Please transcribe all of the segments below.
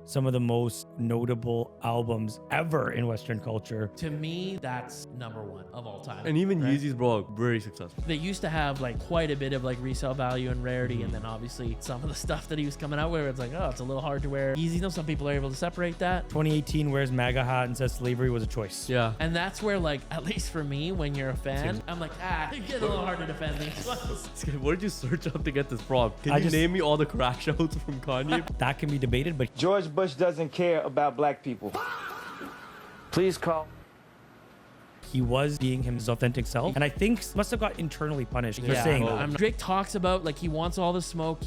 some of the most notable albums ever in Western culture. To me, that's number one of all time. And even right? Yeezy's, bro, very successful. They used to have like quite a bit of like resale value and rarity, and then obviously some of the stuff that he was coming out with, it's like, oh, it's a little hard to wear. Yeezy, some people are able to separate that. 2018 wears MAGA hat and says slavery was a choice. Yeah. And that's where, like, at least for me, when you're a fan, I'm like, it's getting a little hard to defend these ones. What did you search up to get this prompt? Can you name me all the crashouts from Kanye? That can be debated, but George Bush doesn't care about black people. Please call. he was being his authentic self, and I think must have got internally punished for saying that. Drake talks about like he wants all the smoke,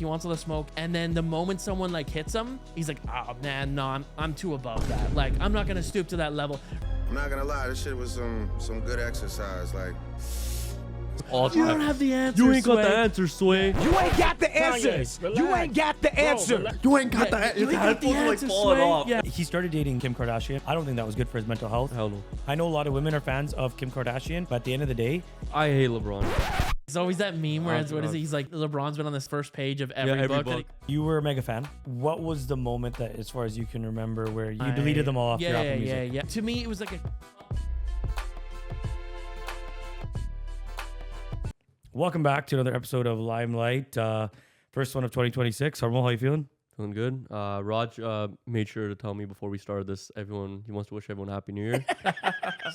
and then the moment someone like hits him, he's like, oh man, no, I'm too above that. Like, I'm not gonna stoop to that level. I'm not gonna lie, this shit was some good exercise. Like, All You time. don't have the answer. You ain't got the Sway. answer, Sway. You ain't got the answers. You ain't got the answer. You ain't got the answer. You ain't got the headphones, like, answer, falling Sway. off. Yeah. He started dating Kim Kardashian. I don't think that was good for his mental health. Hell no. I know a lot of women are fans of Kim Kardashian, but at the end of the day, I hate LeBron. It's always that meme where it's, what is it? He's like, LeBron's been on this first page of every, every book. book. you were a mega fan. What was the moment that, as far as you can remember, where you deleted them all off your Apple Music? Yeah. To me, it was like a... Welcome back to another episode of Limelight. First one of 2026. Harmal, how you feeling? Feeling good. Raj made sure to tell me before we started this, he wants to wish everyone a Happy New Year.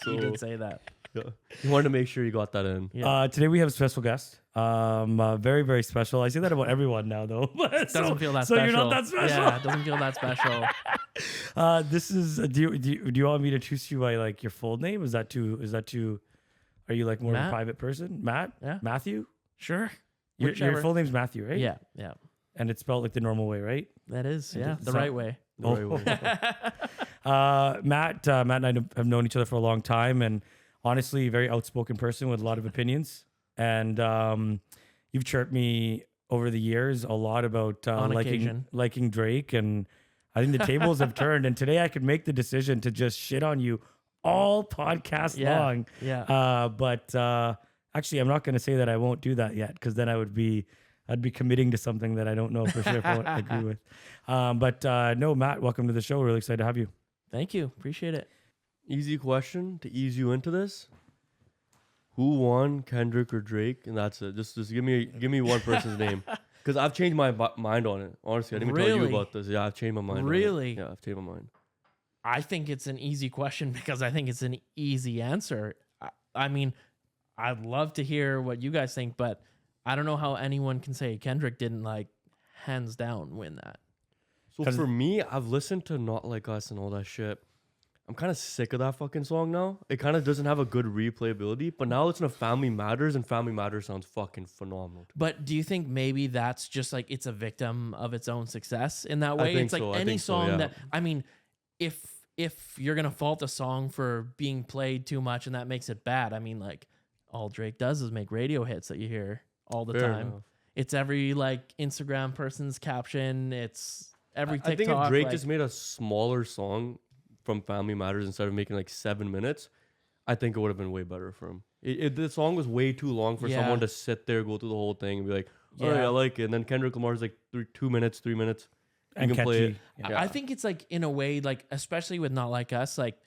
You did say that. Yeah. He wanted to make sure you got that in. Yeah. Today we have a special guest. Very, very special. I say that about everyone now, though. Doesn't feel that so special. you're not that special? Yeah, it doesn't feel that special. This is. Do you want me to choose you by like your full name? Is that too? Are you like more of Matt? a private person? Matt? Yeah. Matthew? Sure. Your Whichever. full name's Matthew, right? Yeah. And it's spelled like the normal way, right? That is, Yeah, the so- right way. The right way. Matt and I have known each other for a long time, and honestly, very outspoken person with a lot of opinions. And you've chirped me over the years a lot about On occasion. liking Drake, and I think the tables have turned. And today I could make the decision to just shit on you all podcast long. Yeah. But actually, I'm not going to say that I won't do that yet, because then I'd be committing to something that I don't know for sure if I would agree with. But no, Matt, welcome to the show. Really excited to have you. Thank you. Appreciate it. Easy question to ease you into this. Who won, Kendrick or Drake? And that's it. Just give me one person's name. Because I've changed my mind on it. Honestly, I didn't even tell you Really? about this. Yeah, I've changed my mind. Really? On it. Yeah, I've changed my mind. I think it's an easy question because I think it's an easy answer. I mean, I'd love to hear what you guys think, but I don't know how anyone can say Kendrick didn't like hands down win that. So for me, I've listened to Not Like Us and all that shit. I'm kind of sick of that fucking song now. It kind of doesn't have a good replayability, but now listen to Family Matters, and Family Matters sounds fucking phenomenal. But do you think maybe that's just like it's a victim of its own success in that way? think It's like so. I any think so, song yeah. that, I mean, if you're gonna fault a song for being played too much and that makes it bad, I mean, like all Drake does is make radio hits that you hear all the Fair time. enough. It's every like Instagram person's caption. It's every TikTok. I think if Drake like, just made a smaller song from Family Matters instead of making like 7 minutes, I think it would have been way better for him. The song was way too long for Yeah. someone to sit there, go through the whole thing, and be like, all right, Yeah. I like it. And then Kendrick Lamar's like 2 minutes, 3 minutes. You And can play catchy. it. I think it's like in a way, like especially with Not Like Us, like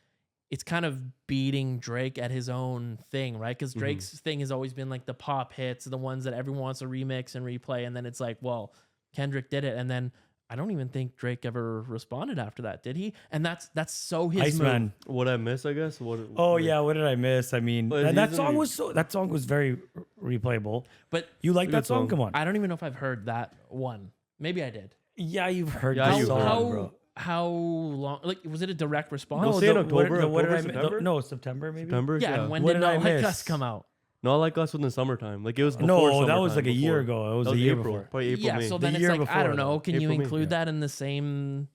it's kind of beating Drake at his own thing, right? Because Drake's thing has always been like the pop hits, the ones that everyone wants to remix and replay, and then it's like, well, Kendrick did it, and then I don't even think Drake ever responded after that, did he? And that's so his move. Iceman. What I miss, I guess. Oh yeah, what did I miss? I mean, But that he's song only- that song was very replayable. But You like It's a that good song? song. Come on. I don't even know if I've heard that one. Maybe I did. Yeah, you've heard Yeah, the you've song, heard. bro. How long? Like, was it a direct response? No, say in October, what did I September? no, September maybe. September? Yeah, and when What did did I Not Like miss? Us come out? Not Like Us was in the summertime. Like it was before No, that was summertime, like a year before. ago. It was That a year April. before. Probably April, Yeah, May. so The then it's year like, I don't before, know. though. Can you April, May. include that in the same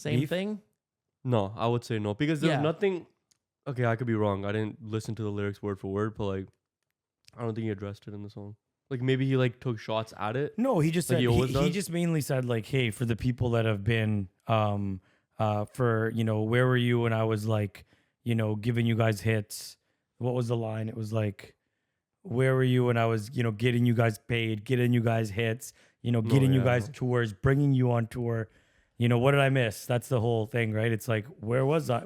Beef? thing? No, I would say no. Because there's Yeah. nothing... Okay, I could be wrong. I didn't listen to the lyrics word for word, but like, I don't think he addressed it in the song. Like maybe he like took shots at it. No, he just Like said he always he does? just mainly said like, hey, for the people that have been for where were you when I was like giving you guys hits? What was the line? It was like, where were you when I was getting you guys paid, getting you guys hits, getting you yeah. guys tours, bringing you on tour. you know, what did I miss? That's the whole thing, right? It's like, where was I?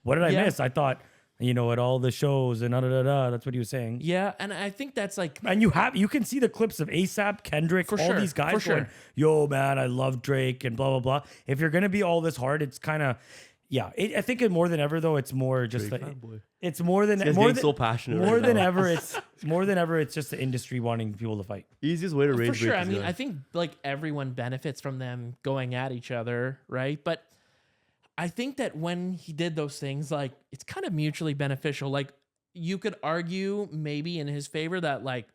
What did I Yeah. miss? I thought, you know, at all the shows and da da da da. That's what he was saying. Yeah, and I think that's like And you can see the clips of ASAP, Kendrick, For all sure, these guys for sure. going, yo, man, I love Drake and blah, blah, blah. If you're going to be all this hard, it's kind of, yeah. I think more than ever, though, it's more just Drake like, fanboy. it's more than, This guy's more getting than, so passionate more right than now. ever, it's just the industry wanting people to fight. Easiest way to rage for sure. bait I these mean, guys. I think like everyone benefits from them going at each other, right? But I think that when he did those things, like it's kind of mutually beneficial. Like you could argue maybe in his favor that like,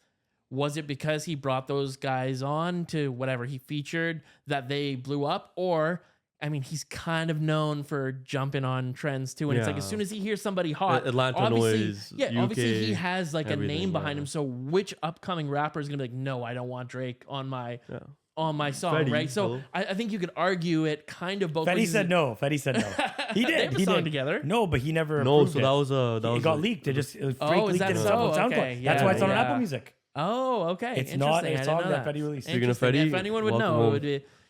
was it because he brought those guys on to whatever he featured that they blew up? Or, I mean, he's kind of known for jumping on trends too. And it's like, as Yeah. soon as he hears somebody hot, Atlanta obviously, noise, obviously he UK, has like a name everything, behind yeah. him. So which upcoming rapper is going to be like, no, I don't want Drake on my song, Fetty, right? So hello. I think you could argue it kind of both Fetty ways. said no. He They did. have a He song did. together. No, but he never No, approved so it. that was It got like- leaked. It just Frank is leaked that it himself so? on SoundCloud. Okay, That's why it's on yeah. Apple Music. Oh, okay. It's not Interesting. a I song didn't know that Fetty released. Speaking of Interesting. Fetty, If anyone would welcome know, home.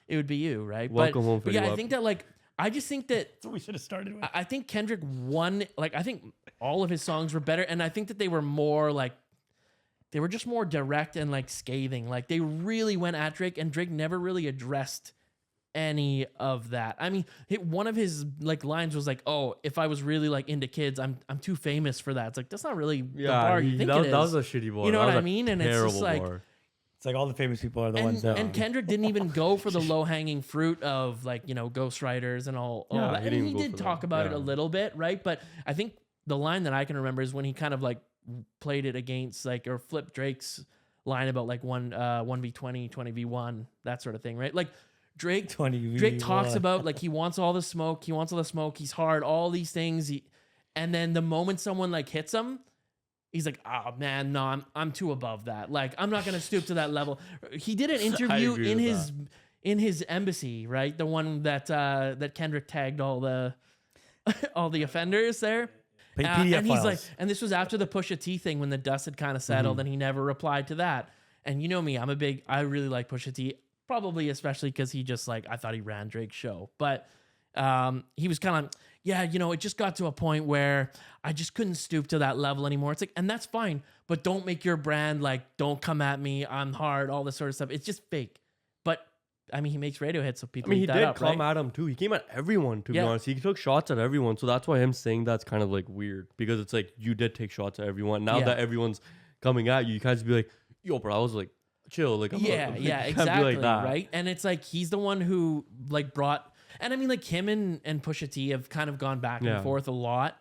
it would be you, right? Welcome home, but Fetty yeah, I Wap. think that like I just think that That's what we should have started with. I think Kendrick won. Like I think all of his songs were better, and I think that they were more like they were just more direct and like scathing. Like they really went at Drake, and Drake never really addressed any of that. I mean, one of his like lines was like, "Oh, if I was really like into kids, I'm too famous for that." It's like that's not really the bar you think that, it is. that was a shitty bar. You know That what was I a mean? And it's just terrible like- bar. It's like all the famous people are the ones that. And Kendrick didn't even go for the low hanging fruit of like, you know, ghostwriters and all Yeah, that. he And didn't he go did for talk that. about it Yeah. a little bit, right? But I think the line that I can remember is when he kind of like played it against like or flipped Drake's line about like 1v20, 20v1, that sort of thing, right? Like Drake 20 Drake talks about like he wants all the smoke, he's hard, all these things. And then the moment someone like hits him, he's like, oh man, no, I'm too above that. Like, I'm not gonna stoop to that level. He did an interview agree in with his embassy, right? The one that that Kendrick tagged all the all the offenders there. PDF And he's files. like, and this was after the Pusha T thing when the dust had kind of settled, and he never replied to that. And you know me, I really like Pusha T, probably especially because he just like I thought he ran Drake's show, but he was kind of yeah, you know, it just got to a point where I just couldn't stoop to that level anymore. It's like, and that's fine, but don't make your brand like, don't come at me, I'm hard, all this sort of stuff. It's just fake. But I mean, he makes radio hits, so I people mean, eat he that did up, come right? at him too. He came at everyone, to be Yeah. honest. He took shots at everyone. So that's why him saying that's kind of like weird because it's like you did take shots at everyone. Now Yeah. that everyone's coming at you, you can't just be like, yo, bro, I was like, chill. Like, I'm Yeah, not, yeah, you can't exactly, be like that. right? And it's like he's the one who like brought, and I mean, like him and Pusha T have kind of gone back Yeah. and forth a lot.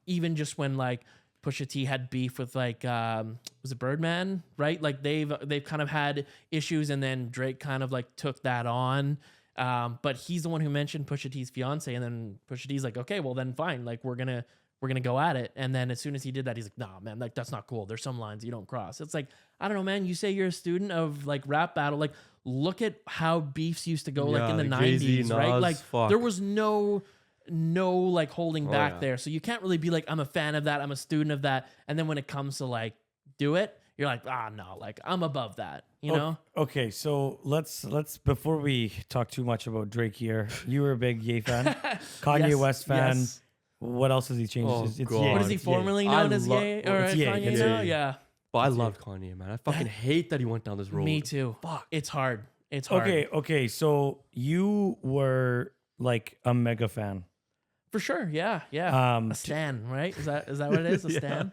Even just when like Pusha T had beef with like was it Birdman, right? Like they've kind of had issues, and then Drake kind of like took that on. But he's the one who mentioned Pusha T's fiance, and then Pusha T's like, okay, well then fine, like we're gonna go at it. And then as soon as he did that, he's like, nah, man, like that's not cool. There's some lines you don't cross. It's like, I don't know, man. You say you're a student of like rap battle, like look at how beefs used to go like in the like Jay-Z, 90s, right? Nas, Like fuck. there was no like holding back yeah. there. So you can't really be like, I'm a fan of that, I'm a student of that. And then when it comes to like do it, you're like, no, like I'm above that, you know? Okay, so let's before we talk too much about Drake here, you were a big Ye fan, Kanye Yes, West fan. yes. What else has he changed? Oh, it's God. Ye. What is he It's Ye. formerly I known as love- Ye? well, Or it's Ye, Kanye it's now? Ye. Yeah. But I loved Kanye, man. I fucking hate that he went down this road. Me too. Fuck. It's hard. It's hard. Okay, so you were like a mega fan. For sure. Yeah. Yeah. Um, A stan, right? Is that what it is? A stan?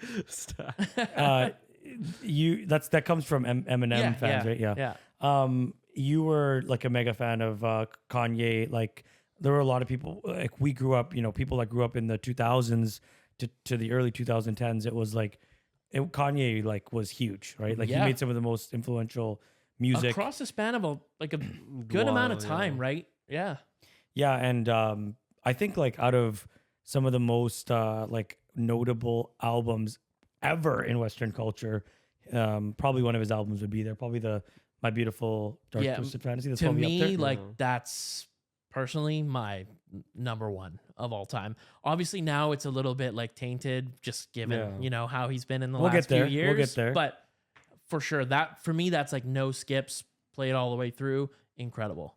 That comes from Eminem Yeah, fans, right? Yeah. You were like a mega fan of Kanye. Like there were a lot of people. Like we grew up, people that grew up in the 2000s to the early 2010s. It was like Kanye like was huge, right? Like Yeah. he made some of the most influential music. Across the span of a good amount of While, time, yeah. right? Yeah. Yeah, and I think like out of some of the most like notable albums ever in Western culture, probably one of his albums would be there. Probably My Beautiful Dark Yeah, Twisted Fantasy. That's To probably up me, there. like that's personally my number one of all time. Obviously now it's a little bit like tainted, just given Yeah. how he's been in the We'll last get there. few We'll years. get there. But for sure, that for me, that's like no skips. Play it all the way through. Incredible.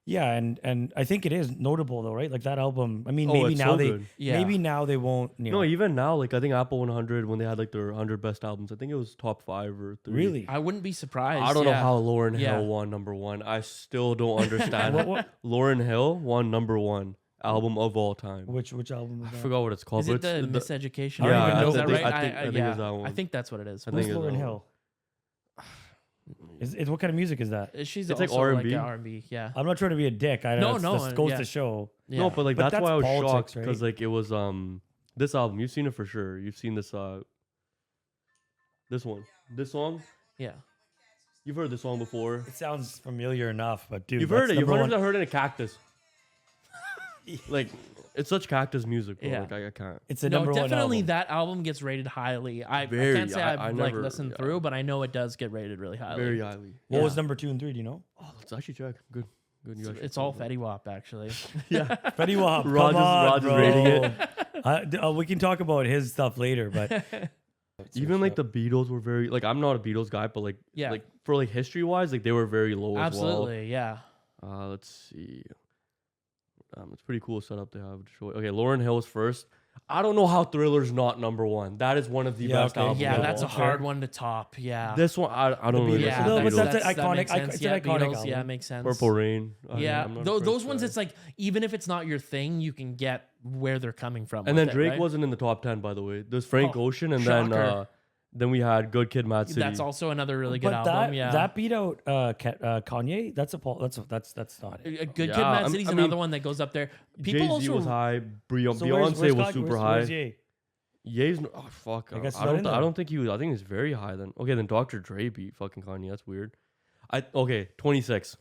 Yeah, and I think it is notable though, right? Like that album. I mean, Oh, maybe it's now so they good. Yeah. maybe now they won't. You know, No, even now, like I think Apple 100 when they had like their 100 best albums, I think it was top 5 or 3. really. I wouldn't be surprised. I don't know yeah. how Lauryn Yeah. Hill won #1. I still don't understand. What- Lauryn Hill won #1 album of all time. Which album is I that? forgot what it's called. Is but it the it's Miseducation? I don't even know Is that that. right? I think yeah. it's that one. I think that's what it is. I Who's think it's Lauryn that Hill? Is what kind of music is that? She's It's like also like R&B. R&B. Yeah. I'm not trying to be a dick. I No, know no, this goes yeah. to show. Yeah. No, but like But that's why I was that's politics, shocked right? because like it was this album. You've seen it for sure. You've seen this this one. This song. Yeah. You've heard this song before. It sounds familiar enough, but dude, You've heard it. You've number one. 100% heard it in Cactus. Like it's such Cactus music, bro. Yeah. Like I can't. It's a No, number definitely one album. that album gets rated highly. I Very, can't say I I've like never- listened yeah. through, but I know it does get rated really highly. Very highly. What Yeah. was number 2 and 3? Do you know? Oh, let's actually check. Good. Good. You actually It's all told me. Fetty Wap actually. Yeah. Fetty Wap. Rogers- come on, Rogers bro. rating it. We can talk about his stuff later, but Even like the Beatles were very like I'm not a Beatles guy, but like Yeah. like for like history wise, like they were very low Absolutely, yeah. as well. Let's see. It's pretty cool setup they have to show. Okay, Lauryn Hill's first. I don't know how Thriller's not #1. That is one of the Yeah, best okay. albums. Yeah, of that's a all. hard one to top. Yeah. This one I don't really Beatles. listen No, to but Beatles. that's an that iconic- makes sense. it's Yeah, an iconic Beatles, album. yeah, makes sense. Purple Rain. Yeah, I'm not those impressed ones, by it's like even if it's not your thing, you can get where they're coming from. And with then it, Drake right? wasn't in the top 10, by the way. There's Frank Oh, Ocean, and shocker. then we had Good Kid, Mad City. That's also another really good but album. that Yeah, that beat out Kanye. That's not it. a Good Yeah, Kid, Mad I City's mean, another one that goes up there. People Jay-Z also was high. Beyonce So where's was Kanye? super Where's high. Ye? Ye's oh fuck. I guess I it's not don't. in there. I don't think he was. I think he's very high. Then okay. Then Dr. Dre beat fucking Kanye. That's weird. 26.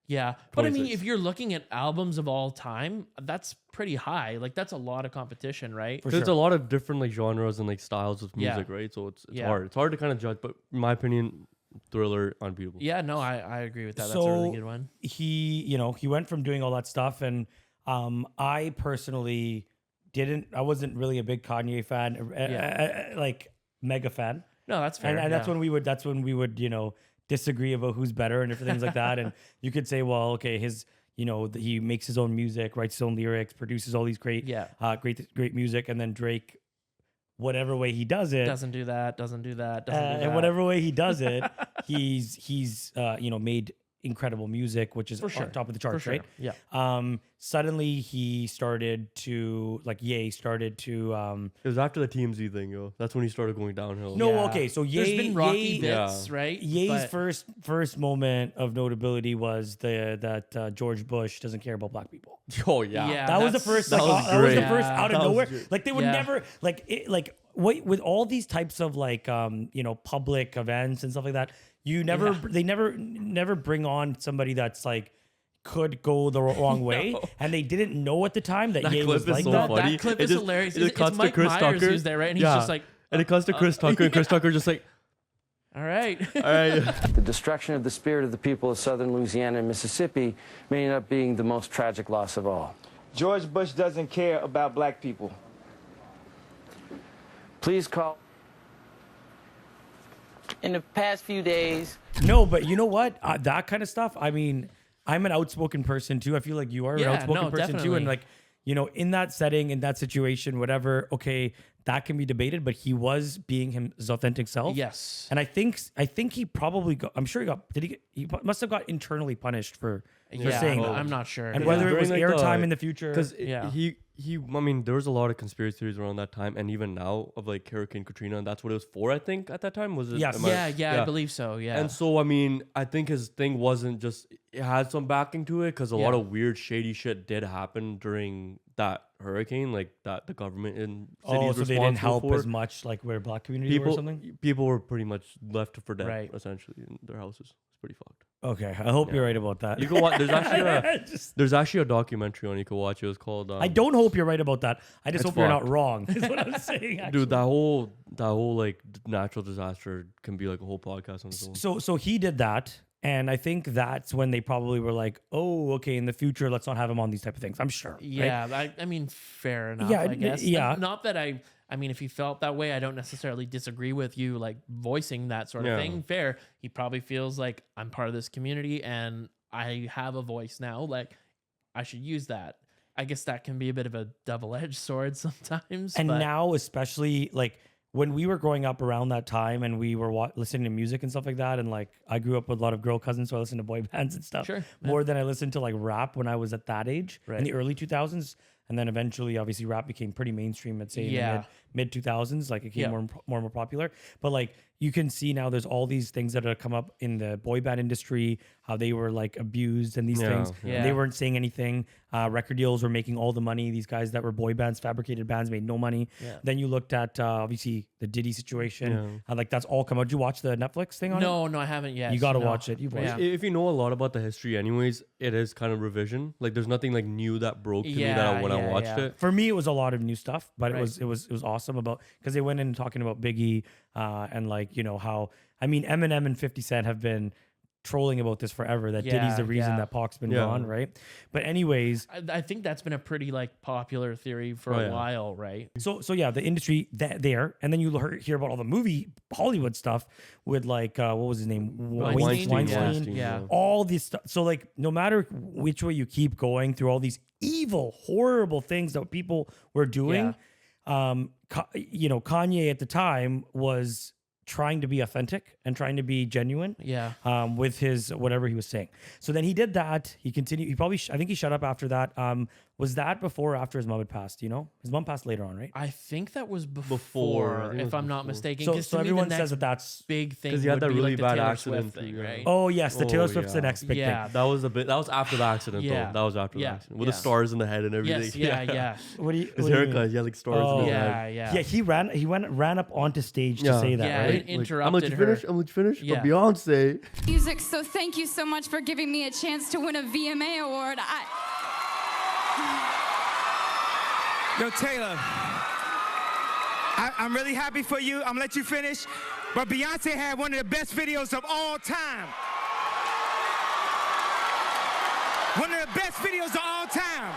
Yeah, but I mean, 26. if you're looking at albums of all time, that's pretty high. Like that's a lot of competition, right? For There's sure. a lot of different like genres and like styles of Yeah. music, right? So it's Yeah. hard. It's hard to kind of judge. But in my opinion, Thriller unbeatable. Yeah, no, I agree with that. That's a really So- good one. He went from doing all that stuff, and I personally I wasn't really a big Kanye fan, like mega fan. No, that's fair. And that's yeah. when we would disagree about who's better and different things like that. And you could say, well, okay, he makes his own music, writes his own lyrics, produces all these great great music, and then Drake, whatever way he does it, doesn't do that. Doesn't do that. Doesn't do that. and whatever way he does it, he's made incredible music, which is For sure. on top of the For charts, sure. right? Yeah. Suddenly he started to Ye started to It was after the TMZ thing, yo. That's when he started going downhill. No, Yeah. okay, so There's Ye- been rocky Ye- bits, Yeah. right? Ye's But- first moment of notability was that George Bush doesn't care about black people. Oh yeah. Yeah. That was the that's- first. that Like, was that was the great. first out of That was nowhere. great. Like they would Yeah. never with all these types of public events and stuff like that. You never they never bring on somebody that's like could go the wrong way, and they didn't know at the time that That Ye clip was is like so that. funny. That clip It is just- hilarious. it It's cuts to Mike Chris Myers Tucker. who's there, right? And he's Yeah. just like, And it comes to Chris Tucker, and Chris Tucker just like, all right. all right. The destruction of the spirit of the people of southern Louisiana and Mississippi may end up being the most tragic loss of all. George Bush doesn't care about black people. Please call. In the past few days, No, but you know what? That kind of stuff. I mean, I'm an outspoken person too. I feel like you are Yeah, an outspoken no, person too, and definitely. in that setting, in that situation, whatever. Okay, that can be debated, but he was being his authentic self. Yes. And I think he probably got. I'm sure he got. He must have got internally punished for Yeah, saying that. I'm not sure. And Yeah. whether it was During, like, airtime the- in the future, Because Yeah. I mean, there was a lot of conspiracy theories around that time, and even now of like Hurricane Katrina, and that's what it was for. I think at that time was it? Yes. am I- Yeah, I believe so. Yeah. And so I mean, I think his thing wasn't just it had some backing to it because a lot Yeah. of weird shady shit did happen during that hurricane, like that the government in cities so they didn't help for. as much, like where black community or something. People were pretty much left for dead, Right. essentially, in their houses. It's pretty fucked. Okay, I hope you're right about that. You can watch. There's actually Just- there's actually a documentary on you can watch. It was called. I don't hope you're right about that. I just It's hope you're not fucked. wrong. Is what I'm saying. Actually. Dude, that whole like natural disaster can be like a whole podcast on its own. So he did that, and I think that's when they probably were like, "Oh, okay, in the future, let's not have him on these type of things." I'm sure. right? Yeah, I mean, fair enough. Yeah, I guess. yeah. Not that I mean, if he felt that way, I don't necessarily disagree with you, like voicing that sort of Yeah. thing. Fair. He probably feels like I'm part of this community, and I have a voice now. Like, I should use that. I guess that can be a bit of a double-edged sword sometimes. And but now, especially like when we were growing up around that time and we were listening to music and stuff like that, and like I grew up with a lot of girl cousins, so I listened to boy bands and stuff Sure, more than I listened to like rap when I was at that age in the early 2000s. And then eventually, obviously, rap became pretty mainstream, I'd say, in the mid 2000s. Like, it became more popular. But, like, you can see now there's all these things that have come up in the boy band industry, how they were, like, abused and these things. Yeah. And they weren't saying anything. Record deals were making all the money. These guys that were boy bands, fabricated bands, made no money. Yeah. Then you looked at, obviously, the Diddy situation. Like, that's all come out. Did you watch the Netflix thing on it? No, I haven't yet. You got to watch it. You've watched it. If you know a lot about the history anyways, it is kind of revision. Like, there's nothing like new that broke to me that when I watched it. For me, it was a lot of new stuff, but it was awesome about, because they went in talking about Biggie and like, you know, how, I mean, Eminem and 50 Cent have been trolling about this forever, that Diddy's the reason that Pac's been gone, right? But anyways, I think that's been a pretty like popular theory for a while, right? So yeah, the industry there, and then you hear about all the movie Hollywood stuff with like what was his name, Weinstein. Yeah. All this stuff. So like, no matter which way you keep going through all these evil, horrible things that people were doing, you know, Kanye at the time was trying to be authentic and trying to be genuine with his whatever he was saying. So then he did that. He continued. He probably, I think he shut up after that. Was that before or after his mom had passed? You know, his mom passed later on, right? I think that was before, if I'm not mistaken. So everyone says that that's big thing. Because he had that really bad accident thing, right? Oh yes, the Taylor Swift's the next big thing. That was after the accident though. That was after the accident with the stars in the head and everything. Yes, What do you? His haircut, he had like stars in the head. Yeah. He ran up onto stage to say that. Yeah, right? interrupted I'm gonna finish. I'm gonna finish. But Beyonce. Music. So thank you so much for giving me a chance to win a VMA award. Yo, Taylor, I'm really happy for you. I'm gonna let you finish. But Beyonce had one of the best videos of all time. One of the best videos of all time.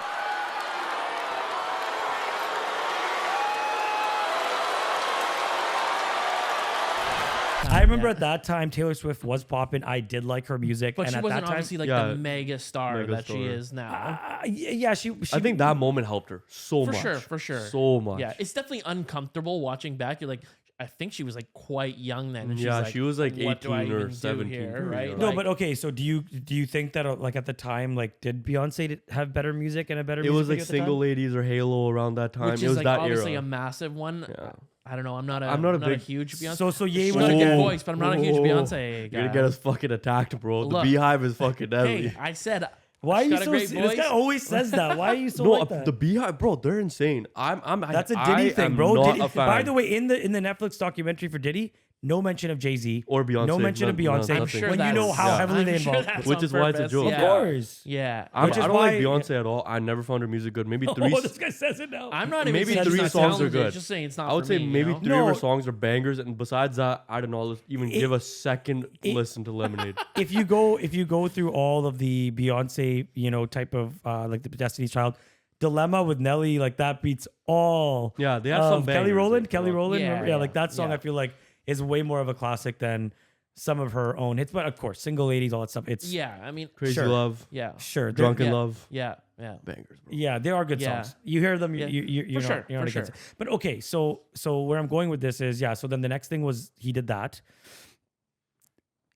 I remember at that time Taylor Swift was popping. I did like her music, but and she at wasn't that time, obviously like the mega star that she is now. Yeah, she. I think that moment helped her so much. For sure. So much. Yeah, it's definitely uncomfortable watching back. You're like, I think she was like quite young then. And she was like what do I 18 or even do 17, here, right? No, Like, but okay. So do you think that like at the time, like did Beyonce have better music and a better? It was like music video at the Single time? Ladies or Halo around that time. which It is was like that obviously era. a massive one. Yeah. I don't know. I'm not a huge Beyonce. So Ye She's was got a a good guy. voice, but I'm not a huge Beyonce guy. You're gonna get us fucking attacked, bro. Look, the Beehive is fucking deadly. Hey, I said. Why are she's you got a so? great This guy voice. always says that. Why are you so No, like that? the Beehive, bro, they're insane. That's a I Diddy thing, am bro. not Diddy, a fan. by the way, in the Netflix documentary for Diddy, no mention of Jay-Z Or Beyonce. no mention of Beyonce. nothing. I'm sure when you know that's- how heavily they I'm sure involved. that's Which on is why it's a purpose. joke. Of Yeah. course. Yeah. I Which is don't like why- Beyonce at all. I never found her music good. Maybe three. Oh, this guy says it now. I'm not even Maybe saying three she's not songs are talented, good. Just saying it's not. I would for say me, maybe you know? three of her No. songs are bangers, and besides that, I don't know. Even give a second listen to Lemonade. if you go through all of the Beyonce, you know, type of like the Destiny's Child, Dilemma with Nelly, like that beats all. Yeah, they have some of Kelly bangers, Rowland. like, Kelly Rowland, Yeah, remember? Yeah, like that song. yeah. I feel like is way more of a classic than some of her own hits. But of course, Single Ladies, all that stuff. It's Yeah, I mean, Crazy Sure. Love, yeah, sure. Drunken Yeah. Love, yeah. bangers, bro. Yeah, they are good Yeah. songs. You hear them, Yeah. you're For not, sure, you're not for against sure. it. But okay, so where I'm going with this is, yeah. So then the next thing was he did that.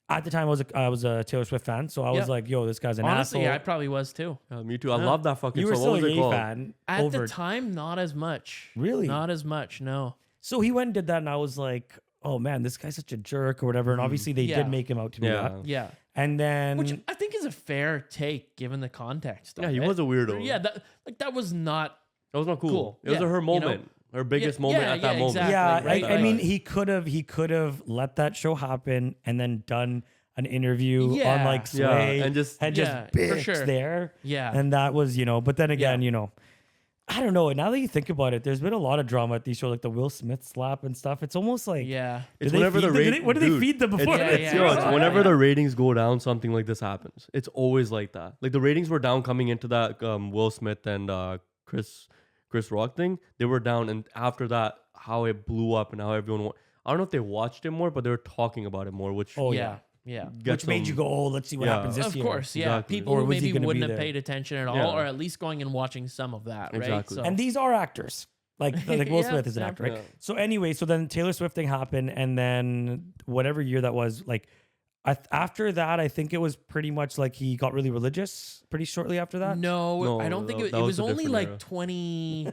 At the time, I was a Taylor Swift fan, so I was Yep. like, "Yo, this guy's an Honestly, asshole." I probably was too. Me too. I love that fucking You were song. still What a was it Ye called? fan. At over. the time, not as much. Really? Not as much. No. So he went and did that, and I was like, "Oh man, this guy's such a jerk," or whatever. And obviously, they Yeah. did make him out to be Yeah. that. Yeah. And then, Which I think is a fair take given the context. Yeah, of he it. was a weirdo. Yeah, that was not. That was not cool. Cool. It was Yeah, her you know? moment, her biggest Yeah, moment yeah, at that yeah, moment. exactly. yeah, right? I mean, Like- he could have let that show happen and then done an interview on Yeah. like Sway Yeah, and just Yeah, for bitched sure. there. Yeah. And that was, but then again, Yeah. I don't know. Now that you think about it, there's been a lot of drama at these shows, like the Will Smith slap and stuff. It's almost like, Yeah. It's do they whenever feed the them- do rating. they- what do they feed them before It's, this? Yeah, yo, yeah, it's yeah. whenever Yeah. the ratings go down, something like this happens. It's always like that. Like the ratings were down coming into that Will Smith and Chris Rock thing. They were down, and after that, how it blew up and how everyone. I don't know if they watched it more, but they were talking about it more. Which Oh, Yeah. Yeah. get Which made you some- go, oh, let's see what happens this Of year. course, yeah. Exactly. People Or who was he maybe gonna be wouldn't have there? paid attention at all, Yeah. or at least going and watching some of that, right? Exactly. So, And these are actors. Like Will Yeah, Smith is an yeah. actor, right? Yeah. So anyway, so then Taylor Swift thing happened, and then whatever year that was, like after that, I think it was pretty much like he got really religious pretty shortly after that. no, No, I don't think that it was was a only different like era. 20.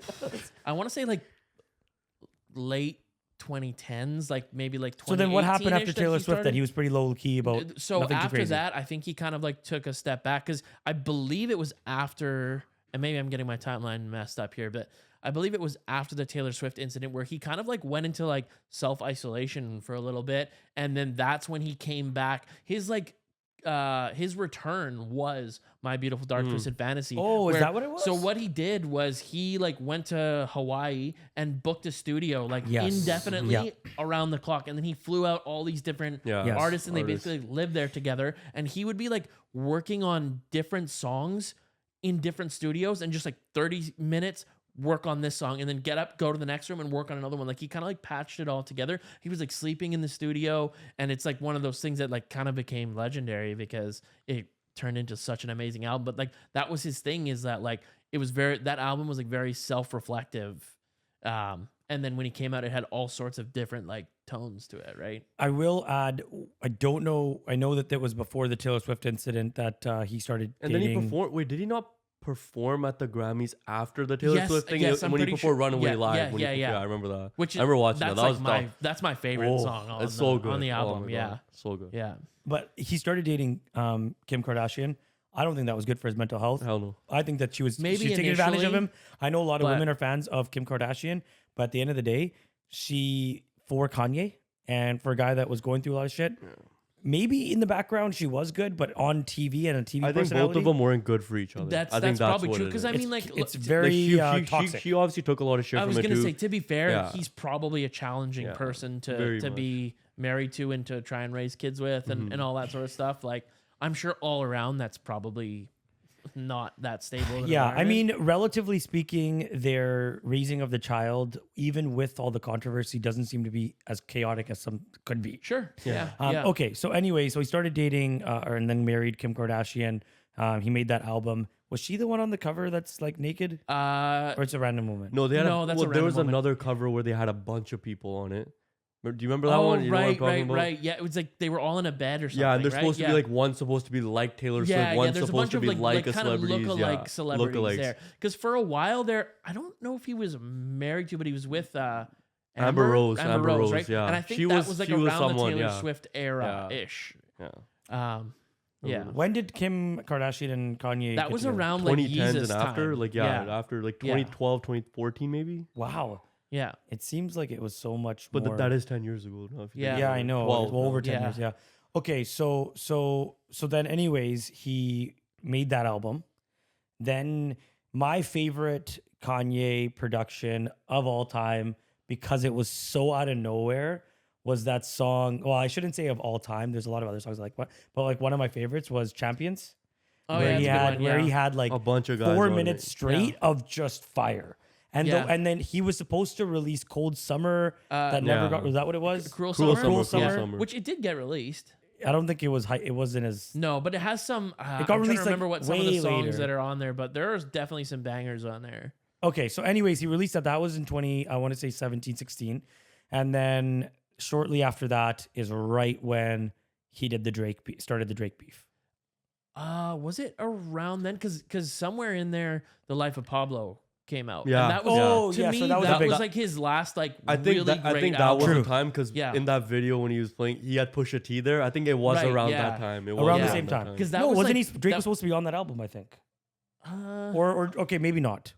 I want to say like late 2010s, like maybe like 20. So then what happened after Taylor Swift that he was pretty low key about So nothing too after crazy? that, I think he kind of like took a step back because I believe it was after, and maybe I'm getting my timeline messed up here, but I believe it was after the Taylor Swift incident where he kind of like went into like self-isolation for a little bit. And then that's when he came back. His return was My Beautiful Dark Twisted Fantasy. Oh, is that what it was? So what he did was he like went to Hawaii and booked a studio like Yes. indefinitely Yeah. around the clock. And then he flew out all these different Yeah. Yes. artists and they Artists. basically lived there together. And he would be like working on different songs in different studios and just like 30 minutes work on this song and then get up, go to the next room and work on another one. Like he kind of like patched it all together. He was like sleeping in the studio, and it's like one of those things that like kind of became legendary because it turned into such an amazing album. But like that was his thing, is that like it was that album was like very self-reflective. And then when he came out, it had all sorts of different like tones to it, right? I will add, I don't know. I know that was before the Taylor Swift incident that he started And dating. then he performed. Wait, did he not perform at the Grammys after the Taylor Yes, Swift thing? yes, I'm when he pretty performed sure. Runaway Yeah, Live. yeah, when he- yeah. I remember that. Which I remember watching that's that. That like was tough. that's my favorite Oh, song on, it's so good on the Oh album. my Yeah. God, so good. Yeah. But he started dating Kim Kardashian. I don't think that was good for his mental health. Hell no. I think that she's Maybe taking advantage of initially, him. I know a lot of but- women are fans of Kim Kardashian, but at the end of the day, she for Kanye and for a guy that was going through a lot of shit. Maybe in the background she was good, but on TV and a TV I think personality, both of them weren't good for each other. That's I think probably what true it because is. I mean like it's look, very Like, toxic. she obviously took a lot of shit I from was it gonna too. say, to be fair, Yeah. he's probably a challenging Yeah, person very to much. be married to and to try and raise kids with and all that sort of stuff. Like I'm sure all around that's probably not that stable. of an Yeah, I environment. mean, relatively speaking, their raising of the child, even with all the controversy, doesn't seem to be as chaotic as some could be. sure. Yeah. Okay, so anyway, so he started dating and then married Kim Kardashian. He made that album. Was she the one on the cover that's like naked, or it's a random woman? No, they had No, that's a there was random moment. another cover where they had a bunch of people on it. Do you remember that Oh, one? You know what I'm right, talking about? right. Yeah, it was like they were all in a bed or something. Yeah, and they're right? supposed to Yeah. be like one's supposed to be like Taylor Swift, Yeah, one's there's a supposed bunch to of be like a kind of celebrity. look-alike celebrities lookalikes. there. Because for a while there, I don't know if he was married to, but he was with Amber Rose, right? yeah. And I think She that was- was like she was around the someone, Taylor yeah. Swift era ish. Yeah. Yeah, When did Kim Kardashian and Kanye? that get was together? around like 2010s Yeezus and after, time. like after like Yeah. 2012, 2014 maybe. Wow. Yeah, It seems like it was so much But more. that is 10 years ago now. if you Yeah. think Yeah, about I it. know. Well, It's well over 10 yeah. years. Yeah. Okay, so then anyways, he made that album. Then my favorite Kanye production of all time, because it was so out of nowhere, was that song. Well, I shouldn't say of all time. There's a lot of other songs I like, but like one of my favorites was Champions. Oh, where yeah, he that's a good had one, where yeah. he had like A bunch of guys 4 on it. minutes straight of just fire. And Yeah. and then he was supposed to release Cold Summer that never Yeah. got. Was that what it was? Cruel Cruel Summer, Summer, Yeah. Cruel Summer. which it did get released. I don't think it was. It wasn't as. No, but it has some. got I'm trying released, to like, remember what some of the way songs later. that are on there, but there's definitely some bangers on there. Okay, so anyways, he released that. That was in 20. I want to say 17, 16, and then shortly after that is right when he did started the Drake beef. Was it around then? Because somewhere in there, The Life of Pablo came out. Yeah. And that was, Oh, to yeah, me, so that was that a big- was like his last like I think really that, great I think that album. was True. the time because Yeah. in that video when he was playing, he had Pusha T there. I think it was Right, around yeah. that time. It was Around the Yeah. same that time. 'Cause that no, was wasn't like- he? Drake that- was supposed to be on that album, I think. Uh, Or okay, maybe not.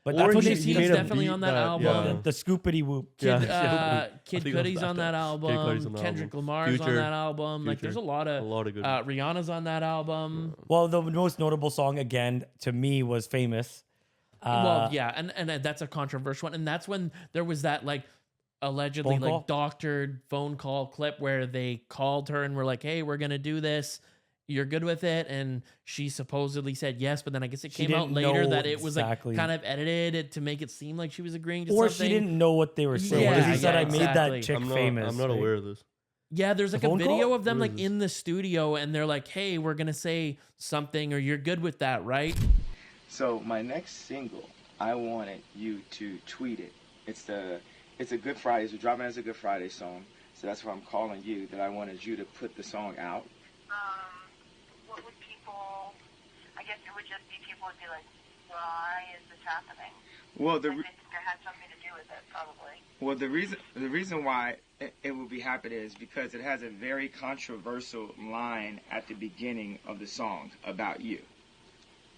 But Or that's what he- he's he made a definitely beat on that that- album. yeah. the scoopity whoop. Kid, Yeah. Kid I think it was Cudi's on that Kid Cudi's album. on that Kendrick album. Lamar's on Future. that album. Like, there's a lot of good. Rihanna's on that album. Well, the most notable song again to me was "Famous." Well, yeah, and that's a controversial one, and that's when there was that like allegedly Phone call? like doctored phone call clip where they called her and were like, "Hey, we're gonna do this. You're good with it?" And she supposedly said yes, but then I guess it She came out didn't later know that it was exactly. like kind of edited to make it seem like she was agreeing to Or something. she didn't know what they were saying. Yeah, Because he said, yeah, "I made exactly. that chick I'm not, famous." I'm not right? aware of this. Yeah, there's like a phone video call? of them What like is in the studio, and they're like, "Hey, we're gonna say something, or you're good with that, right?" So my next single, I wanted you to tweet it. It's a Good Friday. We're dropping it as a Good Friday song. So that's why I'm calling you. That I wanted you to put the song out. What would people? I guess it would just be people would be like, "Why is this happening?" Well, I think it had something to do with it, probably. Well, the reason why it will be happening is because it has a very controversial line at the beginning of the song about you.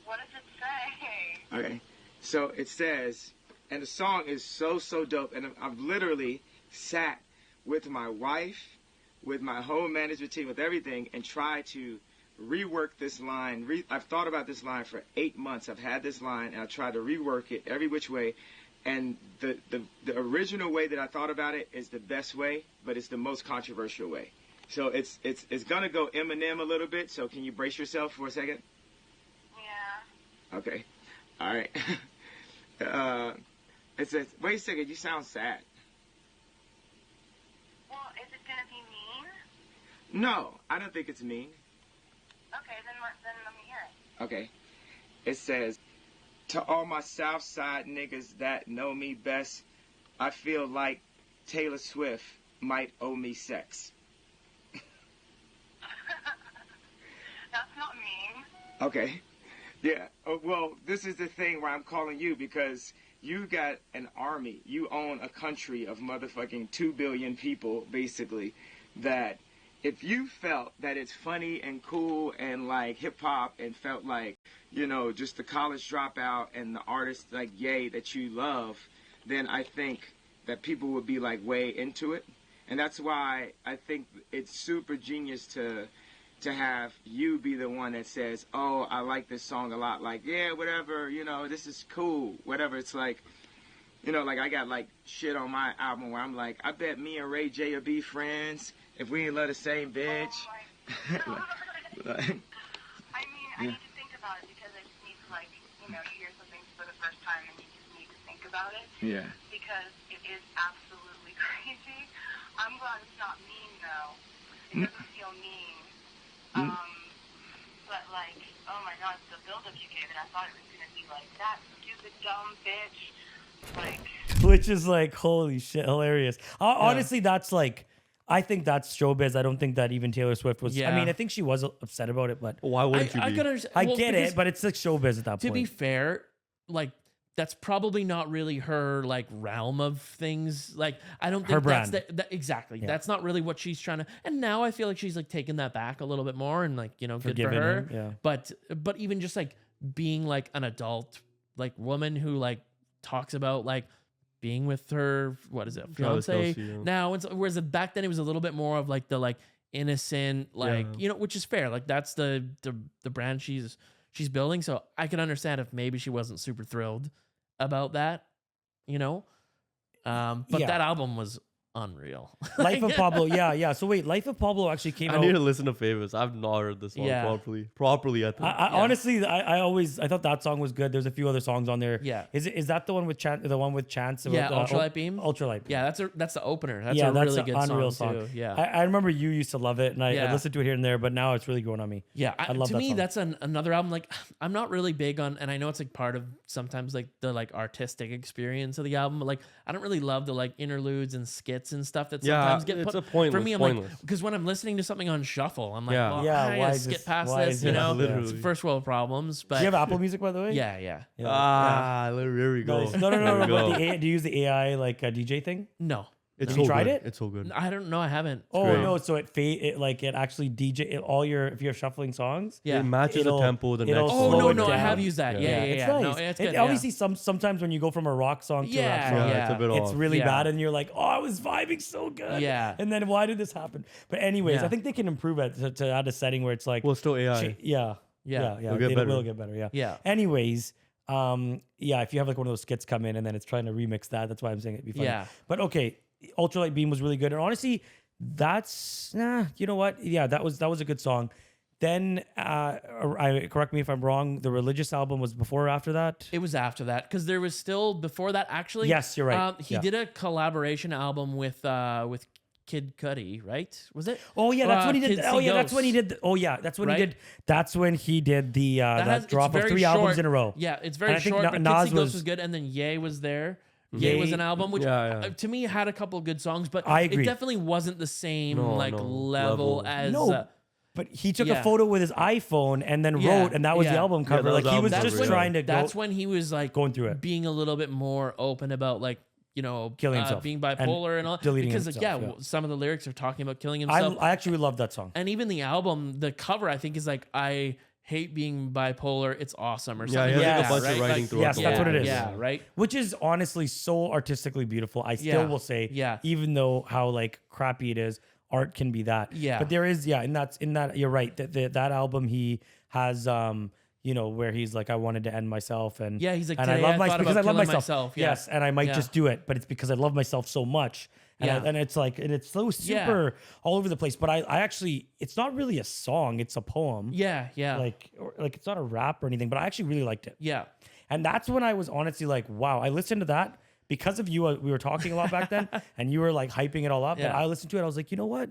What does it say? Okay, so it says, and the song is so dope, and I've literally sat with my wife, with my whole management team, with everything, and tried to rework this line. I've thought about this line for 8 months. I've had this line, and I tried to rework it every which way. And the original way that I thought about it is the best way, but it's the most controversial way. So it's gonna go Eminem a little bit. So can you brace yourself for a second? Yeah. Okay. All right. It says, wait a second. You sound sad. Well, is it gonna be mean? No, I don't think it's mean. Okay, then let me hear it. Okay. It says, to all my South Side niggas that know me best, I feel like Taylor Swift might owe me sex. That's not mean. Okay. Yeah. Well, this is the thing where I'm calling you because you got an army. You own a country of motherfucking 2 billion people, basically, that if you felt that it's funny and cool and like hip hop and felt like, you know, just the college dropout and the artist like Ye that you love, then I think that people would be like way into it. And that's why I think it's super genius to have you be the one that says, oh, I like this song a lot. Like, yeah, whatever, you know, this is cool, whatever. It's like, you know, like I got like shit on my album where I'm like, I bet me and Ray J will be friends if we ain't love the same bitch. Oh my God. I mean, I need to think about it because I just need to, like, you know, you hear something for the first time and you just need to think about it. Yeah. Because it is absolutely crazy. I'm glad it's not mean, though. It doesn't feel mean. But, like, oh my God, the build-up you gave it, I thought it was going to be like, that stupid, dumb bitch. Like, Which is like, holy shit, hilarious. Honestly, that's like, I think that's showbiz. I don't think that even Taylor Swift was. I Yeah. mean, I think she was upset about it, but Why wouldn't you I be? could understand. I well, get because it. But it's like showbiz at that to point. be fair, like that's probably not really her like realm of things. Like I don't think Her that's brand. exactly. Yeah. That's not really what she's trying to. And now I feel like she's like taking that back a little bit more and like, you know, good for Forgiving her. him, yeah. But even just like being like an adult like woman who like talks about like being with her, what is it, Travis fiance Kelce, yeah. now. And whereas back then it was a little bit more of like the like innocent, like, Yeah. you know, which is fair. Like that's the brand she's building. So I can understand if maybe she wasn't super thrilled about that, you know. But Yeah. that album was unreal. Life of Pablo. Yeah. So wait, Life of Pablo actually came I out. need to listen to Famous. I've not heard this song Yeah. properly. I think. Honestly, I thought that song was good. There's a few other songs on there. Yeah. Is that the one with Chance? The one with Chance? Yeah, about, Ultralight Beam. Ultralight Beam. Yeah, that's the opener. That's Yeah, a that's really an good unreal song, song. too. Yeah. I remember you used to love it, and I Yeah. listened to it here and there, but now it's really growing on me. Yeah, I love to that me song. that's another album. Like I'm not really big on, and I know it's like part of sometimes like the like artistic experience of the album. But like I don't really love the like interludes and skits and stuff that Yeah, sometimes get it's put. a pointless- For me, I'm pointless. like because when I'm listening to something on shuffle, I'm like, Yeah. well, Yeah, I why gotta is skip this- past why this. is You this- know, literally. it's first world problems. But Do you have Apple Music, by the way? yeah. Yeah. Here we go. Nice. No. There we go. Do you use the AI like DJ thing? No, It's Have so you tried good. it? It's so good. I don't know. I haven't. Oh great. no! So it actually all your if you're shuffling songs. Yeah. It matches the It'll- tempo of the it'll next Oh song. no, slow it no, I down. have used that. Yeah, it's yeah. nice. No, it's good. And yeah. obviously, sometimes when you go from a rock song to a rap Yeah, song, Yeah, it's a bit it's off. really Yeah. bad, and you're like, oh, I was vibing so good. Yeah. And then why did this happen? But anyways, Yeah. I think they can improve it to add a setting where it's like, Well, still AI. yeah. Yeah. It'll get It better. will get better. Yeah. Yeah. Anyways, if you have like one of those skits come in and then it's trying to remix that's why I'm saying it'd be funny. Yeah. But okay, Ultralight Beam was really good, and honestly, that's you know what? Yeah, that was a good song. Then, correct me if I'm wrong. The Religious album was before or after that? It was after that because there was still before that actually. Yes, you're right. He Yeah. did a collaboration album with Kid Cudi, right? Was it? Oh yeah, that's when he did. Kid Oh See yeah, that's when he Ghosts. did. Oh yeah, that's when Right? he did. That's when he did the It's drop of very 3 albums short. in a row. Yeah, it's And very I think short. But Nas Kid See Ghosts was- was good, and then Ye was there. Ye was an album, which to me had a couple of good songs, but I agree. it definitely wasn't the same level level. as. No, but he took a yeah. photo with his iPhone and then Yeah, wrote, and that was the yeah. album Yeah, cover. that was Like he was album just cover, yeah. trying to go. That's when he was like going through it. being a little bit more open about like Killing himself being and bipolar and all. deleting Because like, himself, yeah, yeah. some of the lyrics are talking about killing himself. I actually love that song. And even the album, the cover, I think is like, I hate being bipolar. It's awesome or Yeah, something. he has like like a that, bunch right? of writing Like, throughout yes, the that's whole what it thing. is. Yeah, right. Which is honestly so artistically beautiful. I still Yeah, will say, yeah. even though how like crappy it is, art can be that. Yeah. But there is, and that's in that you're right. That album he has where he's like, I wanted to end myself, and Yeah, he's like, and "Today I thought because I about love killing myself. myself." Yeah. Yes, and I might Yeah. just do it, but it's because I love myself so much. And, Yeah. and it's like, and it's so super all over the place. But I actually, it's not really a song; it's a poem. Yeah, yeah. Like it's not a rap or anything. But I actually really liked it. yeah. And that's when I was honestly like, wow, I listened to that because of you. We were talking a lot back then, and you were like hyping it all up. Yeah. But I listened to it. I was like, you know what,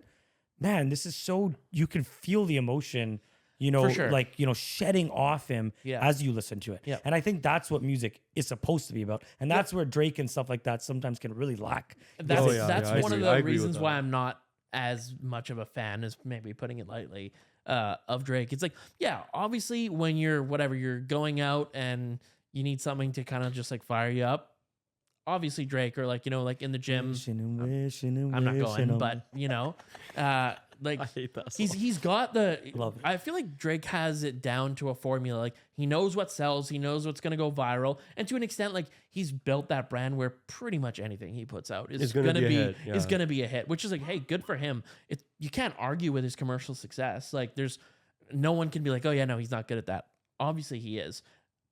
man, this is so, you can feel the emotion, For sure. like, shedding off him Yeah. as you listen to it. Yeah. And I think that's what music is supposed to be about. And that's where Drake and stuff like that sometimes can really lack. That's Oh, yeah, that's yeah, I one of agree. I the agree with reasons that. why I'm not as much of a fan, as maybe putting it lightly, of Drake. It's like, yeah, obviously when you're going out and you need something to kind of just like fire you up, obviously Drake, or like, like in the gym. I'm not going, but like I hate that song. he's got the. Love it. I feel like Drake has it down to a formula. Like he knows what sells, he knows what's gonna go viral, and to an extent, like he's built that brand where pretty much anything he puts out is It's gonna be a hit, is yeah. gonna be a hit. Which is like, hey, good for him. You can't argue with his commercial success. Like there's no one can be like, oh yeah, no, he's not good at that. Obviously he is.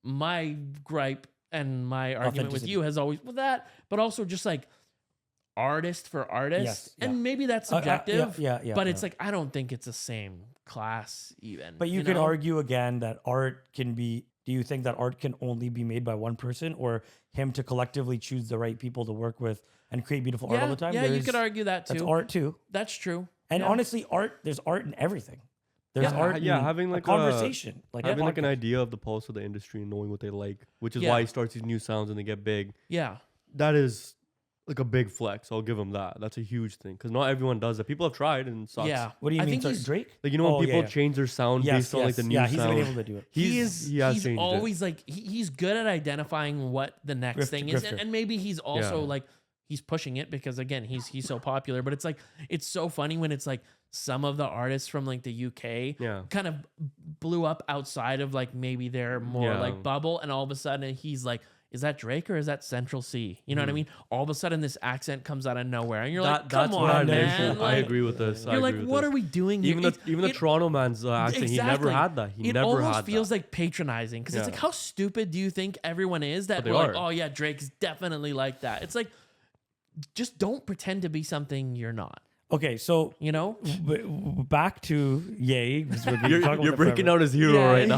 My gripe and my argument with Authenticity. you has always with that, but also just like artist for artist. Yes, yeah. And maybe that's yeah, subjective. yeah, But yeah. it's like, I don't think it's the same class even. But you could know? argue again that art can be. Do you think that art can only be made by one person, or him to collectively choose the right people to work with and create beautiful art all the time? Yeah, you There's- could argue that too. That's art too. That's true. And Yeah. honestly, there's art in everything. There's Yeah, art. yeah, in having a like a conversation, like a having like an podcast. idea of the pulse of the industry and knowing what they like, which is Yeah. why he starts these new sounds and they get big. Yeah. That is like a big flex. I'll give him that. That's a huge thing because not everyone does that. People have tried and it sucks. Yeah. What do you I mean, think sorry, he's Drake? Like when Oh, yeah, people yeah. change their sound Yes, based on like the new yeah, he's sound. been able to do it. He has he's changed it. always like he's good at identifying what the next thing is, grifter. and maybe he's also Yeah. like he's pushing it because again he's so popular. But it's like it's so funny when it's like some of the artists from like the UK Yeah. kind of blew up outside of like maybe their more Yeah. like bubble, and all of a sudden he's like, is that Drake or is that Central C? You know what I mean? All of a sudden this accent comes out of nowhere, and you're like, come that's what I on, mentioned. man! I Like, agree with this. I You're agree like, with what this. are we doing? here? Even the Toronto man's accent, he never Exactly. had that. He it never almost had feels that. like patronizing because it's Yeah. like, how stupid do you think everyone is that But they we're like, are. oh yeah, Drake's definitely like that. It's like, just don't pretend to be something you're not. Okay, so You know? back to Ye. 'Cause we're talking about You're that breaking forever. out his hero Yeah, right now.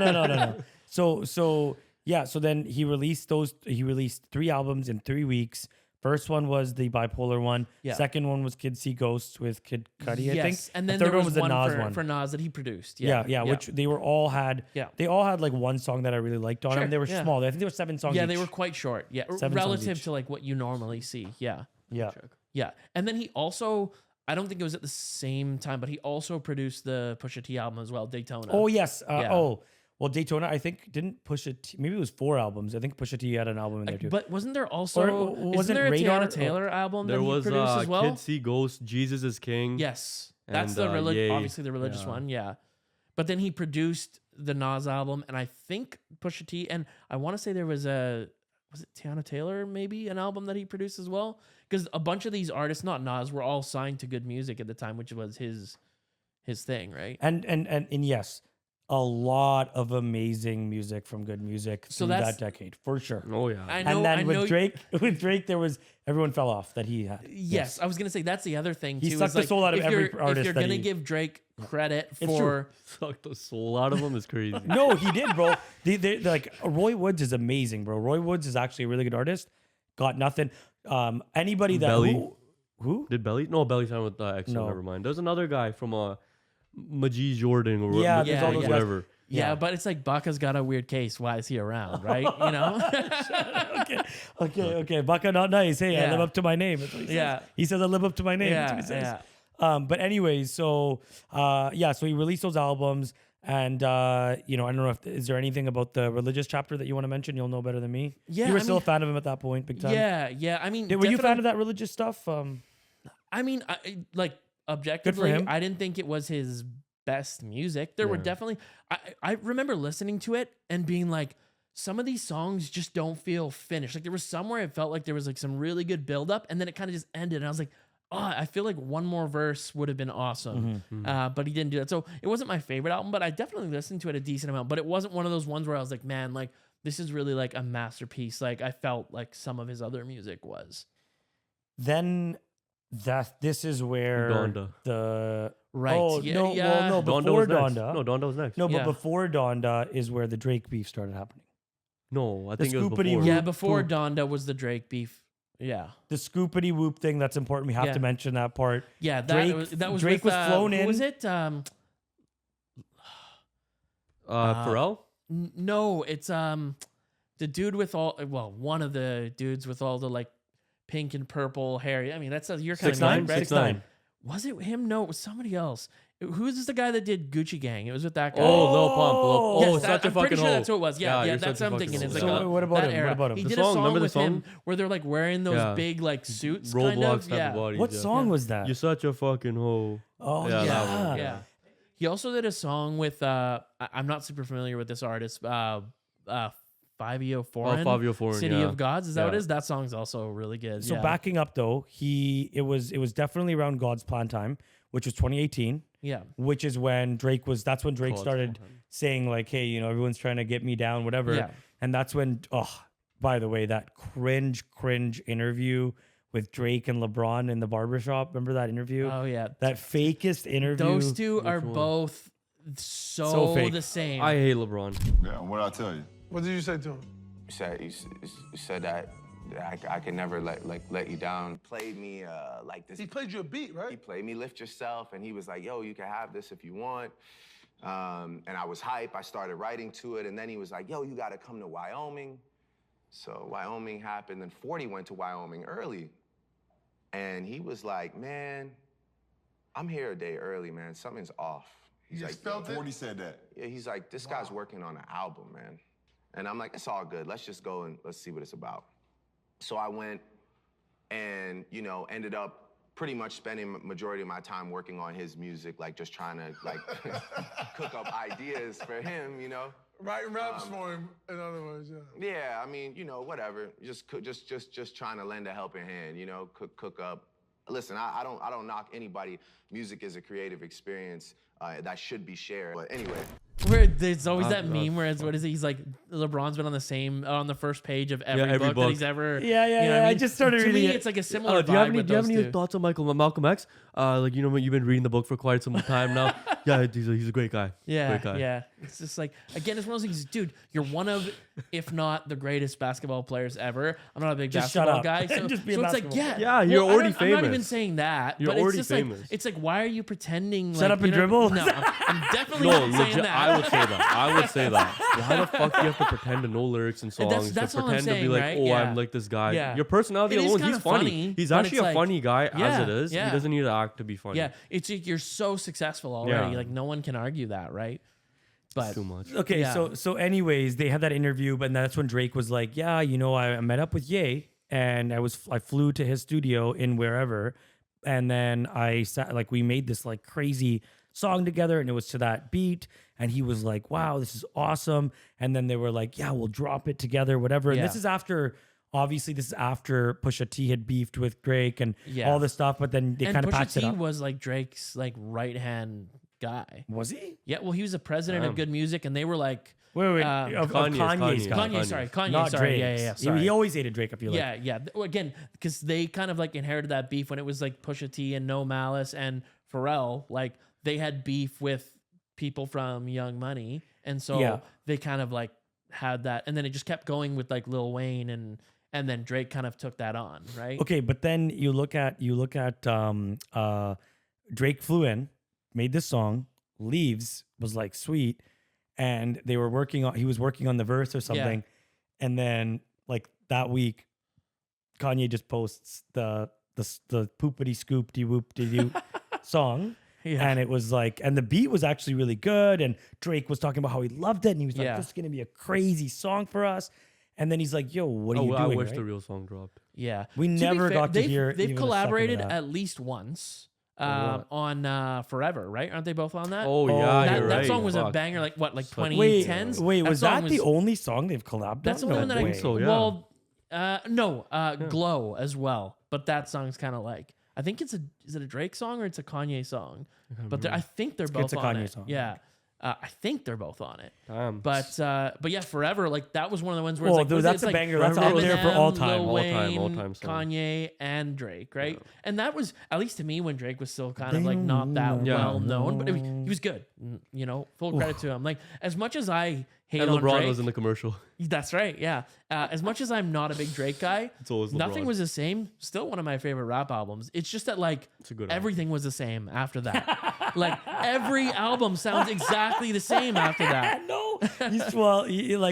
No. So yeah. So then he released 3 albums in 3 weeks. First one was the bipolar one. Yeah. Second one was Kid See Ghosts with Kid Cudi, I think. And The then third there was the one Nas for Nas that he produced. Yeah, which they all had like one song that I really liked on Sure, them. They were yeah. small. I think there were 7 songs. Yeah, each. they were quite short. Yeah, 7 songs relative each. to like what you normally see. Yeah. Yeah. Yeah. And then he also, I don't think it was at the same time, but he also produced the Pusha T album as well, Daytona. Oh yes. Yeah. Oh well, Daytona. I think didn't Pusha T. Maybe it was 4 albums. I think Pusha T had an album in there too. But wasn't there also Or isn't wasn't there a Radar- Tiana Taylor album There that he was produced as well? Kid See Ghost, Jesus is King. Yes, that's and, the Ye. obviously the religious Yeah. one. Yeah, but then he produced the Nas album, and I think Pusha T, and I want to say there was it Tiana Taylor maybe an album that he produced as well, because a bunch of these artists, not Nas, were all signed to Good Music at the time, which was his thing, right? And yes, a lot of amazing music from Good Music So through that's- that decade for sure. Oh yeah. I know. And then I know, with Drake, there was everyone fell off that he had. Yes, I was gonna say that's the other thing too. He is sucked the like, soul out of if every you're- artist If you're that gonna he- give Drake credit It's for Sucked the soul out of him is crazy. No, he did, bro. They like Roy Woods is amazing, bro. Roy Woods is actually a really good artist. Got nothing. Anybody that Belly. Who? Did Belly? No, Belly signed with EXO. No. Never mind. There's another guy from Majee Jordan or Yeah, there's all those guys. whatever. Yeah, but it's like Baka's got a weird case. Why is he around, right? You know? Okay. Baka not nice. Hey, I Yeah. live up to my name. That's what he says. Yeah. He says I live up to my name. That's what he says. But anyways, so so he released those albums, and I don't know if is there anything about the religious chapter that you want to mention? You'll know better than me. Yeah, you were I still mean- a fan of him at that point, big time. Yeah. I mean, Were you a fan definitely- of that religious stuff? I mean, like objectively, him. I didn't think it was his best music. There were Yeah. definitely, I remember listening to it and being like, some of these songs just don't feel finished. Like there was somewhere it felt like there was like some really good buildup, and then it kind of just ended. And I was like, I feel like one more verse would have been awesome. But he didn't do that. So it wasn't my favorite album, but I definitely listened to it a decent amount. But it wasn't one of those ones where I was like, man, like this is really like a masterpiece. Like I felt like some of his other music was. Then this is where Donda. the Right. Oh Yeah, no, yeah. well no, Donda before was next. Donda. No, Donda was next. No, but Yeah. before Donda is where the Drake beef started happening. No, I The think it was scoopity before. whoop. Yeah, before Poop. Donda was the Drake beef. Yeah. The scoopity whoop thing, that's important. We have Yeah. to mention that part. Yeah, that Drake- was Drake with, was flown who in. was it? Pharrell? No, it's the dude with one of the dudes with all the like pink and purple hair. I mean, that's your kind of 6ix9ine? right? 6ix9ine. Was it him? No, it was somebody else. Who's this the guy that did Gucci Gang? It was with that guy. Oh, Lil Pump. Oh, Yes, such a I'm fucking pretty sure hoe. that's who it was. Yeah, you're that's such a what I'm fucking thinking. It's hoe. like So what about that him? era. What about him? He The did song, a song remember the with him song? where they're like wearing those Yeah. big like suits, Roblox kind of. type Yeah. of body. What song was that? You're such a fucking hoe. Oh Yeah, yeah. that one, Yeah. He also did a song with I'm not super familiar with this artist. Fabio Foreign. Fabio Foreign, City yeah. of Gods. Is that what it Yeah. is? That song's also really good. So yeah. backing up though, it was definitely around God's plan time, which was 2018. Yeah. Which is when that's when Drake God's started Plan Time. saying like, hey, everyone's trying to get me down, whatever. Yeah. And that's when, by the way, that cringe interview with Drake and LeBron in the barbershop. Remember that interview? Oh yeah. That fakest interview. Those two are one? both So fake. the same. I hate LeBron. Yeah, what I tell you? What did you say to him? You said that I could never let you down. Played me like this. He played you a beat, right? He played me Lift Yourself, and he was like, yo, you can have this if you want. And I was hype. I started writing to it, and then he was like, yo, you got to come to Wyoming. So Wyoming happened, and 40 went to Wyoming early. And he was like, man, I'm here a day early, man. Something's off. He's like, felt it? 40 said that. Yeah, he's like, this guy's working on an album, man. And I'm like, it's all good. Let's just go and let's see what it's about. So I went and, ended up pretty much spending majority of my time working on his music, like just trying to cook up ideas for him, Writing raps for him, in other words, yeah. Yeah, I mean, whatever. Just trying to lend a helping hand, cook up. Listen, I don't knock anybody. Music is a creative experience that should be shared. But anyway. Where there's always that meme where it's, what is it? He's like, LeBron's been on the first page of every, every book that book. he's ever. Yeah, you know what I mean? just started to reading me, it. it's like a similar Do you have vibe any, with do you have those any two. thoughts on Malcolm X? You've been reading the book for quite some time now. Yeah, he's a great guy. Yeah, Great guy. yeah. It's just like, again, it's one of those things, dude, you're one of, if not the greatest basketball players ever. I'm not a big Just shut basketball up. guy. So, Just be a so it's like, basketball yeah. Yeah, you're well, already I'm not even famous. saying that. You're but already it's just famous. Like, it's like, why are you pretending? Shut up and you know- dribble? No, I'm definitely No, not saying legit, that. I would say that. I would say that. Why the fuck do you have to pretend to know lyrics and songs? That's to all I'm pretend to be saying, like, right? oh, Yeah. I'm like this guy. Yeah. Your personality It is alone, he's kinda funny. funny, He's but actually it's a like- funny guy as Yeah, it is. yeah. He doesn't need to act to be funny. Yeah, it's like you're so successful already. Yeah. Like no one can argue that, right? But Too much. Okay, Yeah. so anyways, they had that interview, but that's when Drake was like, yeah, I met up with Ye, and I flew to his studio in wherever, and then I sat, like, we made this like crazy song together, and it was to that beat, and he was like, wow, this is awesome. And then they were like, yeah, we'll drop it together, whatever. And Yeah. this is after Pusha T had beefed with Drake and Yeah. all this stuff, but then they and kind of Pusha patched it T up. was like Drake's like right hand guy. Was he? Yeah, well, he was the president of Good Music, and they were like, Wait, of Kanye's guy. Kanye, Not sorry, Drake's. yeah, He- sorry. He always hated Drake, I feel like. Yeah. Well, again, because they kind of like inherited that beef when it was like Pusha T and No Malice and Pharrell. Like they had beef with people from Young Money, and so Yeah. they kind of like had that, and then it just kept going with like Lil Wayne and then Drake kind of took that on, right? Okay, but then you look at Drake flew in, made this song, leaves, was like sweet, and he was working on the verse or something, and then like that week, Kanye just posts the poopity scoopty whoopty doo song. Yeah. And it was like, and the beat was actually really good. And Drake was talking about how he loved it. And he was like, Yeah. this is going to be a crazy song for us. And then he's like, yo, what are you doing? I wish right? the real song dropped. Yeah. We To be never fair, got to hear They've even a collaborated second of that. at least once On on Forever, right? Aren't they both on that? Oh, yeah, that, you're that right. song was a Fuck. banger, like what, like Fuck. 2010s? Wait, was song that the only song they've collabed That's the on? only one that I way. think so, yeah. Well, no, Glow as well. But that song's kind of like, I think is it a Drake song or it's a Kanye song? But I think they're both It's a on Kanye it. song. Yeah. I think they're both on it. Damn. But yeah, Forever, like that was one of the ones where Well, it's like, dude, that's a like banger. That's out there for all Eminem, time. Lil All time, Wayne, all time song. Kanye and Drake, right? And that was, at least to me, when Drake was still kind of like not that well known, but he was good. You know, full credit to him. Like as much as I hate And on LeBron Drake, was in the commercial. that's right. Yeah. As much as I'm not a big Drake guy, It's always nothing LeBron. was the same. Still one of my favorite rap albums. It's just that like It's a good everything was the same after that. Like every album sounds exactly the same after that. No,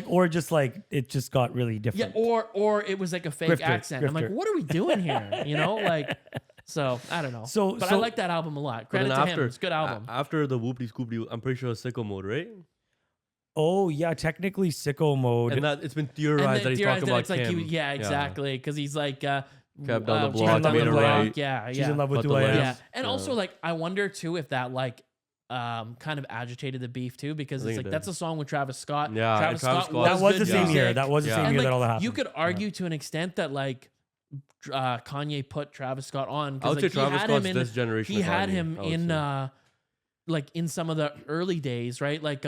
or just like it just got really Yeah, different. or it was like a fake Grifter, accent. I'm like, grifter. what are we doing here? You know, like, so I don't know. So- but I so- like that album a lot. But Credit then to him. It's a good album. After the Whoopty Scoopty, I'm pretty sure it's Sicko Mode, right? Oh yeah, technically sicko mode. And that it's been And theorized then that he's theorized talking that about it's like Kim. yeah, exactly, because he's like Kept down the she's block, down made the it block. right. Yeah, She's yeah. in love with But the 2 last- Yeah, a.m. and also like I wonder too if that like kind of agitated the beef too, because I it's think like it that's did. a song with Travis Scott. Yeah, Travis and Travis Scott Scott- That was good the same music. year. That was the Yeah. same And year that like, all that happened. you could argue to an extent that like Kanye put Travis Scott on. 'cause, I would like, say Travis he had Scott's him this generation He of had Kanye, him I would in say. like in some of the early days, right? Like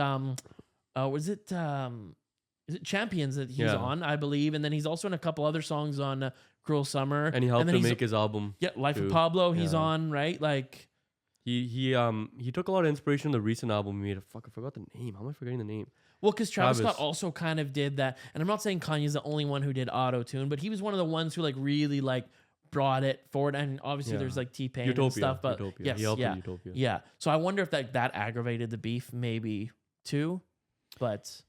was it is it Champions that he's Yeah. on, I believe, and then he's also in a couple other songs on Cruel Summer, And he helped then him he's- make his album. yeah, Life too. of Pablo. He's Yeah. on, right? Like He took a lot of inspiration from the recent album he made. Fuck, I forgot the name. How am I forgetting the name? well, because Travis Travis. Scott also kind of did that, and I'm not saying Kanye's the only one who did auto tune, but he was one of the ones who like really like brought it forward. And obviously, Yeah. there's like T-Pain and Utopia, stuff, but Utopia. yes, He helped in yeah, Utopia. yeah. So I wonder if that aggravated the beef, maybe too, but.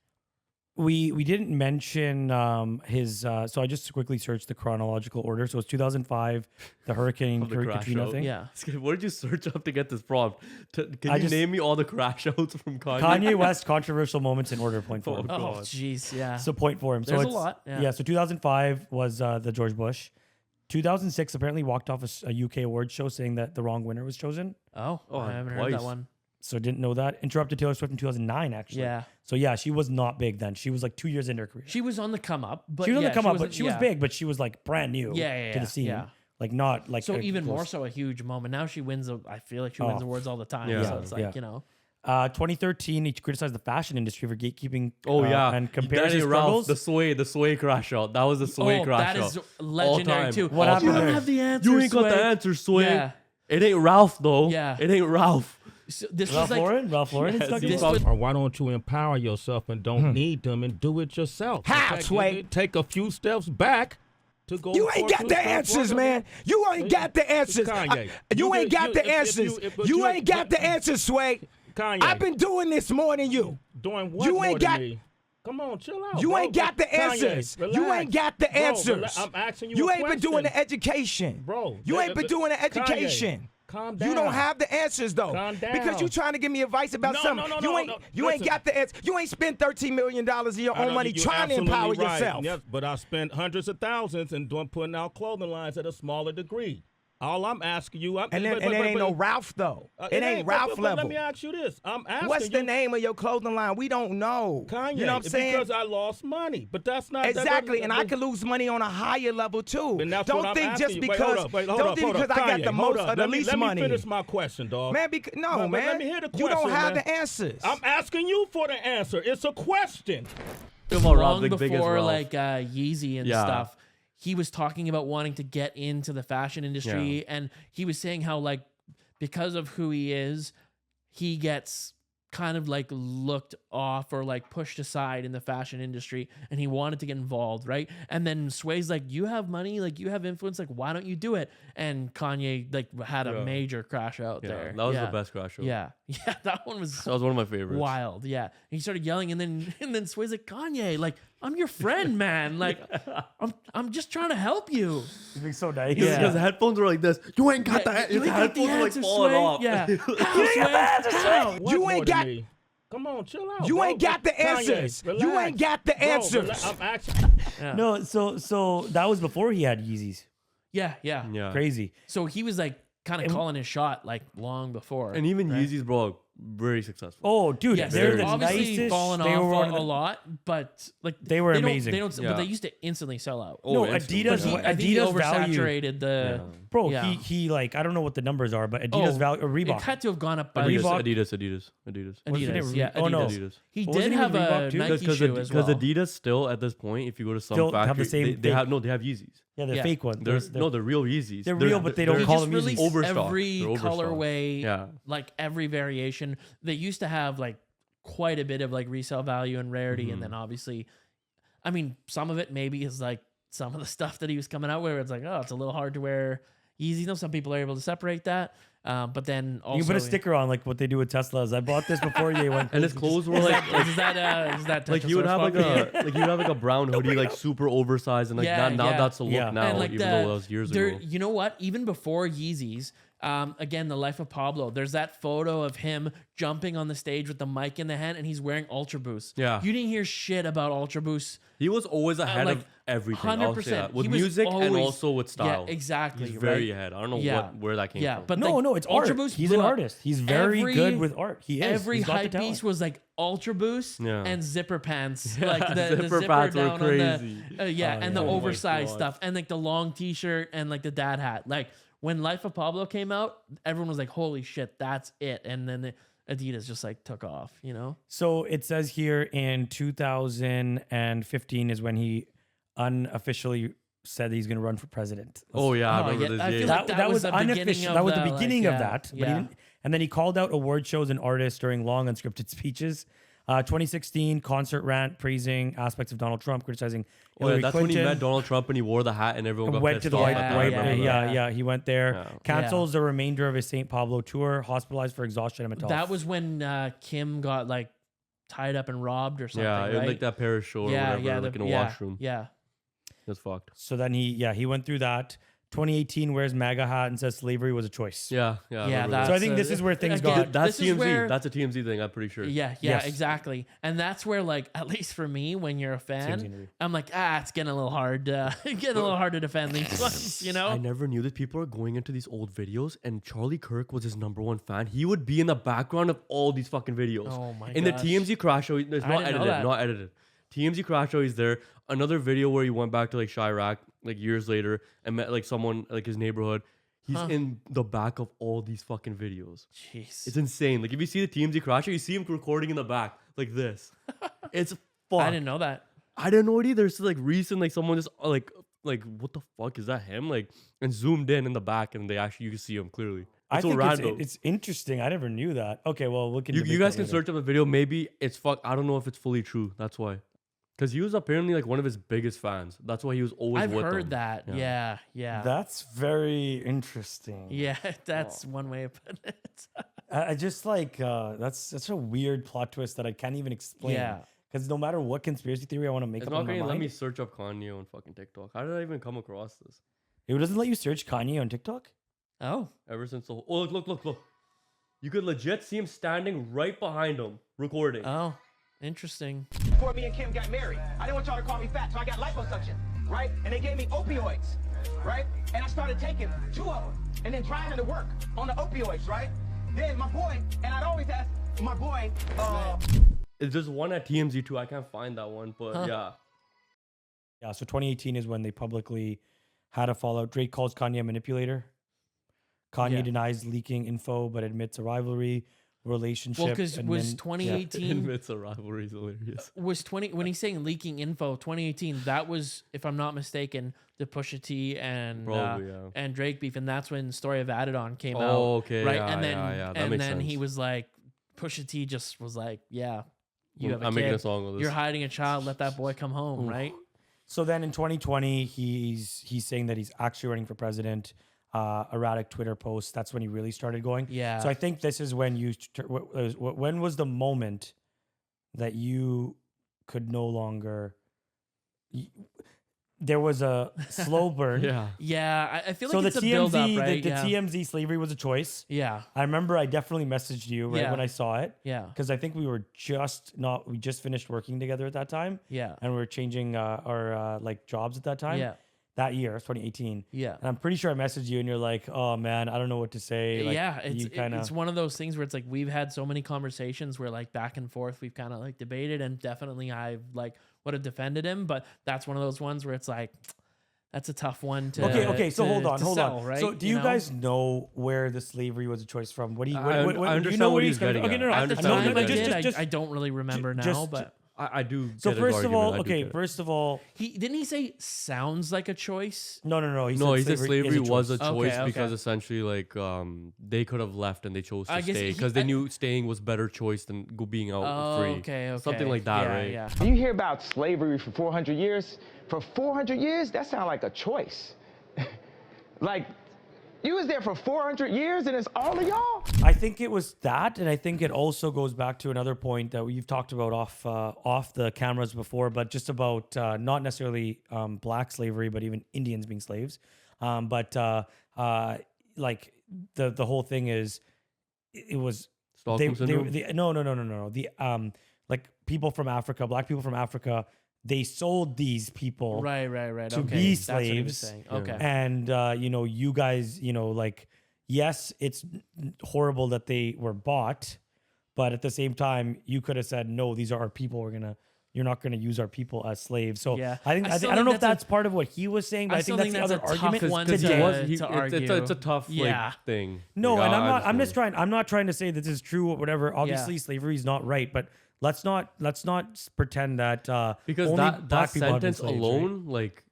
We didn't mention his. So I just quickly searched the chronological order. So it's 2005, the Hurricane Of the crash Katrina out. thing. Yeah. What did you search up to get this prompt? Can I you just- name me all the crash outs from Kanye? Kanye West controversial moments in order. Point for him. Oh, Oh, God. jeez, yeah. So point for him. So There's a it's, lot, yeah. So 2005 was the George Bush. 2006 apparently walked off a UK awards show saying that the wrong winner was chosen. Oh, Oh, I haven't heard that twice. one. So didn't know that. Interrupted Taylor Swift in 2009 actually. Yeah. So yeah, she was not big then. She was like 2 years into her career. She was on the come up, but She was on yeah, the come up, wasn't- but she was yeah. big, but she was like brand new Yeah, to the scene. yeah. Like not like So a even more close- so a huge moment. Now she wins. I feel like she wins Oh. awards all the time. Yeah. So it's like, Yeah. you know. 2013, he criticized the fashion industry for gatekeeping. Oh yeah, and That comparison ain't Ralph, struggles. the sway crash out. That was the sway Oh, crash that out. is legendary time. too. What Oh, happened you don't there? have the answer. You ain't got the Sway. answer, sway. Yeah. It ain't Ralph though. Yeah. It ain't Ralph. So this Ralph was like Lauren. Ralph Lauren. Yes, is stuck in he's it? was- Or why don't you empower yourself and don't need them and do it yourself? How, Take- Sway? Take a few steps back to go. You for ain't a got few the steps answers, further. man. You ain't got the answers. Kanye. You ain't got the if answers. but You ain't got the answers, Sway. Kanye. I've been doing this more than you. doing what? You more ain't than got- me? Come on, chill out. You bro. ain't got the Kanye, answers. You relax. ain't got the Bro, answers. I'm asking you. You a ain't been doing question. the education. Bro. You ain't been doing the Kanye, education. calm down. You don't have the answers though. Calm down. Because you trying to give me advice about No, something. no, no, you no, ain't no. you ain't Listen. got the answer. You ain't spent $13 million of your I own know money you're trying to absolutely empower right. yourself. Yes, but I spent hundreds of thousands and putting out clothing lines at a smaller degree. All I'm asking you, And it ain't no Ralph though. It ain't Ralph but level. Let me ask you this. I'm asking What's the you, name of your clothing line? We don't know. Kanye, you know what I'm saying? Because I lost money, but that's not Exactly, and I can could lose money on a higher level too. And that's Don't what I'm think asking just you. because Hold up, don't think because I got Kanye, the hold most up. or the Let me- least let money. me finish my question, dog. Man, No, man. but let me hear the You don't question, have man. the answers. I'm asking you for the answer. It's a question. Come on, Rob, long big as before Ralph. like Yeezy and Yeah. stuff, he was talking about wanting to get into the fashion industry, and he was saying how like because of who he is, he gets kind of like looked off or like pushed aside in the fashion industry, and he wanted to get involved, right? And then Sway's like, you have money, like you have influence, like why don't you do it? And Kanye like had a major crash out there. That was the best crash out. Yeah, that one was one of my favorites. Wild. Yeah, and he started yelling, and then Sway's like, Kanye, like I'm your friend, man. Like I'm just trying to help you. He's being so nice. Because the headphones were like this. You ain't got that. You The ain't got the headphones were like answer, falling Sway. off. Yeah. You ain't got. Come on, chill out. You ain't got the answers. You ain't got the answers. I'm actually. No, so that was before he had Yeezys. Yeah. Crazy. So he was like kind of calling his shot like long before. And even Yeezys, bro, very successful. Oh, dude, Yes, they're the obviously nicest. fallen They were off one of a the- lot, but like They were don't- amazing. They don't, but they used to instantly sell out. No, instantly. Adidas. But I think he Adidas value. oversaturated the. Bro, Yeah. he like I don't know what the numbers are, but Adidas value or Reebok. It had to have gone up by Reebok? Adidas. Wasn't it yeah, Oh no, Adidas. He Wasn't did it have Reebok a too? Nike shoe as well. Because Adidas still at this point, if you go to some Still have factory, the same they thing. have Yeezys. Yeah, they're fake ones. They're real Yeezys. They're real, but they don't He call just them Yeezys. released Overstock. every They're overstock. colorway, like every variation. They used to have like quite a bit of like resale value and rarity, and then obviously, I mean, some of it maybe is like some of the stuff that he was coming out with. Where it's like, oh, it's a little hard to wear Yeezys. No, some people are able to separate that, but then also You can put a sticker on like what they do with Teslas. I bought this before you went. And his clothes were like is that like he would have like a brown hoodie like super oversized and like now that's the look now, And, like, even though that was years ago. You know what? Even before Yeezys, again, the life of Pablo. There's that photo of him jumping on the stage with the mic in the hand, and he's wearing Ultra Boost. Yeah. You didn't hear shit about Ultra Boost. He was always ahead like, of everything. I'll say 100%. that. With He was music and always- also with style. Yeah, exactly. He's very right? ahead. I don't know where that came from. but No, like, no, it's Ultra art. Boost He's blew an up. artist. He's very good with art. He is. Every He's got the hype talent. piece was like Ultra Boost Yeah. and zipper pants, Yeah, like the zipper zipper pants were down on crazy. the and the Oh my oversized God. stuff, and like the long T-shirt and like the dad hat. Like when Life of Pablo came out, everyone was like, "Holy shit, that's it!" And then Adidas just like took off, you know. So it says here in 2015 is when he unofficially said that he's going to run for president. Oh yeah, I remember yeah, this. I feel Yeah. like that was the beginning unofficial. of That was the the, beginning like, of yeah, that. But he yeah. didn't, and then he called out award shows and artists during long unscripted speeches. 2016 concert rant praising aspects of Donald Trump, criticizing Hillary That's Clinton. when he met Donald Trump and he wore the hat and everyone got Went pissed to the off White, at that. White I remember that. yeah, he went there. Yeah. Cancels the remainder of his St. Pablo tour, hospitalized for exhaustion and mental That health. was when Kim got like tied up and robbed or something. Yeah, it was right? like that Paris show or whatever, like in a washroom. Yeah. That's fucked. So then he went through that. 2018 wears MAGA hat and says slavery was a choice. Yeah. I remember So I that. think this is where things again, got. That's this is TMZ. where- That's a TMZ thing. I'm pretty sure. Yeah, Yes. exactly. And that's where, like, at least for me, when you're a fan, interview. I'm like, it's getting a little hard, getting a little hard to defend these ones, you know? I never knew that people are going into these old videos and Charlie Kirk was his #1 fan. He would be in the background of all these fucking videos. Oh my In gosh. the TMZ crash show, it's I not didn't know edited, that. not edited. TMZ crash show, he's there. Another video where he went back to like Chirac like years later and met like someone like his neighborhood. He's in the back of all these fucking videos. Jeez. It's insane. Like if you see the TMZ crash show, you see him recording in the back like this. It's fuck. I didn't know that. I didn't know it either. So like recent, like someone just like what the fuck is that him? Like and zoomed in the back and they actually you can see him clearly. I so think random. it's interesting. I never knew that. Okay, well, we can. You debate guys that can later. search up the video. Maybe it's fuck. I don't know if it's fully true. That's why. Because he was apparently like one of his biggest fans. That's why he was always I've with heard them. that. Yeah. That's very interesting. Yeah, that's one way of putting it. I just like that's such a weird plot twist that I can't even explain. Yeah. Because no matter what conspiracy theory I want to make It's up not in my going to let mind, me search up Kanye on fucking TikTok. How did I even come across this? it doesn't let you search Kanye on TikTok. Oh. Ever since the whole... Oh, look. You could legit see him standing right behind him, recording. Oh, interesting. Before me and Kim got married, I didn't want y'all to call me fat, so I got liposuction, right? And they gave me opioids, right? And I started taking 2 of them and then driving to work on the opioids, right? Then my boy, and I'd always ask my boy, It's just one at TMZ too. I can't find that one, but yeah. Yeah, so 2018 is when they publicly had a fallout. Drake calls Kanye a manipulator. Kanye denies leaking info, but admits a rivalry relationship. Well, because was 2018 Admits a rivalry is hilarious. was 20 when he's saying leaking info 2018, that was, if I'm not mistaken, the Pusha T and Probably, and Drake beef, and that's when Story of Adidon came out. Oh, okay, right? yeah, and then yeah, that and makes then he sense. was like, Pusha T just was like, yeah, you have a I'm kid. making a song with this. You're hiding a child. Let that boy come home, right? So then in 2020, he's saying that he's actually running for president. Erratic Twitter posts. That's when he really started going. Yeah. So I think this is when when was the moment that you could no longer. There was a slow burn. Yeah, I feel like So it's the a build up, TMZ, right? the TMZ slavery was a choice. Yeah. I remember I definitely messaged you right Yeah. when I saw it. Yeah. Because I think we just finished working together at that time. Yeah. And we were changing our like jobs at that time. Yeah. That year, 2018. Yeah. And I'm pretty sure I messaged you and you're like, oh man, I don't know what to say. Like, yeah, you it's one of those things where it's like we've had so many conversations where like back and forth we've kind of like debated, and definitely I've like would have defended him, but that's one of those ones where it's like that's a tough one to Okay, so hold on. Right? So do you guys know where the slavery was a choice from? What do you I do understand you know what where he's getting okay, at. no, I At the understand time what I he's did, getting I don't really remember now, but I do. So get his first of all, argument. I do okay, get it. first of all, didn't he say sounds like a choice? no. He said slavery was a choice because essentially, like, they could have left and they chose to I guess stay because they knew staying was better choice than being out free. Okay. Something like that, Yeah, right? yeah. You hear about slavery for 400 years? For 400 years, that sounds like a choice. Like, you was there for 400 years and it's all of y'all? I think it was that, and I think it also goes back to another point that we've talked about off the cameras before, but just about not necessarily black slavery, but even Indians being slaves. Like the whole thing is, it was Stockholm syndrome? no. The like people from Africa, black people from Africa, they sold these people Right. to Okay. be That's what he was slaves. saying. Okay. And you guys, like, yes, it's horrible that they were bought, but at the same time, you could have said, no, these are our people. You're not gonna use our people as slaves. So Yeah. I don't know if that's part of what he was saying, but I think that's the other argument. one Because to argue. it's a tough thing. No, Like, and I I'm not trying to say that this is true or whatever. Obviously, slavery is not right, but let's not pretend that because only that black people have been sentence slaves, alone, like,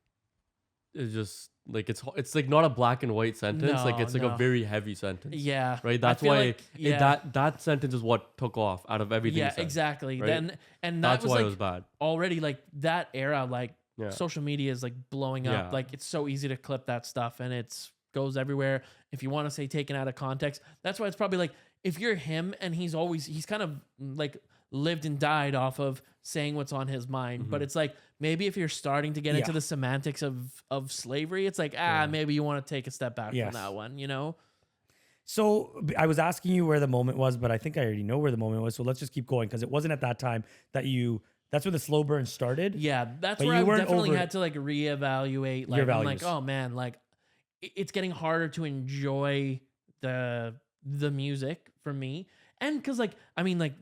is just like it's like not a black and white sentence. Like it's like a very heavy sentence. Yeah. Right. That's why that sentence is what took off out of everything. Yeah, he said, exactly. right? Then and that's was why like it was bad. Already like that era, like Yeah. social media is like blowing up. Yeah. Like it's so easy to clip that stuff and it's goes everywhere. If you want to say taken out of context, that's why it's probably like if you're him and he's kind of like lived and died off of saying what's on his mind. But it's like maybe if you're starting to get into the semantics of slavery, it's like maybe you want to take a step back from that one, you know? So I was asking you where the moment was, but I think I already know where the moment was. So let's just keep going because it wasn't at that time that's where the slow burn started. Yeah, that's But where I you weren't definitely over had to like reevaluate. Like your I'm like, values. oh man, like it's getting harder to enjoy the music for me. And because like I mean like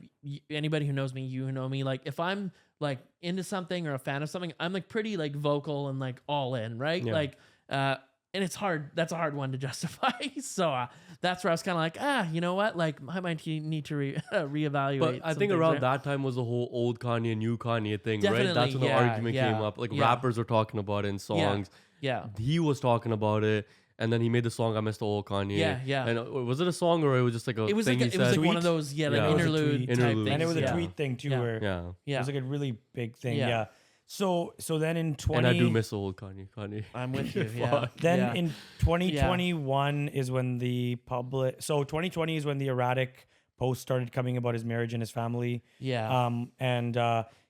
anybody who knows me, you who know me, like if I'm like into something or a fan of something, I'm like pretty like vocal and like all in, right? Yeah. Like and it's hard. That's a hard one to justify. So that's where I was kind of like, you know what? Like I might need to reevaluate. But I some think things, around right? that time was the whole old Kanye, new Kanye thing, Definitely, right? That's when the yeah, argument yeah, came up. Like yeah. rappers were talking about it in songs. Yeah. He was talking about it. And then he made the song "I Miss the Old Kanye." Yeah, yeah. And was it a song or it was just like a It was thing like he it was said? like one of those like It was a interlude tweet. type things. And it was a yeah. tweet thing too, where Yeah. it was like a really big thing. Yeah. Yeah. So then in 20 And I do miss the old Kanye. I'm with you. Yeah. Then in 2021 is when the 2020 is when the erratic posts started coming about his marriage and his family. Yeah. And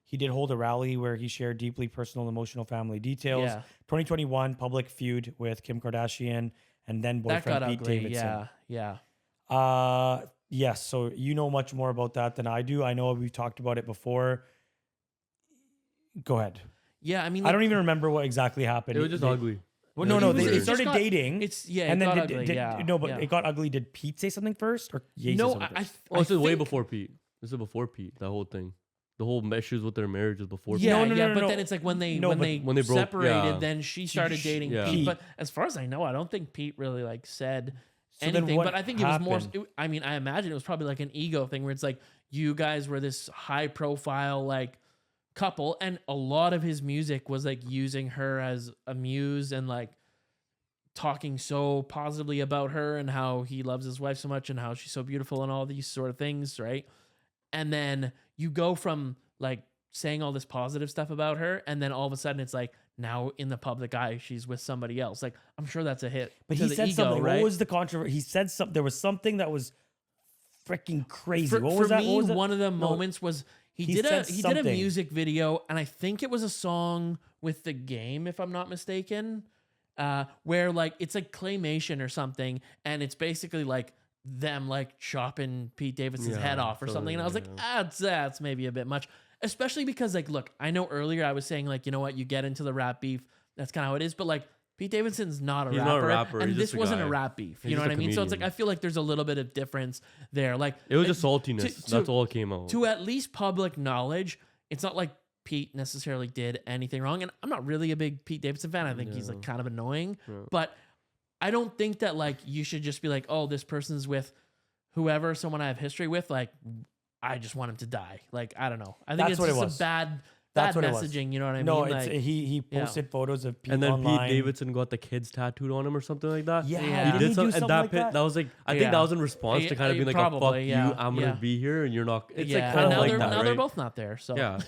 he did hold a rally where he shared deeply personal, emotional family details. Yeah. 2021 public feud with Kim Kardashian and then That got boyfriend Pete ugly. Davidson. Yeah. Yes. So you know much more about that than I do. I know we've talked about it before. Go ahead. Yeah. I mean, I don't even remember what exactly happened. It was just ugly. Well, no, It they just started got- dating. and then It got ugly. Did Pete say something first, or Ye say No, something first? This is way before Pete. This is before Pete. That whole thing, the whole issues with their marriage is before. Yeah, Pete. but then it's like when they when they broke, separated, then she started dating yeah. Pete. But as far as I know, I don't think Pete really like said So then anything. what But I think it was more. happened? I mean, I imagine it was probably like an ego thing where it's like you guys were this high profile like couple, and a lot of his music was like using her as a muse and like talking so positively about her and how he loves his wife so much and how she's so beautiful and all these sort of things, right? and then you go from like saying all this positive stuff about her, and then all of a sudden it's like now in the public eye she's with somebody else. Like I'm sure that's a hit. But to he the said ego, something. right? What was the controversy? He said something. There was something that was freaking crazy. For, what for was that? me, What was that? one of the No, moments was he did said a something. music video, and I think it was a song with The Game, if I'm not mistaken, where like it's like claymation or something, and it's basically like them like chopping Pete Davidson's head off or something. And I was like, that's maybe a bit much. Especially because, like, look, I know earlier I was saying, like, you know what, you get into the rap beef, that's kind of how it is. But, like, Pete Davidson's not a He's rapper. not a rapper. And He's this just a wasn't a guy. rap beef. He's You know just what a I mean? So it's like, comedian. I feel like there's a little bit of difference there. Like, It was just saltiness. That's all it came out. To at least public knowledge, it's not like Pete necessarily did anything wrong. And I'm not really a big Pete Davidson fan. I think he's, like, kind of annoying. Yeah. But I don't think that, like, you should just be like, oh, this person's with whoever, someone I have history with, like, I just want him to die. Like, I don't know. I think That's what it it's was. just a bad That's what it was. messaging. You know what I No, mean? it's Like, he posted photos of Pete And then online. Pete Davidson got the kids tattooed on him or something like that. Yeah, Yeah. didn't he do something, something and that like pit, that? that was like, I think that was in response to kind of being like, oh, fuck Probably, yeah, you, I'm gonna yeah. be here, and you're not. It's yeah. like kind and of now like they're that, now they're right? both not there. So Yeah.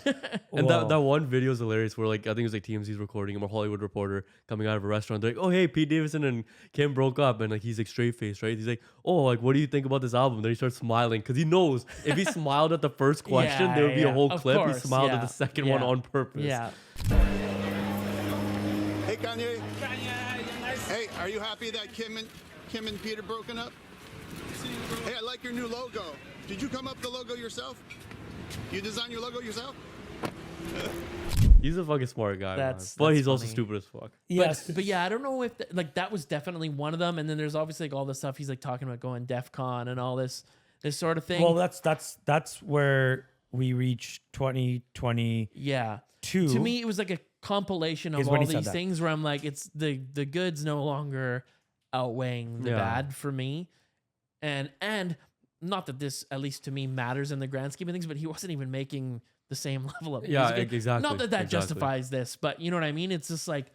And Whoa. that one video is hilarious where like I think it was like TMZ's recording him or Hollywood Reporter coming out of a restaurant. They're like, oh hey, Pete Davidson and Kim broke up, and like he's like straight faced, right? He's like, oh, like what do you think about this album? Then he starts smiling because he knows if he smiled at the first question, there would be a whole Of clip. course, He smiled at yeah, the second one yeah, on purpose. Yeah. Hey Kanye. Hey, are you happy that Kim and Pete are broken up? Hey, I like your new logo. Did you come up with the logo yourself? You design your logo yourself? He's a fucking smart guy, man. That's But he's also funny. stupid as fuck. Yes. But yeah, I don't know if like that was definitely one of them. And then there's obviously like all the stuff he's like talking about going DEF CON and all this sort of thing. Well, that's where we reach 2020. Yeah. Two. To me, it was like a compilation Is of when all he said these that. things where I'm like, it's the good's no longer outweighing the Yeah. bad for me. And not that this, at least to me, matters in the grand scheme of things, but he wasn't even making the same level of Yeah, music. exactly, Not that that exactly. justifies this, but you know what I mean? It's just like,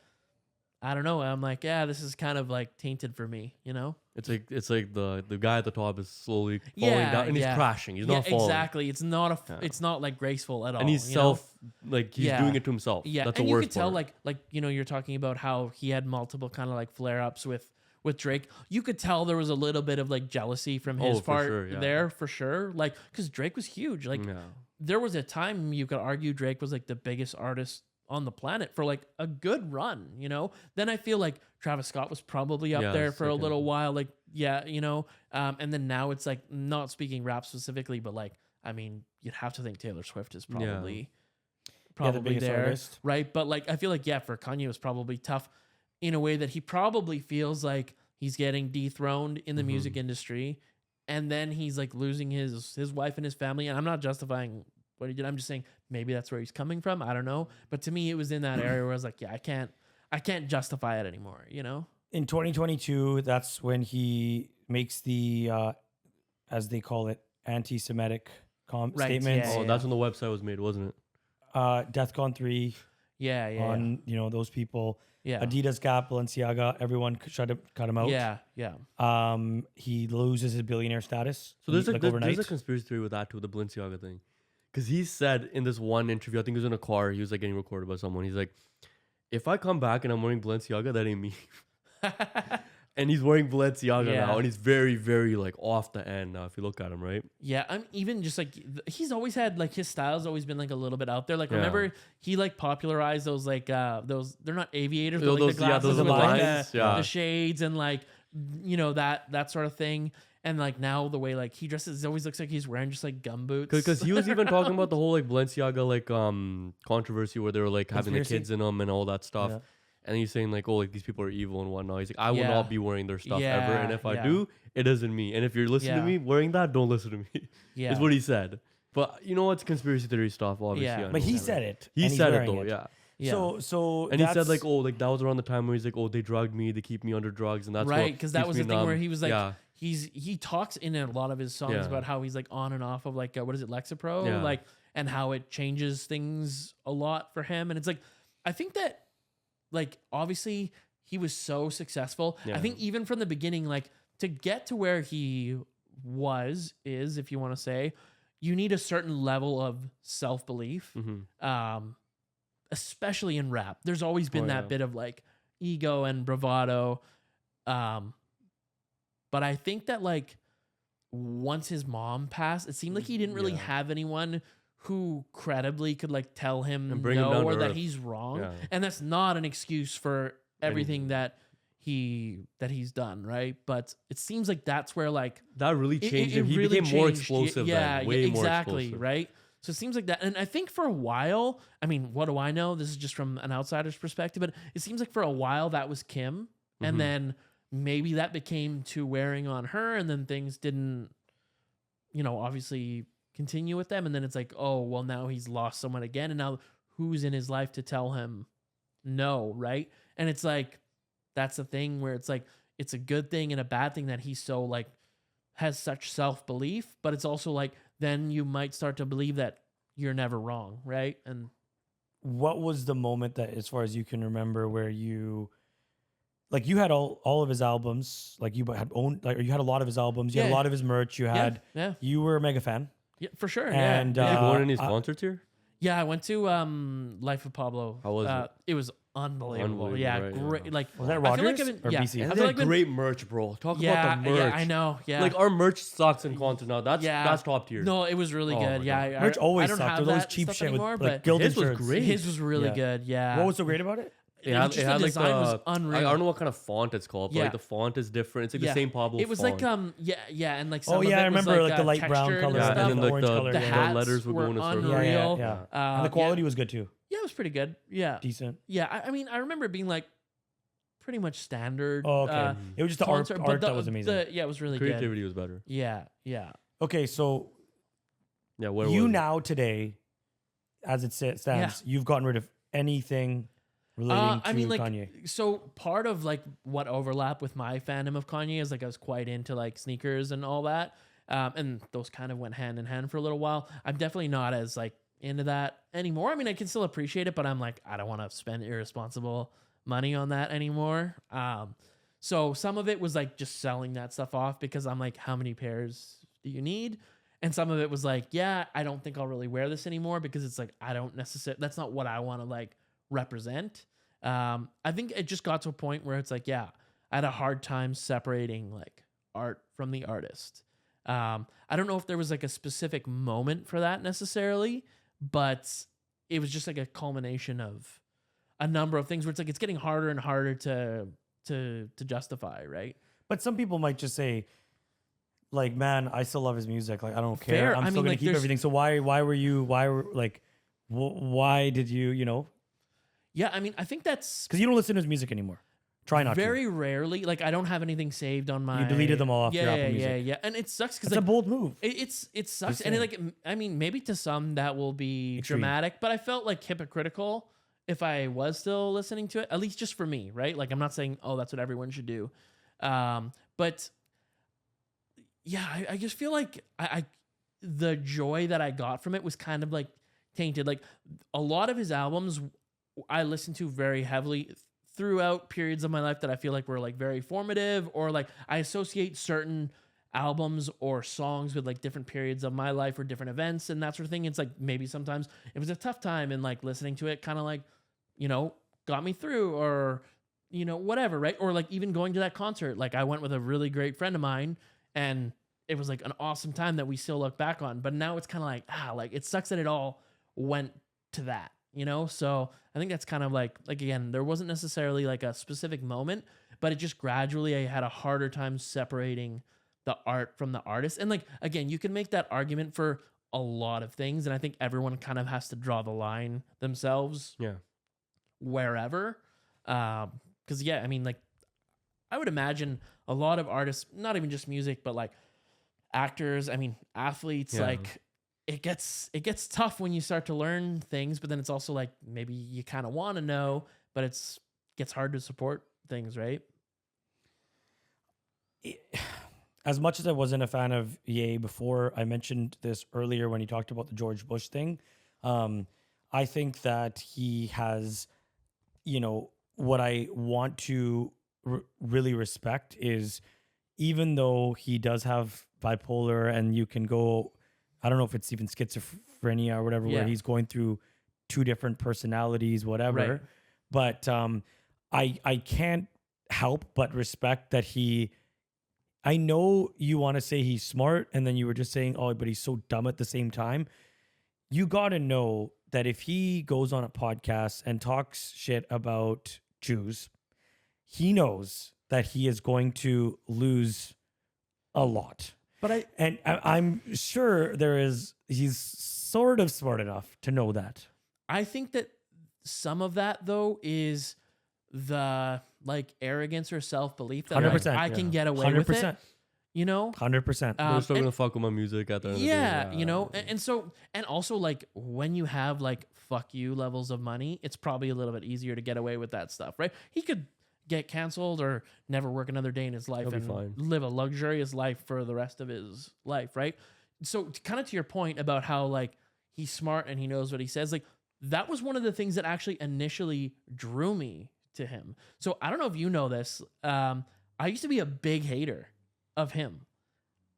I don't know. I'm like, yeah, this is kind of like tainted for me, you know? It's like the guy at the top is slowly falling down and he's crashing. He's not falling. Exactly. It's not it's not like graceful at all. And he's you know? he's doing it to himself. Yeah, That's and the you worst could tell part. like you know, you're talking about how he had multiple kind of like flare ups with Drake. You could tell there was a little bit of like jealousy from his for part sure, yeah. there for sure. Like because Drake was huge. Like Yeah. there was a time you could argue Drake was like the biggest artist on the planet for like a good run, you know? Then I feel like Travis Scott was probably up Yeah, there for a second. little while. Like, yeah, you know? And then now it's like not speaking rap specifically, but like, I mean, you'd have to think Taylor Swift is probably the biggest there. artist. Right. But like I feel like, yeah, for Kanye it was probably tough in a way that he probably feels like he's getting dethroned in the music industry. And then he's like losing his wife and his family. And I'm not justifying what he did. I'm just saying maybe that's where he's coming from. I don't know. But to me, it was in that area where I was like, yeah, I can't justify it anymore, you know? In 2022, that's when he makes the, as they call it, anti-Semitic Right, statements. yeah, Oh, that's when the website was made, wasn't it? DEFCON 3 Yeah, yeah. on, you know, those people. Yeah. Adidas, Gap, Balenciaga, everyone cut him out. Yeah, yeah. He loses his billionaire status. So there's like a overnight. conspiracy theory with that too, the Balenciaga thing. Because he said in this one interview, I think he was in a car, he was like getting recorded by someone. He's like, if I come back and I'm wearing Balenciaga, that ain't me. And he's wearing Balenciaga Yeah. now, and he's very, very like off the end now. If you look at him, right? Yeah, I'm even just like he's always had like his style's always been like a little bit out there. Like Yeah. remember he like popularized those like those they're not aviators, but like Those- the yeah, glasses those with like lines, yeah. the shades and like you know that sort of thing. And like now the way like he dresses, it always looks like he's wearing just like gumboots. Because he was even talking about the whole like Balenciaga like controversy where they were like having the Conspiracy? kids in them and all that stuff. Yeah. And he's saying like, oh, like these people are evil and whatnot. He's like, I will Yeah. not be wearing their stuff ever. And Yeah, if I yeah. do, it isn't me. And if you're listening to Yeah. me wearing that, don't listen to me. Yeah. Is what he said. But you know what's conspiracy theory stuff, obviously. Yeah. I But know. he said it. He and he's said it wearing though, yeah. Yeah. So And he said that's- like, oh, like that was around the time where he's like, oh, they drugged me, they keep me under drugs, and that's right, what because that keeps was me the thing numb. where he was like yeah. he talks in a lot of his songs Yeah. about how he's like on and off of like what is it, Lexapro, Yeah. like, and how it changes things a lot for him. And it's like I think that like obviously he was so successful. I Yeah. think even from the beginning, like to get to where he is, if you want to say, you need a certain level of self-belief, especially in rap. There's always been that bit of like ego and bravado. But I think that like once his mom passed, it seemed like he didn't really have anyone who credibly could like tell him no or that he's wrong. Yeah. And that's not an excuse for everything that he's done, right? But it seems like that's where like that really changed him. He really became more explosive. Yeah, way exactly, more explosive. Right? So it seems like that. And I think for a while, I mean, what do I know? This is just from an outsider's perspective, but it seems like for a while that was Kim. And then maybe that became too wearing on her, and then things didn't, obviously continue with them. And then it's like, oh, well, now he's lost someone again. And now who's in his life to tell him no, right? And it's like, that's the thing where it's like, it's a good thing and a bad thing that he's so like, has such self-belief, but it's also like, then you might start to believe that you're never wrong, right? And what was the moment that, as far as you can remember, where you had all of his albums, like you had owned, like you had a lot of his albums, you had a lot of his merch, you had, you were a mega fan. Yeah, for sure. And did you go to any concerts here? Yeah, I went to Life of Pablo. How was it? It was unbelievable. Yeah, right, great. Yeah. Like, was that Rogers or BC? And they had great merch, bro. Talk about the merch. Yeah, I know. Yeah, like our merch sucks in concerts now. That's top tier. No, it was really good. Yeah, merch always I don't sucked. have Those that cheap stuff shit anymore, with but like gilded his was shirts. great. His was really good. Yeah. What was so great about it? It had the design was unreal. I don't know what kind of font it's called, but Yeah. like the font is different. It's like the same Pablo It was font. like and like some Oh of yeah, it I remember was like the light brown textured color, and and stuff. then the like orange color. The the hats letters were were going to circle. unreal. Yeah. And the quality was good too. Yeah, it was pretty good. Yeah, Decent. yeah. I mean, I remember it being like pretty much standard. Oh, okay. It was just the concert, art but that was amazing. Yeah, it was really Creativity good. was better. Yeah, yeah. Okay, so Yeah, where you was it? now today, as it stands, you've gotten rid of anything relating to I mean, like, Kanye. so part of like what overlap with my fandom of Kanye is like I was quite into like sneakers and all that, and those kind of went hand in hand for a little while. I'm definitely not as like into that anymore. I mean, I can still appreciate it, but I'm like, I don't want to spend irresponsible money on that anymore. So some of it was like just selling that stuff off because I'm like, how many pairs do you need? And some of it was like, yeah, I don't think I'll really wear this anymore because it's like, I don't necessarily, that's not what I want to like represent. I think it just got to a point where it's like, yeah, I had a hard time separating like art from the artist. I don't know if there was like a specific moment for that necessarily, but it was just like a culmination of a number of things where it's like, it's getting harder and harder to justify. Right. But some people might just say, like, man, I still love his music. Like, I don't care. Fair. I'm I still mean, gonna like, keep there's- everything. So why did you, Yeah. I mean, I think that's because you don't listen to his music anymore. Try not very rarely. Like, I don't have anything saved on my. You deleted them all off your Yeah, Apple Music. yeah. And it sucks because It's a bold move. It sucks, Just and saying. like I mean, maybe to some that will be Extreme. dramatic, but I felt like hypocritical if I was still listening to it, at least just for me, right? Like I'm not saying, oh, that's what everyone should do, but yeah, I just feel like I the joy that I got from it was kind of like tainted. Like a lot of his albums, I listened to very heavily throughout periods of my life that I feel like were like very formative, or like I associate certain albums or songs with like different periods of my life or different events and that sort of thing. It's like maybe sometimes it was a tough time and like listening to it kind of like, got me through, or, whatever, right? Or like even going to that concert, like I went with a really great friend of mine and it was like an awesome time that we still look back on. But now it's kind of like, it sucks that it all went to that. So I think that's kind of like again, there wasn't necessarily like a specific moment, but it just gradually I had a harder time separating the art from the artist. And like again, you can make that argument for a lot of things, and I think everyone kind of has to draw the line themselves. Yeah. Wherever, because yeah, I mean, like I would imagine a lot of artists, not even just music, but like actors, I mean athletes, like it gets tough when you start to learn things, but then it's also like maybe you kind of want to know, but gets hard to support things, right? As much as I wasn't a fan of Ye before, I mentioned this earlier when he talked about the George Bush thing. I think that he has, what I want to really respect is, even though he does have bipolar and you can go I don't know if it's even schizophrenia or whatever, where he's going through 2 different personalities, whatever. Right. But I can't help but respect that I know you want to say he's smart, and then you were just saying, oh, but he's so dumb at the same time. You got to know that if he goes on a podcast and talks shit about Jews, he knows that he is going to lose a lot. But I'm sure he's sort of smart enough to know that. I think that some of that though is the like arrogance or self-belief that like, 100%, I can get away with it. 100%. You know, 100%. They're still gonna fuck with my music at the end of the day. Yeah, you know, and also like when you have like fuck you levels of money, it's probably a little bit easier to get away with that stuff, right? He could get canceled or never work another day in his life and live a luxurious life for the rest of his life, right? So kind of to your point about how like he's smart and he knows what he says, like that was one of the things that actually initially drew me to him. So I don't know if you know this. I used to be a big hater of him.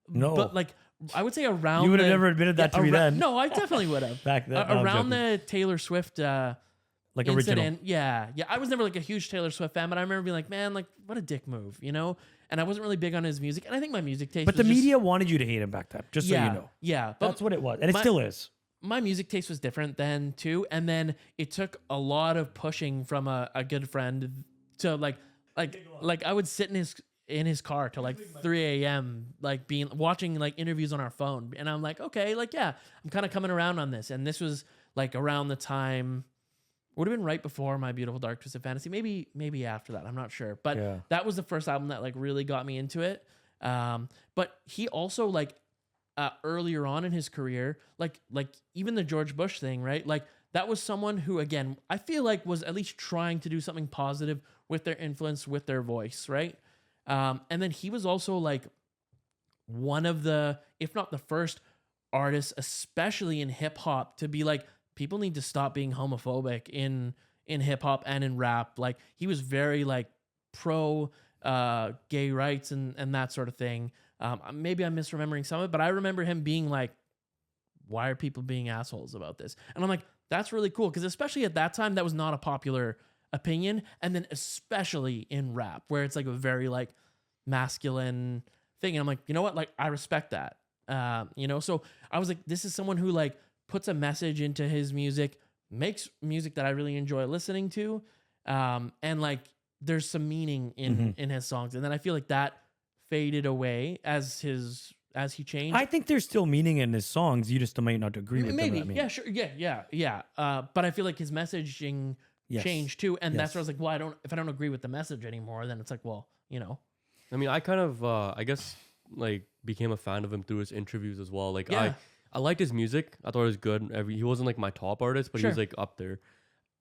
No. But like I would say around You would have never admitted that to me then. No, I definitely would have. Back then. Around the Taylor Swift like incident. original. Yeah. I was never like a huge Taylor Swift fan, but I remember being like, man, like what a dick move, you know? And I wasn't really big on his music. And I think my music taste But the media wanted you to hate him back then, just so you know. Yeah. But that's what it was. And it still is. My music taste was different then too. And then it took a lot of pushing from a good friend to like I would sit in his car till like 3 a.m. like watching like interviews on our phone. And I'm like, okay, like, yeah, I'm kind of coming around on this. And this was like around the time, would have been right before My Beautiful Dark Twisted Fantasy. Maybe after that. I'm not sure. But that was the first album that like really got me into it. But he also like earlier on in his career, like even the George Bush thing, right? Like that was someone who, again, I feel like was at least trying to do something positive with their influence, with their voice, right? And then he was also like one of the, if not the first artists, especially in hip hop, to be like, people need to stop being homophobic in hip hop and in rap. Like he was very like pro gay rights and that sort of thing. Maybe I'm misremembering some of it, but I remember him being like, why are people being assholes about this? And I'm like, that's really cool. Because especially at that time, that was not a popular opinion. And then especially in rap, where it's like a very like masculine thing. And I'm like, you know what? Like, I respect that. You know, so I was like, this is someone who like puts a message into his music, makes music that I really enjoy listening to. And like, there's some meaning in his songs. And then I feel like that faded away as he changed. I think there's still meaning in his songs. You just might not agree with maybe. them. Yeah, sure. Yeah. But I feel like his messaging changed too. And that's where I was like, well, if I don't agree with the message anymore, then it's like, well, you know. I mean, I kind of, I guess, like, became a fan of him through his interviews as well. Like, I liked his music. I thought it was good. He wasn't like my top artist, but he was like up there.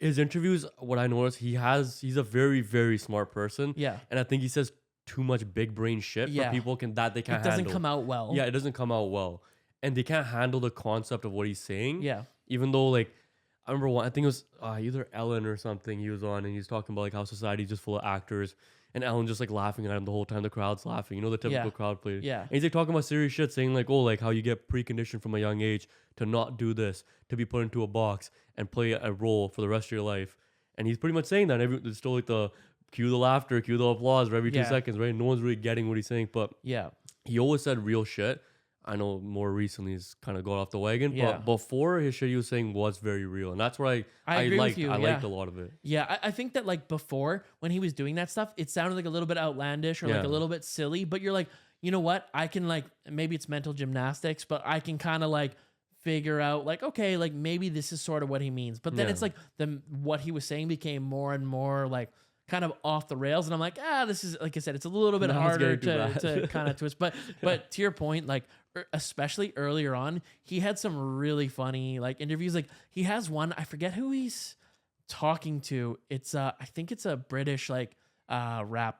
His interviews, what I noticed, he's a very, very smart person. Yeah. And I think he says too much big brain shit for people they can't handle. It doesn't come out well. Yeah, it doesn't come out well. And they can't handle the concept of what he's saying. Yeah. Even though, like, I remember one, I think it was either Ellen or something he was on, and he was talking about like how society's just full of actors, and Ellen just like laughing at him the whole time. The crowd's laughing, you know, the typical crowd play. Yeah. And he's like talking about serious shit, saying like, oh, like how you get preconditioned from a young age to not do this, to be put into a box and play a role for the rest of your life. And he's pretty much saying that. There's still like the cue the laughter, cue the applause for every 2 seconds, right? No one's really getting what he's saying, but he always said real shit. I know more recently he's kind of got off the wagon, but before his shit he was saying was very real, and that's where I liked a lot of it. Yeah, I think that like before when he was doing that stuff, it sounded like a little bit outlandish or like a little bit silly, but you're like, you know what? I can like, maybe it's mental gymnastics, but I can kind of like figure out like, okay, like maybe this is sort of what he means. But then it's like what he was saying became more and more like kind of off the rails, and I'm like, this is, like I said, it's a little bit harder to kind of twist. But to your point, like especially earlier on, he had some really funny like interviews. Like he has one, I forget who he's talking to. It's I think it's a British like rap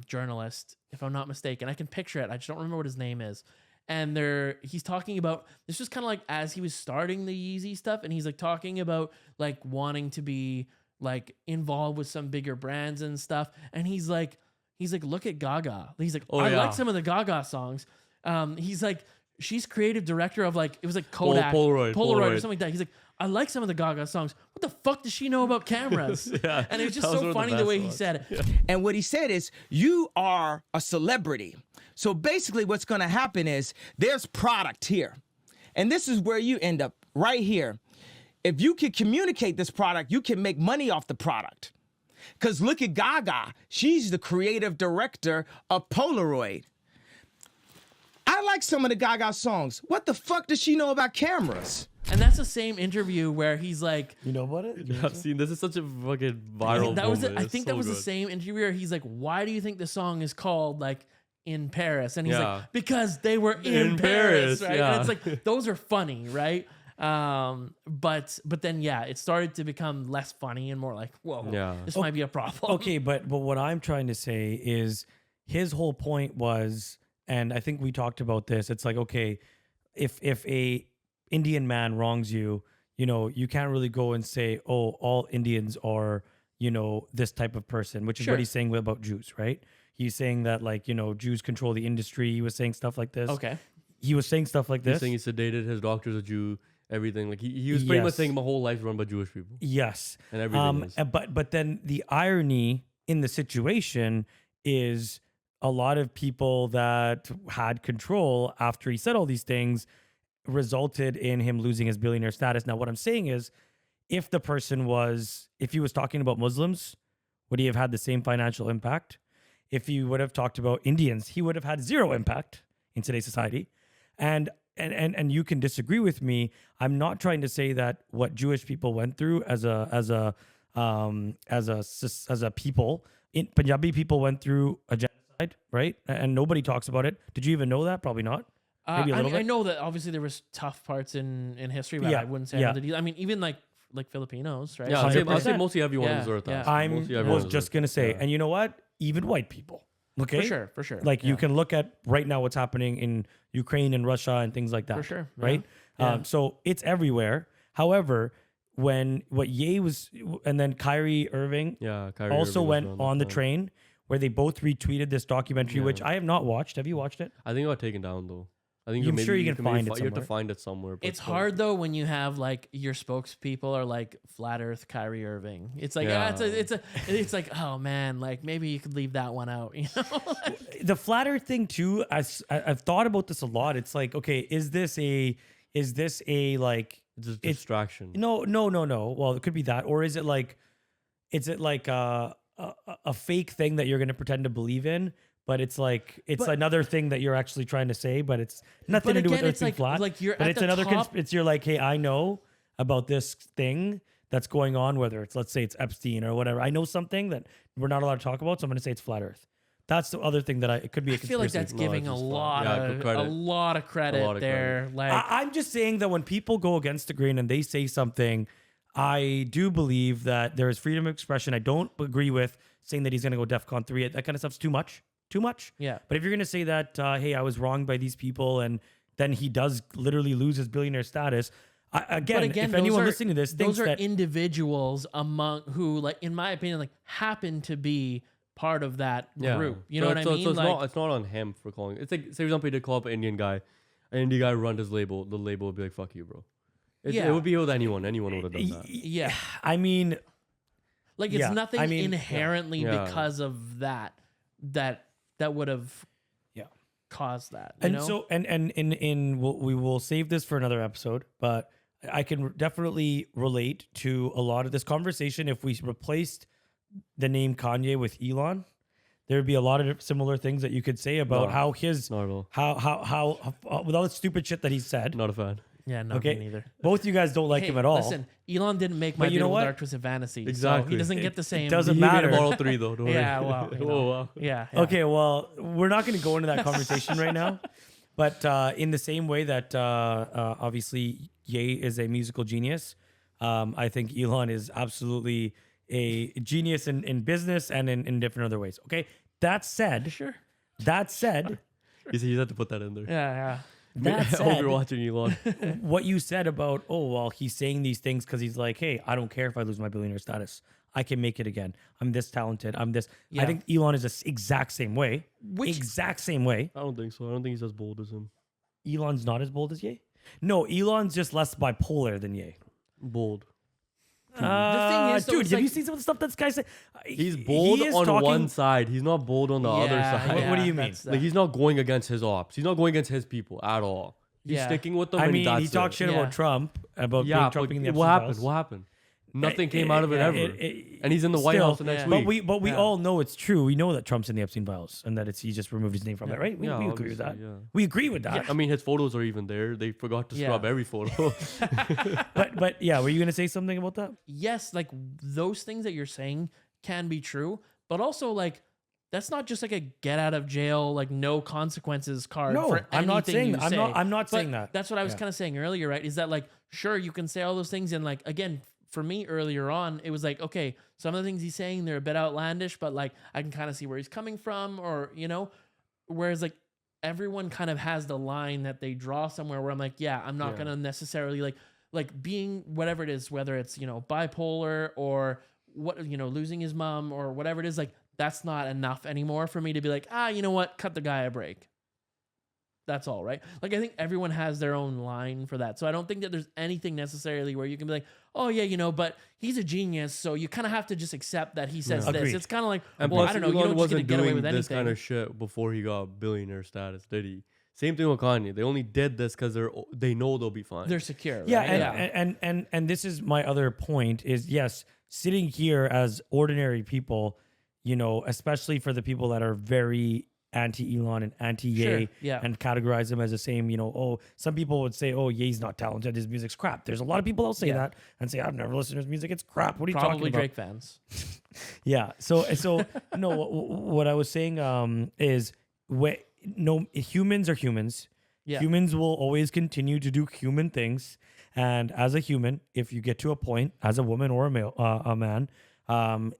journalist, if I'm not mistaken. I can picture it. I just don't remember what his name is. And he's talking about, this was kind of like as he was starting the Yeezy stuff, and he's like talking about like wanting to be like involved with some bigger brands and stuff. And he's like, look at Gaga. He's like, I like some of the Gaga songs. He's like, she's creative director of like, it was like Kodak, Polaroid or something like that. He's like, I like some of the Gaga songs. What the fuck does she know about cameras? And it was just so funny the way he said it. And what he said is, you are a celebrity. So basically what's going to happen is there's product here. And this is where you end up, right here. If you can communicate this product, you can make money off the product. Because look at Gaga. She's the creative director of Polaroid. I like some of the Gaga songs. What the fuck does she know about cameras? And that's the same interview where he's like, you know about it? I've seen this. Is such a fucking viral. That was moment. I think that was the same interview where he's like, why do you think the song is called like In Paris? And he's like, because they were in Paris, right? Yeah. And it's like, those are funny, right? But then it started to become less funny and more like, whoa, this might be a problem. Okay, but what I'm trying to say is his whole point was, and I think we talked about this, it's like, okay, if a Indian man wrongs you, you can't really go and say, oh, all Indians are, this type of person, which is what he's saying about Jews, right? He's saying that like, Jews control the industry. He was saying stuff like this. Okay. He was saying stuff like this. He's saying he sedated, his doctor's a Jew, everything. Like he was pretty much saying my whole life's run by Jewish people. Yes. And everything is. But then the irony in the situation is a lot of people that had control after he said all these things resulted in him losing his billionaire status. Now, what I'm saying is, if he was talking about Muslims, would he have had the same financial impact? If he would have talked about Indians, he would have had zero impact in today's society. And you can disagree with me. I'm not trying to say that what Jewish people went through as a people, Punjabi people went through a genocide, right? And nobody talks about it. Did you even know that? Probably not. Maybe a little bit. I know that obviously there was tough parts in history, but I wouldn't say I mean, even like Filipinos, right? Yeah, I'll say mostly everyone on earth. I was just gonna say, and you know what? Even white people. Okay, for sure. Like you can look at right now what's happening in Ukraine and Russia and things like that. For sure, right? Yeah. So it's everywhere. However, what Ye was, and then Kyrie Irving, also went on the train where they both retweeted this documentary, which I have not watched. Have you watched it? I think it got taken down though. I think I'm sure you can find it. You have to find it somewhere. It's hard though when you have like your spokespeople are like flat Earth Kyrie Irving. It's like it's like, oh man, like maybe you could leave that one out. The flat Earth thing too. I've thought about this a lot. It's like, okay, is this a like it's a distraction? No. Well, it could be that, or is it like a fake thing that you're going to pretend to believe in? But it's like another thing that you're actually trying to say, but it's nothing to do with Earth being flat. Like you're but at it's the another. top. It's you're like, hey, I know about this thing that's going on. Whether it's, let's say it's Epstein or whatever. I know something that we're not allowed to talk about, so I'm going to say it's flat Earth. That's the other thing that it could be. I feel like that's giving a lot of credit there. Like I'm just saying that when people go against the grain and they say something, I do believe that there is freedom of expression. I don't agree with saying that he's going to go DEFCON 3. That kind of stuff's too much. Yeah. But if you're going to say that, hey, I was wronged by these people, and then he does literally lose his billionaire status. Again, if anyone listening to this thinks those are that individuals among who, like, in my opinion, like happen to be part of that group. You know what I mean? So it's not on him for calling. It's like, say for example, he did call up an Indian guy. An Indian guy run his label. The label would be like, fuck you, bro. It would be with anyone. Anyone would have done that. Yeah. I mean, like it's nothing inherently because of that would have caused that. You know? So we will save this for another episode, but I can definitely relate to a lot of this conversation. If we replaced the name Kanye with Elon, there would be a lot of similar things that you could say about how with all the stupid shit that he said. Not a fan. Yeah, no, me neither. Both you guys don't like him at all. Listen, Elon didn't make My Beautiful Dark Twisted Fantasy. Exactly. So he doesn't get the same. It doesn't matter. Model 3 though. Don't yeah, worry. well, yeah. Okay, well, we're not going to go into that conversation right now. But in the same way that obviously Ye is a musical genius, I think Elon is absolutely a genius in business and in different other ways. Okay, that said, sure. That said, you had to put that in there. Yeah. That said, I hope you're watching Elon. What you said about, he's saying these things because he's like, hey, I don't care if I lose my billionaire status. I can make it again. I'm this talented. I'm this. Yeah. I think Elon is the exact same way. Exact same way. I don't think so. I don't think he's as bold as him. Elon's not as bold as Ye? No, Elon's just less bipolar than Ye. Bold. The thing is, though, Dude, it's have you like- seen some of the stuff that this guy said? He's bold He is on talking- one side. He's not bold on the other Yeah, side. yeah, What do you mean? that's Like he's not going against his ops. He's not going against his people at all. He's Yeah. sticking with them. I and mean, he that's talked it. shit Yeah. about Trump, about Yeah, Trump but being the what Epstein happened? files. What happened? Nothing came out of it ever. And he's in the White Still, House the next yeah. week. But we Yeah. all know it's true. We know that Trump's in the Epstein files and that he just removed his name from it, right? We Yeah, agree with that. obviously, yeah. We agree with that. I mean, his photos are even there. They forgot to Yeah. scrub every photo. But yeah, were you gonna say something about that? Yes, like those things that you're saying can be true, but also like that's not just like a get out of jail, like no consequences card. No, for I'm not anything saying you that. say. I'm not But saying that. That's what I was Yeah. kind of saying earlier, right? Is that like sure you can say all those things, and like again, for me earlier on, it was like okay, some of the things he's saying they're a bit outlandish, but like I can kind of see where he's coming from, or you know, whereas like everyone kind of has the line that they draw somewhere where I'm like, yeah, I'm not Yeah. gonna necessarily like being whatever it is, whether it's you know bipolar or what you know losing his mom or whatever it is, like that's not enough anymore for me to be like, you know what, cut the guy a break. That's all, right? Like I think everyone has their own line for that, so I don't think that there's anything necessarily where you can be like, oh yeah, you know, but he's a genius, so you kind of have to just accept that he says Yeah. this. Agreed. It's kind of like, And well, plus, I don't know, you Elon don't just get to wasn't get away doing with this anything. kind of shit before he got billionaire status, did he? Same thing with Kanye. They only did this because they know they'll be fine. They're secure. Yeah, right? and this is my other point is yes, sitting here as ordinary people, you know, especially for the people that are very anti-Elon and anti-Ye Sure, yeah. and categorize him as the same, you know, oh, some people would say, oh, Ye's not talented, his music's crap. There's a lot of people that'll say Yeah. that and say, I've never listened to his music, it's crap. What are you Probably talking about? Drake fans. Yeah. So no, what I was saying is humans are humans. Yeah. Humans will always continue to do human things. And as a human, if you get to a point as a woman or a man,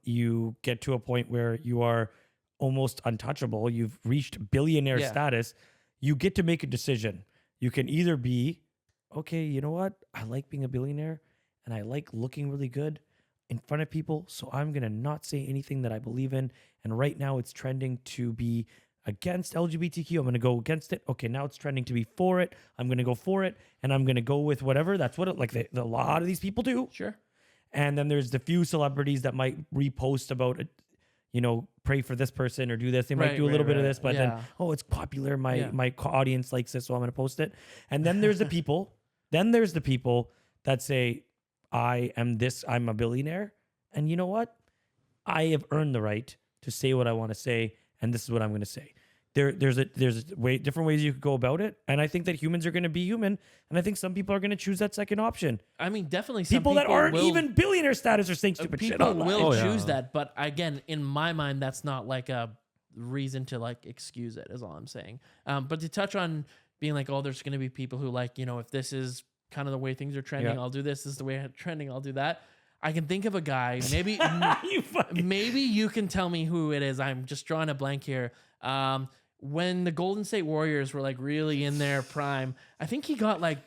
you get to a point where you are almost untouchable. You've reached billionaire Yeah. status. You get to make a decision. You can either be, okay, you know what? I like being a billionaire and I like looking really good in front of people. So I'm going to not say anything that I believe in. And right now it's trending to be against LGBTQ. I'm going to go against it. Okay, now it's trending to be for it. I'm going to go for it. And I'm going to go with whatever. That's what a lot of these people do. Sure. And then there's the few celebrities that might repost about it, you know, pray for this person or do this. They might Right, do a little right, bit of right. this, but Yeah. then, oh, it's popular. My Yeah. my audience likes this, so I'm going to post it. And then there's the people. Then there's the people that say, I'm a billionaire. And you know what? I have earned the right to say what I want to say. And this is what I'm going to say. There's different ways you could go about it. And I think that humans are going to be human. And I think some people are going to choose that second option. I mean, definitely some People that aren't will- even billionaire status are saying stupid shit people online. will choose that, but again, in my mind, that's not like a reason to like excuse it. Is all I'm saying. But to touch on being like, oh, there's going to be people who like, you know, if this is kind of the way things are trending, Yeah. I'll do this. This is the way it's trending, I'll do that. I can think of a guy. Maybe maybe you can tell me who it is. I'm just drawing a blank here. When the Golden State Warriors were like really in their prime, I think he got like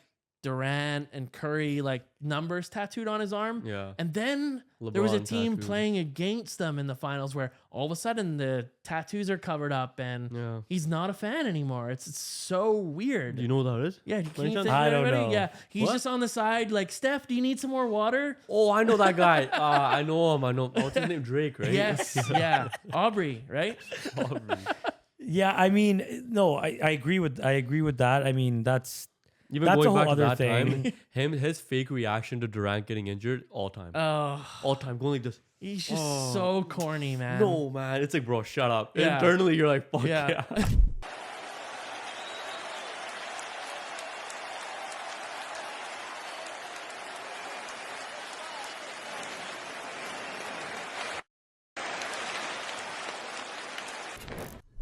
Durant and Curry like numbers tattooed on his arm. Yeah. And then there was a LeBron team tattooed. playing against them in the finals where all of a sudden the tattoos are covered up and Yeah. he's not a fan anymore. It's so weird. Do you know who that is? Yeah, By can any you chance? think I of don't anybody? know. Yeah, he's What? just on the side like, Steph, do you need some more water? Oh, I know that guy. I know him. What's his name? Drake, right? Yes, yeah. Aubrey, right? Aubrey. Yeah, I mean, no, I agree with that. I mean, that's Even a going whole back to other that thing. time, his fake reaction to Durant getting injured, all time. All time. Going like this. He's just so corny, man. No, man. It's like, bro, shut up. Yeah. Internally, you're like, fuck Yeah. yeah.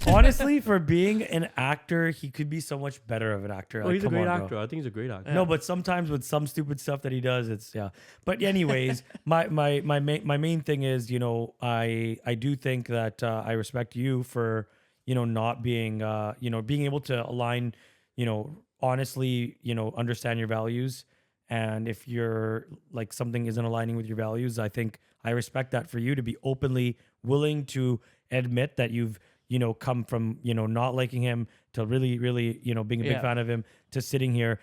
honestly, for being an actor, he could be so much better of an actor. Oh, Like, he's a come great on, bro. actor. I think he's a great actor. No, but sometimes with some stupid stuff that he does, it's yeah. But anyways, my main thing is, you know, I do think that I respect you for, you know, not being you know, being able to align, you know, honestly, you know, understand your values. And if you're like something isn't aligning with your values, I think I respect that for you to be openly willing to admit that you've come from, not liking him to really, really, being a big fan of him to sitting here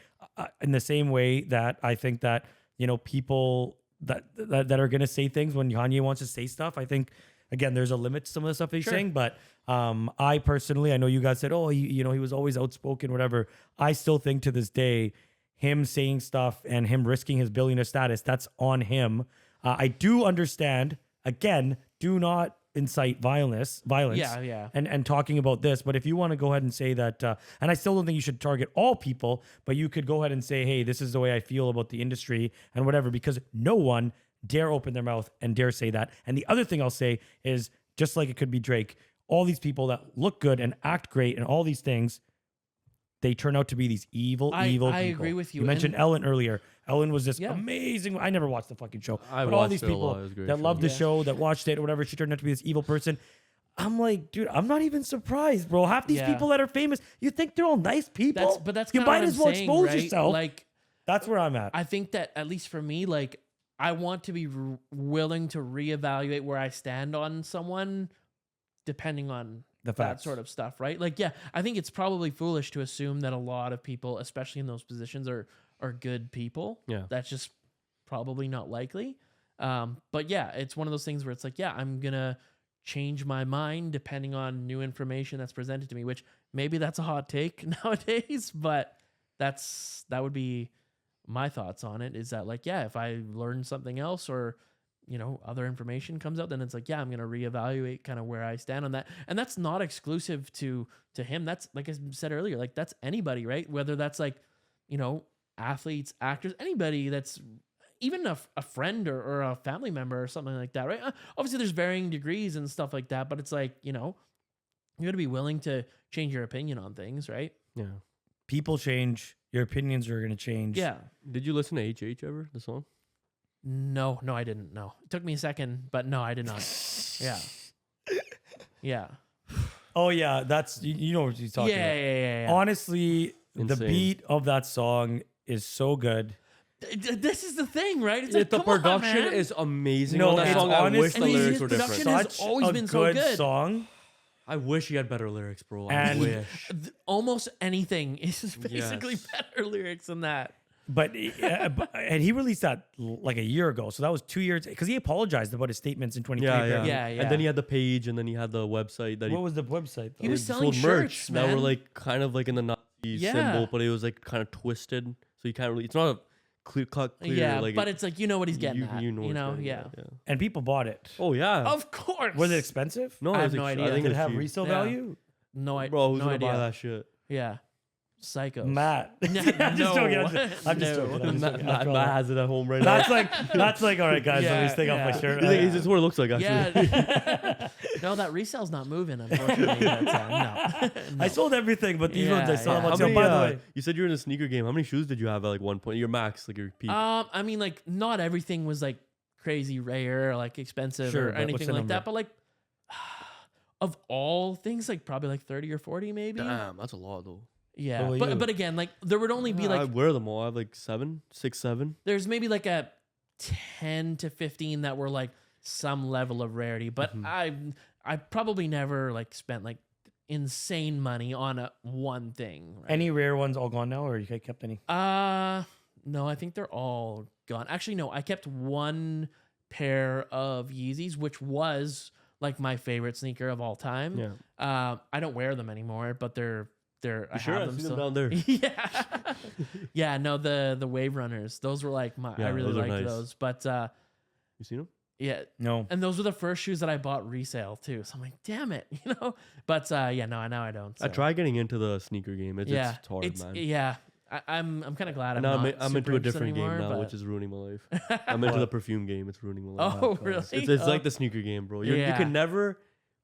in the same way that I think that, people that are going to say things when Kanye wants to say stuff. I think, again, there's a limit to some of the stuff he's saying, but I personally, I know you guys said, oh, he was always outspoken, whatever. I still think to this day, him saying stuff and him risking his billionaire status, that's on him. I do understand, again, do not incite violence. Yeah. And talking about this, but if you want to go ahead and say that, and I still don't think you should target all people, but you could go ahead and say, hey, this is the way I feel about the industry and whatever, because no one dare open their mouth and dare say that. And the other thing I'll say is, just like it could be Drake, all these people that look good and act great and all these things, they turn out to be these evil people. I agree with you. You mentioned Ellen earlier. Ellen was this amazing. I never watched the fucking show. I but all watched these it a lot. people It was a great that show. loved the show, that watched it or whatever, she turned out to be this evil person. I'm like, dude, I'm not even surprised, bro. Half these people that are famous, you think they're all nice people? That's you kinda might what as I'm well saying, expose right? yourself. Like, that's where I'm at. I think that, at least for me, like, I want to be willing to reevaluate where I stand on someone depending on that facts. sort of stuff, right? Like, yeah, I think it's probably foolish to assume that a lot of people, especially in those positions, are good people. Yeah. That's just probably not likely. But yeah, it's one of those things where it's like, yeah, I'm going to change my mind depending on new information that's presented to me, which maybe that's a hot take nowadays, but that would be my thoughts on it, is that, like, yeah, if I learn something else or, other information comes out, then it's like, yeah, I'm going to reevaluate kind of where I stand on that. And that's not exclusive to him. That's, like I said earlier, like, that's anybody, right? Whether that's like, athletes, actors, anybody that's even a friend or a family member or something like that, right? Obviously there's varying degrees and stuff like that, but it's like, you got to be willing to change your opinion on things, right? Yeah. People change. Your opinions are going to change. Yeah. Did you listen to HH ever, the song? No, I didn't. No, it took me a second, but no, I did not. Yeah. Yeah. Oh yeah, that's you know what he's talking about. Yeah. Honestly, the Insane. beat of that song is so good. This is the thing, right? It's Yeah, like, the come on, production man. is amazing No, on that it's song. I wish the honestly- lyrics were production different. has always been so good. song. I wish he had better lyrics, bro. I And- wish. Almost anything is basically Yes. better lyrics than that. But and he released that like a year ago, so that was 2 years because he apologized about his statements in 2023. Yeah. Yeah. And then he had the page, and then he had the website that What was the website? He though? was selling sold merch shirts, that were man. like kind of like in the Nazi Yeah. symbol, but it was like kind of twisted, so you can't really. It's not a clear cut. Yeah, like but it's like, what he's getting at. You know, what it's getting yeah. at, And people bought it. Oh yeah. Of course. Was it expensive? No, I it have was no ex- idea. I think Did it it's have cheap. resale Yeah. value? No, Bro, who's no gonna idea. buy that shit? Yeah. Psychos. Matt. I'm just No. joking. I'm just No. joking. Matt has it at home right now. That's like all right, guys. Let me take off my shirt. This is what it looks like, actually. Yeah. No, that resale's not moving, unfortunately. But, no. I sold everything, but these ones I saw Yeah. them on How sale. many, By the way, you said you're in a sneaker game. How many shoes did you have at like one point? Your max, like your peak. I mean, like, not everything was like crazy rare or like expensive Sure, or but what's anything the like number? that. But like, of all things, like probably like 30 or 40 maybe. Damn, that's a lot though. Yeah. What about you? But again, like, there would only be I like, wear them all. I have like 6, 7. there's maybe like a 10 to 15 that were like some level of rarity. But I probably never like spent like insane money on one thing. Right? any rare ones all gone now, or you kept any? No, I think they're all gone. Actually, no, I kept one pair of Yeezys, which was like my favorite sneaker of all time. Yeah. I don't wear them anymore, but they're I Sure, have I them see still. them down there. Yeah. Yeah, no, the Wave Runners. Those were like I Yeah, really those are liked nice. those. But You seen them? yeah. No. And those were the first shoes that I bought resale too. So I'm like, damn it, But yeah, no, now I don't. I so. tried getting into the sneaker game. It's hard, man. Yeah. I'm kind of glad I'm Now not I'm super into a interested different game anymore, now, but- which is ruining my life. I'm into the perfume game. It's ruining my life. Oh, really? It's like the sneaker game, bro. You Yeah. can never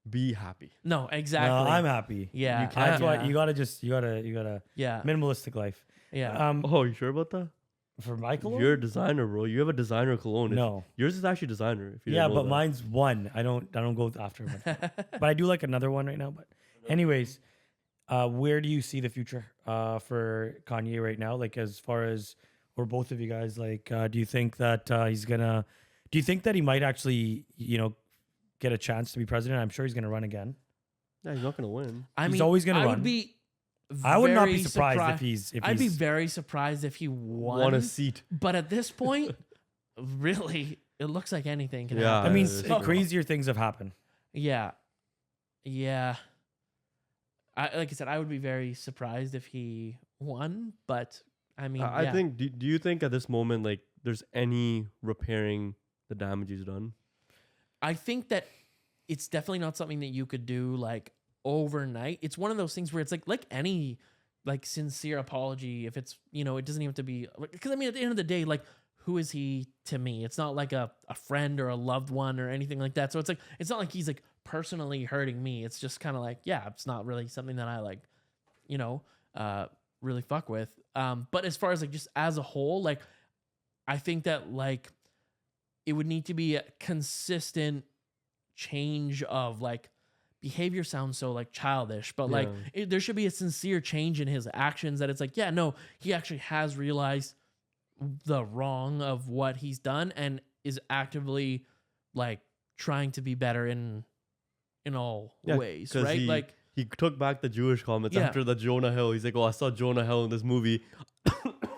be happy. No, exactly. No, I'm happy. Yeah, That's why yeah. you gotta Yeah. minimalistic life. Yeah. Oh, you sure about that? For my cologne? You're a designer, bro. You have a designer cologne. No. Yours is actually designer. If you Yeah, didn't know but that. mine's one. I don't go after one. But I do like another one right now. But anyways, where do you see the future for Kanye right now? Like as far as, or both of you guys, like do you think that do you think that he might actually, get a chance to be president? I'm sure he's gonna run again. Yeah, he's not gonna win. I He's mean, always gonna I run. would be. I would not be very surprised if he's. I'd be very surprised if he won. Want a seat. But at this point, really, it looks like anything can Yeah, happen. I mean, So- crazier things have happened. Yeah. Like I said, I would be very surprised if he won. But I mean, I think. Do you think at this moment, like, there's any repairing the damage he's done? I think that it's definitely not something that you could do like overnight. It's one of those things where it's like any like sincere apology. If it's, you know, it doesn't even have to be, because I mean, at the end of the day, like, who is he to me? It's not like a friend or a loved one or anything like that. So it's like, it's not like he's like personally hurting me. It's just kind of like, yeah, it's not really something that I like, you know, really fuck with. But as far as like just as a whole, like, I think that like it would need to be a consistent change of like behavior. Sounds so like childish, but like there should be a sincere change in his actions that it's like, yeah, no, he actually has realized the wrong of what he's done and is actively like trying to be better in all ways, right? Like he took back the Jewish comments after the Jonah Hill. He's like, "Oh, I saw Jonah Hill in this movie.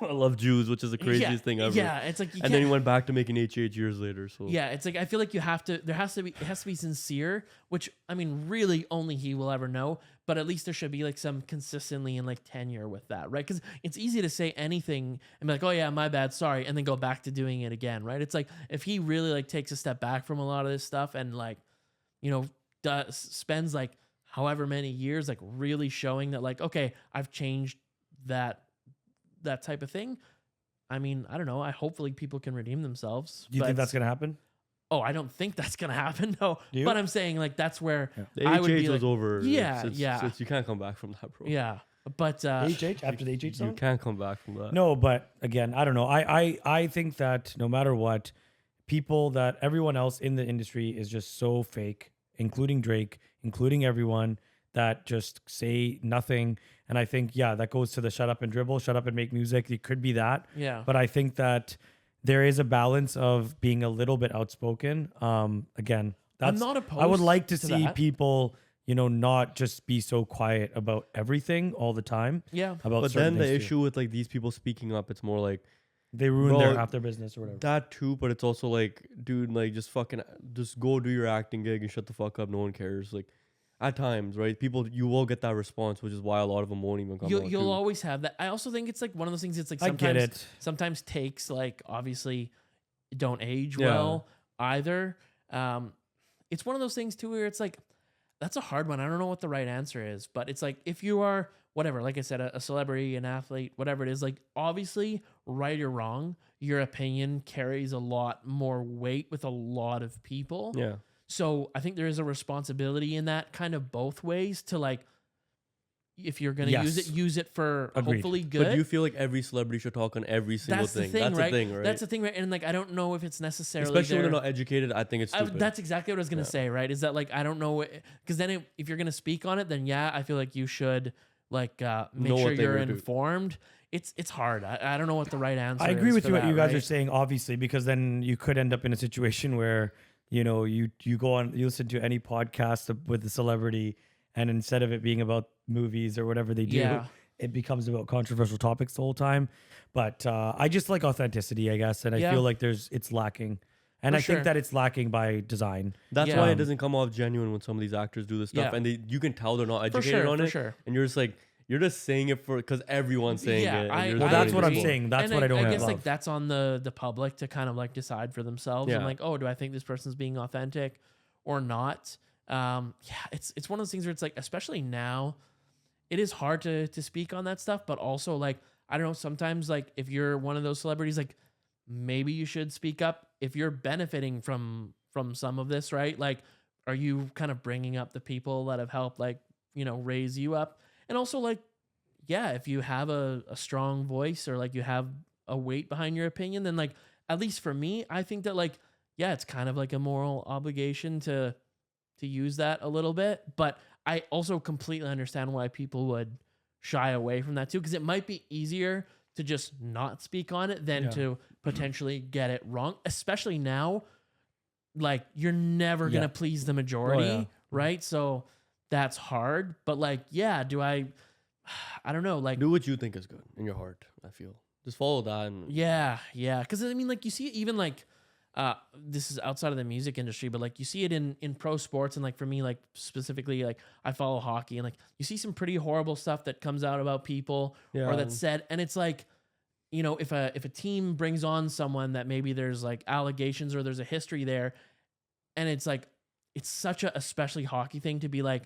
I love Jews," which is the craziest thing ever. Yeah, it's like, and then he went back to making HH years later. So yeah, it's like I feel like it has to be sincere, which I mean, really only he will ever know. But at least there should be like some consistency and like tenure with that, right? Because it's easy to say anything and be like, "Oh yeah, my bad, sorry," and then go back to doing it again, right? It's like if he really like takes a step back from a lot of this stuff and like, you know, spends like however many years like really showing that like, okay, I've changed that type of thing. I mean, I don't know. Hopefully people can redeem themselves. Do you think that's gonna happen? Oh, I don't think that's gonna happen. No, but I'm saying like that's where the I would HH be was like, over. Yeah, It's you can't come back from that, bro. yeah. But HH after the HH song? You can't come back from that. No, but again, I don't know. I think that no matter what, everyone else in the industry is just so fake, including Drake, including everyone that just say nothing. And I think, yeah, that goes to the shut up and dribble, shut up and make music. It could be that. Yeah. But I think that there is a balance of being a little bit outspoken. Again, I'm not opposed I would like to to see that. people, you know, not just be so quiet about everything all the time. Yeah. About But certain then the things too. issue with like these people speaking up, it's more like They ruin bro, half their business or whatever. that too. But it's also like, dude, like just go do your acting gig and shut the fuck up. No one cares. Like at times, right? You will get that response, which is why a lot of them won't even come out. You'll always have that. I also think it's like one of those things. It's like I get it. sometimes takes like obviously don't age Yeah. well either. It's one of those things too where it's like that's a hard one. I don't know what the right answer is, but it's like if you are whatever, like I said, a celebrity, an athlete, whatever it is, like obviously right or wrong, your opinion carries a lot more weight with a lot of people. Yeah. So I think there is a responsibility in that kind of both ways to like, if you're going to use it for Agreed. hopefully good. But do you feel like every celebrity should talk on every single That's the thing? thing, That's right? the thing, right? That's the thing, right? And like, I don't know if it's necessarily Especially when their- they're not educated, I think it's stupid. that's exactly what I was going to say, right? Is that like, I don't know, because then if you're going to speak on it, then yeah, I feel like you should like make Know sure what they you're were doing. informed. It's hard. I don't know what the right answer is. I agree with for you what that, you guys right? are saying, obviously, because then you could end up in a situation where, you know, you go on, you listen to any podcast with a celebrity, and instead of it being about movies or whatever they do, Yeah. it becomes about controversial topics the whole time. But I just like authenticity, I guess, and I Yeah. feel like it's lacking. And For I sure. think that it's lacking by design. That's Yeah. why it doesn't come off genuine when some of these actors do this stuff, Yeah. and you can tell they're not For educated sure, on for it, sure. and you're just like you're just saying it because everyone's saying Yeah, it. and I- you're Well, just that's letting what it I'm go. saying. That's And what I don't I guess love. like that's on the public to kind of like decide for themselves. Yeah. And like, oh, do I think this person's being authentic or not? Yeah, it's one of those things where it's like, especially now, it is hard to speak on that stuff. But also like, I don't know, sometimes like if you're one of those celebrities, like maybe you should speak up if you're benefiting from some of this, right? Like, are you kind of bringing up the people that have helped like, you know, raise you up? And also like, yeah, if you have a strong voice or like you have a weight behind your opinion, then like, at least for me, I think that like, yeah, it's kind of like a moral obligation to use that a little bit. But I also completely understand why people would shy away from that too, because it might be easier to just not speak on it than Yeah. to potentially get it wrong, especially now. Like, you're never Yeah. gonna please the majority, yeah. right? So that's hard. But like, yeah, I don't know. Like, do what you think is good in your heart. I feel just follow that. And yeah. Because I mean, like you see it even like, this is outside of the music industry, but like you see it in pro sports. And like for me, like specifically, like I follow hockey and like you see some pretty horrible stuff that comes out about people or that's said. And it's like, you know, if a team brings on someone that maybe there's like allegations or there's a history there, and it's like, it's such a especially hockey thing to be like,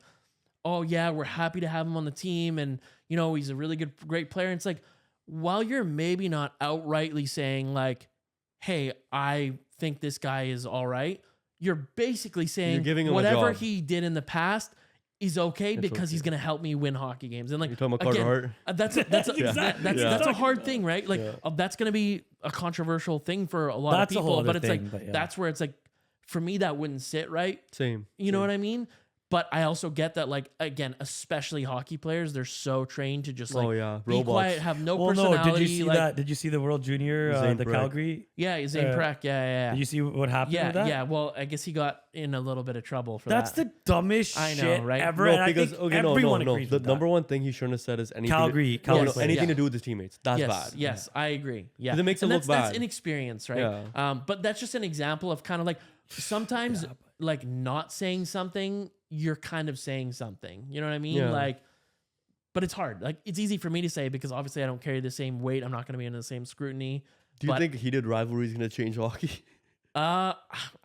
oh yeah, we're happy to have him on the team. And, you know, he's a really great player. And it's like, while you're maybe not outrightly saying like, hey, I think this guy is all right, you're basically saying giving him whatever a job. he did in the past is okay because he's going to help me win hockey games. And like, You're talking about Carter Hart? that's a hard thing, right? Like that's going to be a controversial thing for a lot of people, but it's like, that's where it's like, for me, that wouldn't sit right. Same. You know what I mean? But I also get that, like, again, especially hockey players, they're so trained to just like be quiet, have no personality. Did you see like, that? Did you see the World Junior, the Calgary? Yeah, Zane Prek. Yeah. Did you see what happened with that? Yeah. Well, I guess he got in a little bit of trouble for That's that. the dumbest shit right? ever. No, and because I think everyone agrees The with number that. one thing he shouldn't have said is anything. Calgary anything to do with his teammates. That's bad. Yes, I agree. Yeah, 'Cause it makes him look That's bad. inexperience, right? Yeah. But that's just an example of kind of like sometimes like not saying something, you're kind of saying something. You know what I mean? Yeah. Like, but it's hard. Like, it's easy for me to say because obviously I don't carry the same weight. I'm not going to be in the same scrutiny. Do you think heated rivalry is going to change hockey? I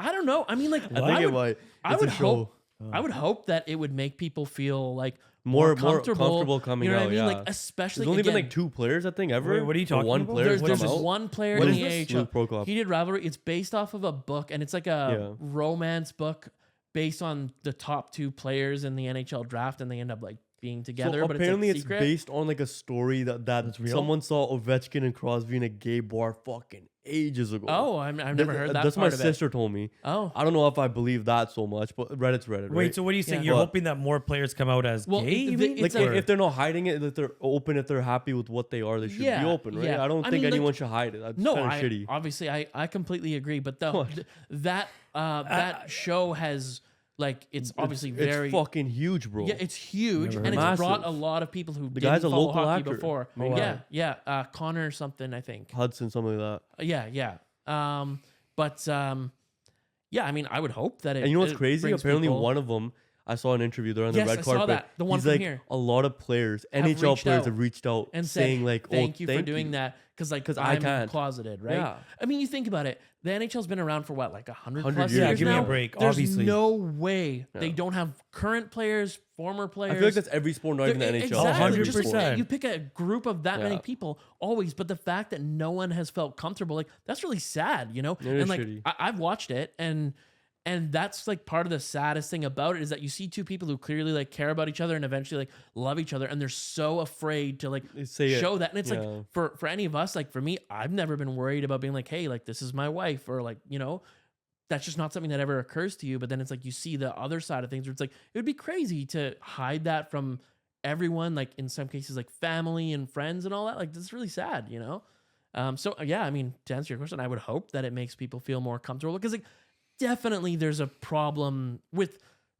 don't know. I mean, like, I think it might. I would hope that it would make people feel like more comfortable coming you know out. what I mean? Yeah. Like, especially there's only been again, like 2 players, I think, ever. Wait, what are you talking one about? player There's come out? one player What in is the this? AHL. Luke Prokop. Heated rivalry. It's based off of a book, and it's like a romance book based on the top 2 players in the NHL draft, and they end up like being together. So but apparently it's, like, secret. based on like a story that someone saw Ovechkin and Crosby in a gay bar fucking ages ago. Oh, I've never heard that. That's part my of it. sister told me. Oh, I don't know if I believe that so much, but Reddit's Reddit. Wait, right? so what are you saying? Yeah. You're But- hoping that more players come out as gay? You mean? Like if they're not hiding it, if they're open, if they're happy with what they are, they should be open, right? yeah. I don't I think mean, anyone like, should hide it. That's No, kind of shitty. obviously I completely agree. But that show has like it's obviously very it's fucking huge, bro. Yeah, it's huge, and Massive. it's brought a lot of people who The didn't guy's a follow local hockey actor. before. Oh, wow. Yeah. Connor something, I think. Hudson, something like that. Yeah. Yeah. I mean, I would hope that it. And you know what's it crazy? brings Apparently, people- one of them, I saw an interview. They're on the Yes, red I carpet. saw that. The one He's from like, here. a lot of players, have NHL reached players out have reached out and saying said, like, "Thank "Oh, you for doing that," because I I'm can't. closeted, right? Yeah. I mean, you think about it. The NHL's been around for what, like 100 100 plus years. years Yeah, give me a now? break, There's obviously. no way they Yeah. don't have current players, former players. I feel like that's every sport, not even the NHL. Exactly. Just like, 100%. you pick a group of that many Yeah. people always, but the fact that no one has felt comfortable, like that's really sad, you know? It and is like shitty. I've watched it and that's like part of the saddest thing about it is that you see 2 people who clearly like care about each other and eventually like love each other and they're so afraid to like Say it. show that. And it's Yeah. like for any of us, like for me, I've never been worried about being like, hey, like this is my wife or like, you know, that's just not something that ever occurs to you. But then it's like you see the other side of things where it's like it would be crazy to hide that from everyone, like in some cases like family and friends and all that. Like that's really sad, you know? So yeah, I mean, to answer your question, I would hope that it makes people feel more comfortable because like definitely there's a problem with,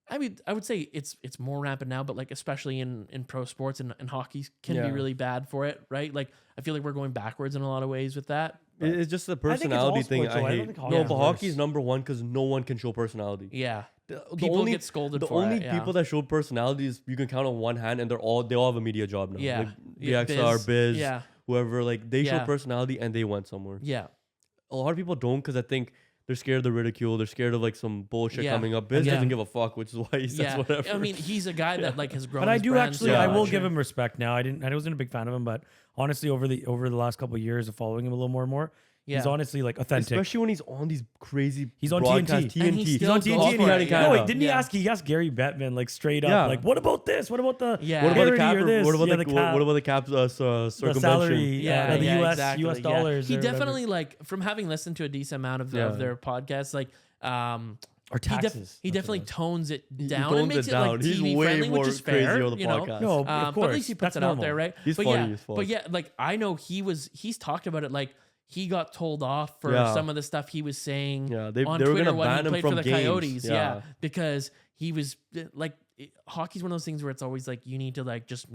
I mean, I would say it's more rampant now, but like especially in pro sports and hockey can be really bad for it, right? Like I feel like we're going backwards in a lot of ways with that. but- It's just the I think it's all personality thing sports, though. I I don't hate. think No, hockey's but worse. hockey's number one because no one can show personality. Yeah. The People only, get scolded the for only it, yeah. people that showed personalities you can count on one hand, and they all have a media job now. Yeah. like Yeah, BXR, Biz, yeah. whoever. Like they Yeah. showed personality and they went somewhere. Yeah. A lot of people don't because I think they're scared of the ridicule. They're scared of like some bullshit Yeah. coming up. Biz Yeah. doesn't give a fuck, which is why he says Yeah. whatever. I mean, he's a guy that like has grown. But I his do brand actually, so I will much. give him respect now. I wasn't a big fan of him, but honestly, over the last couple of years of following him a little more and more, he's Yeah. honestly like authentic. Especially when he's on these crazy. He's on broadcasts, TNT. And he TNT. still He's on goes TNT. for And it, he, yeah. no, wait, didn't Yeah. he ask Gary Bettman like straight up, Yeah. like, what about this? What about the Yeah. What about the parity cap? or this? What about Yeah, the cap- what about the caps? the Circumvention. salary? Yeah, the yeah, US exactly, US yeah. dollars. He or whatever. definitely like from having listened to a decent amount of their podcasts, like Or taxes. he definitely tones it down tones and makes it it like down. He's TV way friendly, which more is crazy fair. on the You know, podcast. No, of but at course. least he puts That's it out there, normal. right? He's but funny yeah, as fuck. but yeah, like I know he talked about it like he got told off for Yeah. some of the stuff he was saying they on were Twitter gonna when ban he him played for from the games. Coyotes. Yeah. Because he was like, hockey's one of those things where it's always like you need to like just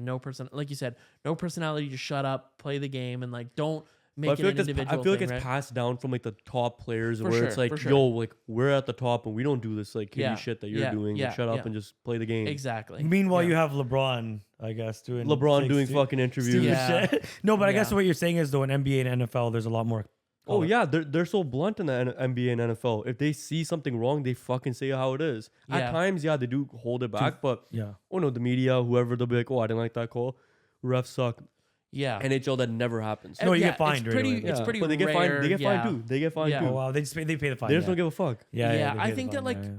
like you said, no personality, just shut up, play the game, and like don't But I make feel it like an individual I feel like thing, it's right? passed down from like the top players, For where sure, it's like, for sure. yo, like we're at the top and we don't do this like kitty shit that you're yeah, doing. yeah, Like, shut up yeah. and just play the game. Exactly. Meanwhile, you have LeBron, I guess, doing LeBron doing stu- fucking interviews. stupid Yeah. shit. No, but I guess Yeah. what you're saying is though in NBA and NFL, there's a lot more. Oh yeah, they're so blunt in the NBA and NFL. If they see something wrong, they fucking say how it is. Yeah. At times, yeah, they do hold it back, but yeah. oh no, the media, whoever, they'll be like, oh, I didn't like that call. Refs suck. Yeah. NHL, that never happens. No, you Yeah, get fined. it's pretty- right away. it's pretty but they get rare, fined. They get yeah. fined too. They get fined Yeah. too. Oh wow, they pay the fine. They just yeah. don't give a fuck. Yeah, Yeah, they I pay the think that, fine, like, yeah.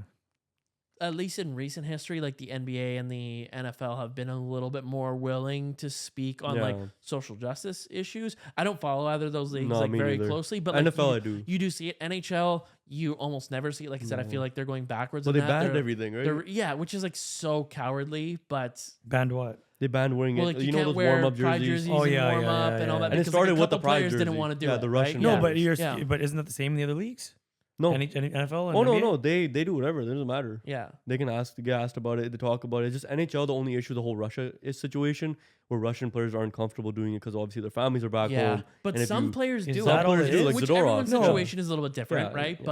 at least in recent history, like the NBA and the NFL have been a little bit more willing to speak on like Yeah. social justice issues. I don't follow either of those leagues No, like me very neither. closely, but like, NFL I do. You do see it. NHL, you almost never see it. Like I said, I feel like they're going backwards. Well, in they that. banned They're- everything, right? Yeah, which is like so cowardly, but Banned what? They banned wearing well, it. like you, you know can't those wear warm up pride jerseys. jerseys Oh, and yeah, warm yeah, up yeah, and all yeah. that. And it because, started like, a with the couple pride players didn't jersey. want to do Yeah, it. the right? Russian No, Yeah. but Yeah. but isn't that the same in the other leagues? No, Any NFL? And Oh no, NBA? no, they do whatever. It doesn't matter. Yeah. They can get asked about it. They talk about it. Just NHL. The only issue, the whole Russia situation, where Russian players aren't comfortable doing it because obviously their families are back Yeah, home. but And if some you- players do. that it, all it is? like which Zadorov. everyone's No. situation is a little bit different, Yeah, right? yeah.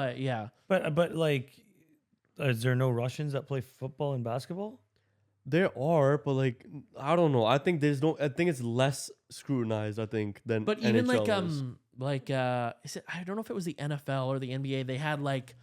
But yeah. But like, is there no Russians that play football and basketball? There are, but like I don't know. I think there's no. I think it's less scrutinized. I think than. But even NHL like is. is it, I don't know if it was the NFL or the NBA. They had like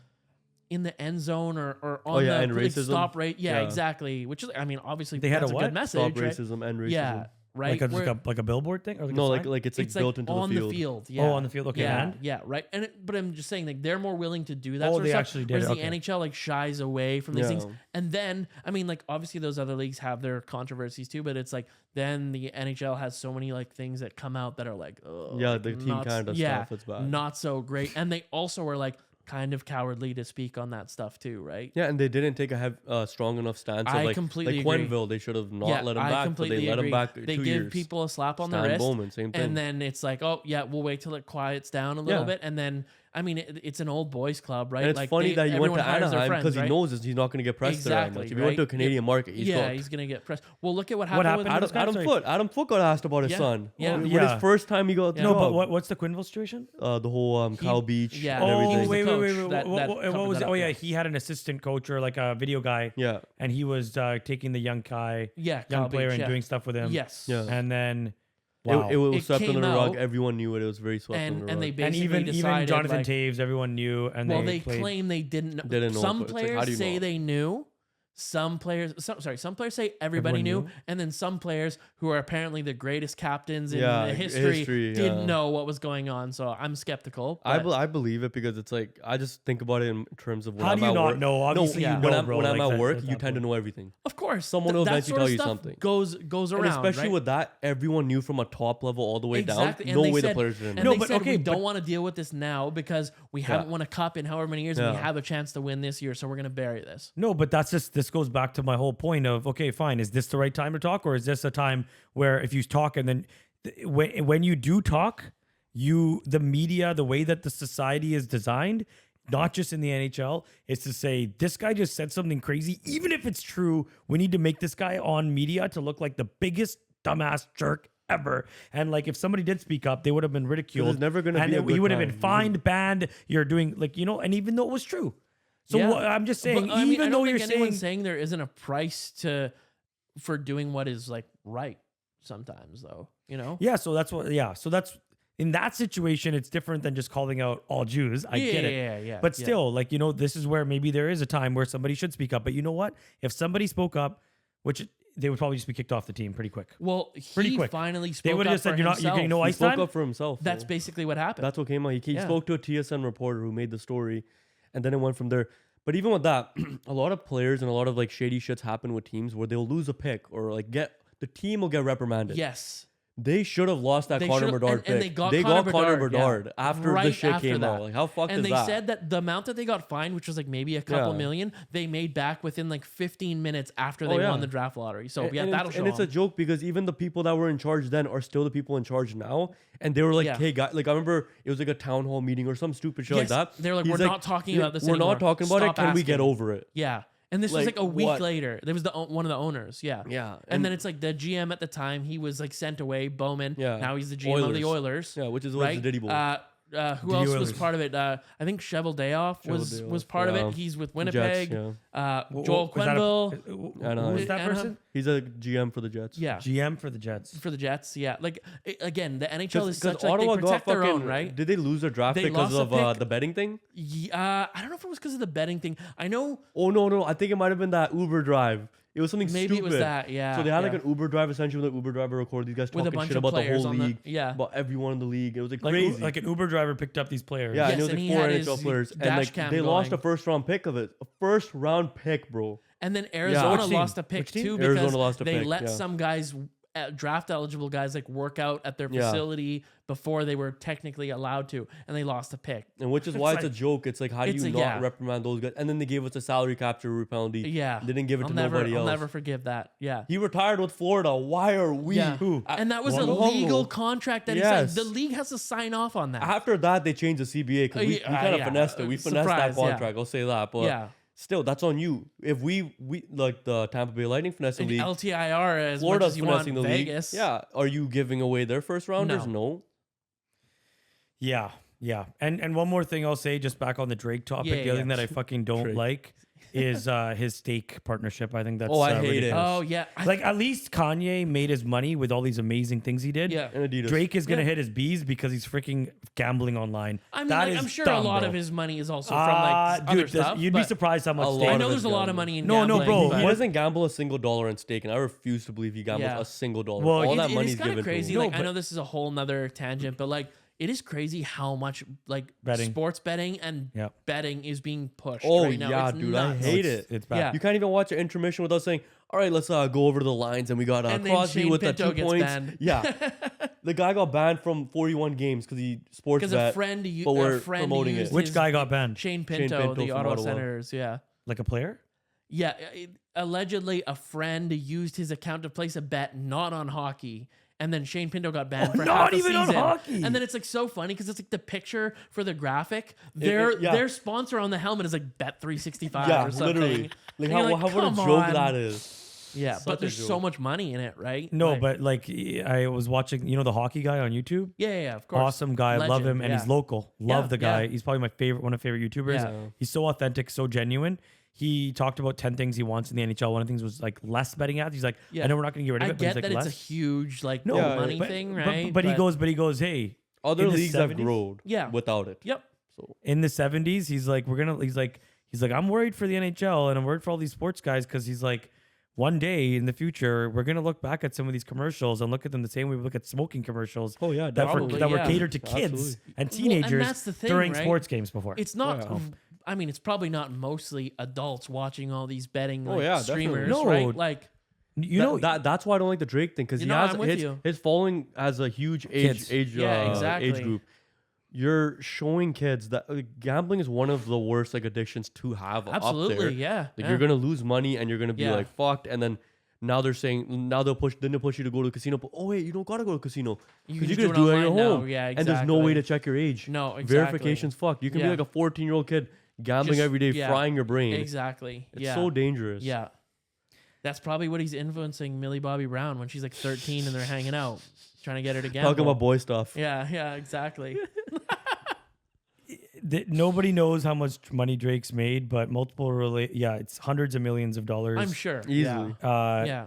in the end zone or on Oh, yeah, the and like, racism. stop rate. Yeah, Yeah. exactly. Which is, I mean, obviously They had that's a a what? good message. Stop right? racism and racism. Yeah, right. Like a billboard thing, or like No, a like sign? like it's like it's built like into on the field. Yeah. Oh, on the field. Okay, Yeah, and? yeah, right. And but I'm just saying, like they're more willing to do that. Oh, sort of they stuff, actually did whereas it, the okay. NHL like shies away from these things. Yeah. And then, I mean, like obviously those other leagues have their controversies too, but it's like then the NHL has so many like things that come out that are like, oh, Yeah, like, the Team not- Canada yeah, stuff, it's bad. not so great. And they also are like kind of cowardly to speak on that stuff too, right? Yeah, and they didn't take a strong enough stance. I of like, completely like agree. Quenneville, they should have not Yeah, let him I back, but completely they let agree. him back They 2 give years. people a slap on the Stan wrist, Bowman, same thing. and then it's like, oh yeah, we'll wait till it quiets down a little Yeah. bit, and then I mean, it's an old boys club, right? And it's like funny that he went everyone to hires their Anaheim friends, because right? he knows he's not going to get pressed there that much. If he went to a Canadian market, he's yeah, fucked. he's gonna get pressed. Well, look at what What happened. happened with to this guy? Adam Foote got asked about his Yeah, son. yeah. When Yeah. his first time he got the No, but job. what's the Quenneville situation? The whole Kyle Beach yeah. and Oh, everything. the wait, coach that what covered was that it? up, Oh yeah, yeah. he had an assistant coach or like a video guy. Yeah. And he was taking the young Kyle Kyle player Beach, and yeah. doing stuff with him. Yes. Yeah. And then wow. It was It swept under came the rug. out, Everyone knew it. It was very swept under the rug. and they and basically even decided, Jonathan like, Taves, everyone knew. And well, they they played. claim they didn't know. Didn't know, Some but it's like, how players do you say know? they knew. Some players say everybody Everyone knew. knew? And then some players who are apparently the greatest captains in Yeah, history yeah. didn't know what was going on. So I'm skeptical. I but- believe it because it's like I just think about it in terms of when How I'm do you at not work. know? Obviously you when know, I'm, bro, when I'm like at that- work, at you that tend to point. know everything. Of course, Someone will that eventually sort tell of you stuff something. goes And around, especially right? with that, everyone knew from a top level all the way Exactly. down. And No they way said, the players didn't and know. they but said, okay, we but- don't want to deal with this now because we haven't won a cup in however many years, and we Yeah. have a chance to win this year, so we're going to bury this. No, but this goes back to my whole point of, okay, fine. Is this the right time to talk? Or is this a time where if you talk and then when you do talk, the media, the way that the society is designed, not just in the NHL, is to say, this guy just said something crazy. Even if it's true, we need to make this guy on media to look like the biggest dumbass jerk ever. And like, if somebody did speak up, they would have been ridiculed. It's never gonna and be a he good would have been time. fined, banned. You're doing like, and even though it was true. So Yeah. I'm just saying, But, I mean, even I though don't you're think anyone's saying saying there isn't a price for doing what is like right sometimes, though, yeah, so that's what. Yeah, so that's in that situation. It's different than just calling out all Jews. I get it. Yeah. But still, like this is where maybe there is a time where somebody should speak up. But you know what? If somebody spoke up, which they would probably just be kicked off the team pretty quick. Well, Pretty he quick. finally spoke They would up have just for said, you're getting no He ice spoke time. up for himself. That's though. basically what happened. That's what came out. He Yeah. spoke to a TSN reporter who made the story, and then it went from there. But even with that, a lot of players and a lot of like shady shits happen with teams where they'll lose a pick or like the team will get reprimanded. Yes. They should have lost that They Conor should've- Bedard pick. and they got Conor Conor Bedard yeah, after right the shit after came that. out. Like, how fucked and is they that? said that the amount that they got fined, which was like maybe a couple Yeah. million, they made back within like 15 minutes after they Oh, yeah. won the draft lottery. So yeah, and that'll it's, show and it's a 'em. joke because even the people that were in charge then are still the people in charge now. And they were like, Yeah. hey, guys, like I remember it was like a town hall meeting or some stupid shit Yes, like that. they're like, He's we're not talking about this We're anymore. not talking about Stop it. Can we get asking." over it? Yeah. And this was Like, like a week what? later. There was one of the owners. Yeah. Yeah. And then it's like the GM at the time, he was like sent away, Bowman. Yeah. Now he's the GM of the Oilers. Oilers. Yeah, which is right? the Diddy Bowl. Who The else was Oilers. part of it? I think Cheval Dayoff was part of yeah. it. He's with Jets, Winnipeg. yeah. Joel Was that a- Quenneville. I know. Who is that Anaheim? person? He's a GM for the Jets. Yeah. GM for the Jets. For the Jets, yeah. Like again, the NHL is such Because like they Ottawa got protect their fucking. own, right? Did they lose their draft They because lost a of pick. the betting thing? Yeah, I don't know if it was because of the betting thing. I know Oh no! I think it might have been that Uber drive. It was something maybe stupid. it was that. Yeah. So they had like yeah. an Uber drive essentially with an Uber driver recorded these guys With a talking bunch shit of about the players whole on the- league, yeah. about everyone in the league. It was like Like, crazy. like an Uber driver picked up these players. Yeah, Yes, and it was and like he 4 had NHL his players, and dash like cam they lost a going. first round pick of it, a first round pick, bro. And then Arizona Which team? lost a pick Which team? too because Arizona lost a they pick, let yeah. some guys, draft eligible guys, like work out at their Yeah. facility before they were technically allowed to, and they lost a pick. And which is why it's a joke. It's like how do It's you a- not yeah. reprimand those guys? And then they gave us a salary capture penalty. Yeah, They didn't give it I'll to never, nobody I'll else. never forgive that. Yeah. He retired with Florida. Why are we? Yeah. Who? And that was a Whoa. legal contract that Yes. he signed. The league has to sign off on that. After that, they changed the CBA because we kind of yeah. finessed it. We finessed Surprise, that yeah. contract. I'll say that. But Yeah. still, that's on you. If we like the Tampa Bay Lightning finessing And league, LTIR as much Florida's as you want finessing the Vegas. league. Yeah. Are you giving away their first rounders? No. Yeah, yeah. And one more thing I'll say, just back on the Drake topic, Yeah, the yeah, other thing yeah. that I fucking don't Drake. like is his steak partnership. I think that's Oh, I hate it. ridiculous. Oh yeah. Like at least Kanye made his money with all these amazing things he did. Yeah. And Adidas. Drake is gonna Yeah. hit his bees because he's freaking gambling online. I mean, That like, is I'm sure dumb, a lot bro. of his money is also from like Dude, other this- stuff. you'd be but surprised how much. A steak- lot I know of there's a his lot of gambling. money in No, no, gambling. bro, but- He doesn't gamble a single dollar in stake, and I refuse to believe he gambles Yeah. a single dollar. Well, All it- that It money's is kind given of crazy. to him. Like I know this is a whole nother tangent, but like it is crazy how much like Betting. sports betting and Yep. betting is being pushed. Oh right now. yeah, It's dude, nuts. I hate It's- it. it's bad. Yeah. You can't even watch an intermission without saying, "All right, let's go over to the lines," and we got And then Crosby Shane with Pinto the 2 gets points. banned. Yeah, the guy got banned from 41 games because he sports Because bet. a friend, but we're a friend promoting used it. Which his- guy got banned? Shane Shane Pinto, Pinto the from Ottawa Ottawa. Senators. Yeah. Like a player? Yeah, allegedly a friend used his account to place a bet not on hockey, and then Shane Pinto got banned for not half a even on season. hockey. And then it's like so funny because it's like the picture for the graphic. yeah. Their sponsor on the helmet is like Bet365 Yeah, or something. literally. Like And how you're what a "Come joke on." that is. Yeah, Such but a there's so joke. much money in it, right? No, Like- but like I was watching, the hockey guy on YouTube. yeah, of course. Awesome guy, love Legend, him, and he's yeah. local. Love Yeah, the guy. yeah. He's probably one of my favorite YouTubers. Yeah. He's so authentic, so genuine. He talked about 10 things he wants in the NHL. One of the things was like less betting ads. He's like, Yeah. I know we're not going to get rid of I it, but get he's like that less. it's a huge like No, money but- thing, but- right? But he goes, hey, Other in the leagues have 70s grown Yeah. without it. Yep. So in the 70s, he's like, he's like, I'm worried for the NHL and I'm worried for all these sports guys because he's like, one day in the future, we're gonna look back at some of these commercials and look at them the same way we look at smoking commercials. Oh yeah, that definitely. were yeah. catered to kids Absolutely. and Well, teenagers that's the thing, during right? sports games before. It's not. yeah. I mean, it's probably not mostly adults watching all these betting Oh, like, yeah, definitely. streamers, No. right? Like, you know, that's why I don't like the Drake thing because You he know, has I'm with you. his following has a huge Kids. age Yeah, exactly. age group. You're showing kids that gambling is one of the worst like addictions to have up absolutely, there. yeah. Like yeah. you're gonna lose money and you're gonna be Yeah. like fucked, and then now they're saying they'll push you to go to the casino. But oh wait, you don't gotta go to the casino You because can you just can do do it it at your online now. home. Yeah, And there's no way exactly. to check your age. No, exactly. Verification's fucked. You can Yeah. be like a 14-year-old kid gambling Just- every day, yeah. frying your brain. Exactly. It's yeah. so dangerous. Yeah. That's probably what he's influencing Millie Bobby Brown when she's like 13 and they're hanging out, trying to get her to gamble. Talking about boy stuff. Yeah, exactly. nobody knows how much money Drake's made, but it's hundreds of millions of dollars. I'm sure. Easily. Yeah.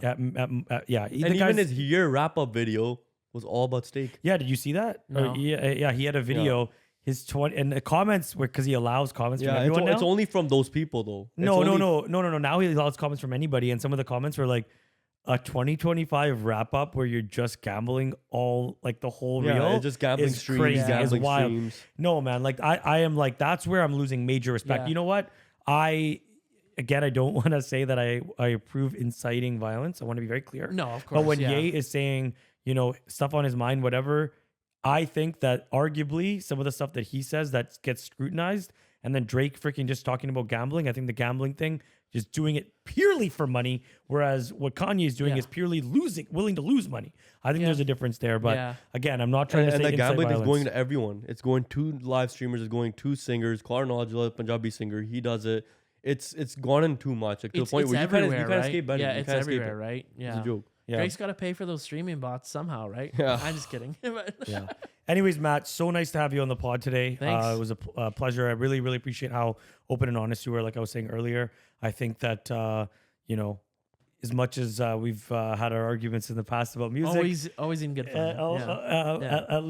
Yeah. And even his year wrap-up video was all about steak. Yeah, did you see that? No. Or, yeah, he had a video. His 20 and the comments were because he allows comments from Yeah, everyone it's now. only from those people though. No. It's only- Now he allows comments from anybody, and some of the comments were like a 2025 wrap up where you're just gambling all like the whole Yeah, reel. it's just gambling is streams, crazy, is gambling wild. streams. No, man, like I am like that's where I'm losing major respect. Yeah. You know what? I again, I don't want to say that I approve inciting violence. I want to be very clear. No, of course. But when yeah. Ye is saying, stuff on his mind, whatever, I think that arguably some of the stuff that he says that gets scrutinized, and then Drake freaking just talking about gambling. I think the gambling thing, just doing it purely for money, whereas what Kanye is doing is purely willing to lose money. I think there's a difference there. But again, I'm not trying to say and the gambling violence. is going to everyone. It's going to live streamers. It's going to singers. Karan Aujla, Punjabi singer, he does it. It's gone in too much, like to the point where you can't escape betting. Yeah, you it's can't everywhere, escape it. right? Yeah, It's a joke. Yeah. Drake's got to pay for those streaming bots somehow, right? Yeah. I'm just kidding. Yeah. Anyways, Matt, so nice to have you on the pod today. Thanks. It was a pleasure. I really, really appreciate how open and honest you were. Like I was saying earlier, I think that as much as we've had our arguments in the past about music, always in good fun. at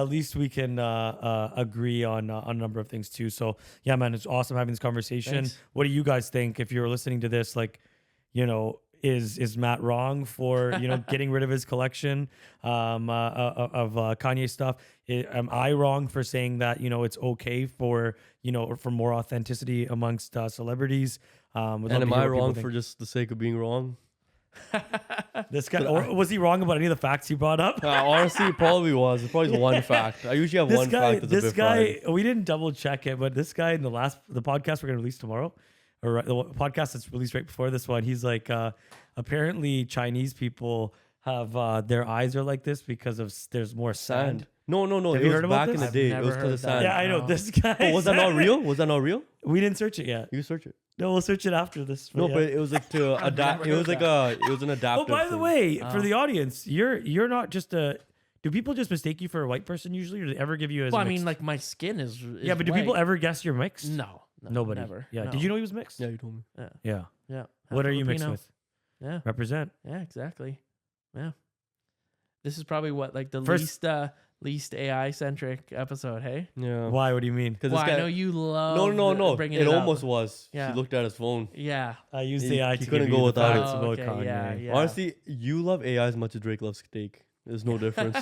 least we can agree on a number of things too. So yeah, man, it's awesome having this conversation. Thanks. What do you guys think? If you're listening to this, like, is Matt wrong for getting rid of his collection of Kanye stuff? Am I wrong for saying that it's okay for for more authenticity amongst celebrities? And am I wrong for just the sake of being wrong? This guy, or was he wrong about any of the facts he brought up? Honestly, it probably was. It's probably one fact. I usually have one fact. That's a bit fried. We didn't double check it, but this guy in the podcast we're gonna release tomorrow, or the podcast that's released right before this one, he's like, apparently Chinese people have their eyes are like this because of there's more sand. No. Have It you was heard about back in the this? day. I've It was never because of heard sand. that. Yeah, I know No. this guy. Oh, was that not real? Was that not real? We didn't search it yet. You can search it. No, we'll search it after this. No, yeah. but it was like to adapt. It was like it was an Oh, adaptive. by the thing. way, for the audience, you're not just a. Do people just mistake you for a white person usually, or do they ever give you as? Well, I mixed? mean, like my skin is yeah, but do people white. ever guess you're mixed? No, Nobody. never. Yeah. No. Did you know he was mixed? Yeah, you told me. Yeah. Yeah. Half What are you mixed Filipino. with? Yeah. Represent. Yeah, exactly. Yeah. This is probably what like the First- least AI centric episode. Hey. Yeah. Why? What do you mean? Because Well, I know you love. No. Bringing It up. almost was. Yeah. She looked at his phone. Yeah. I used He- AI he to couldn't give go you the without it. facts about Okay, Kanye. yeah. Honestly, you love AI as much as Drake loves steak. There's no difference.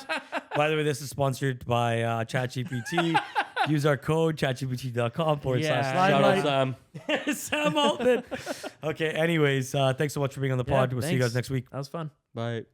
By the way, this is sponsored by ChatGPT. Use our code chatgpt.com/limelight. Shout out Sam. Sam Altman. Okay. Anyways, thanks so much for being on the pod. We'll see you thanks. guys next week. That was fun. Bye.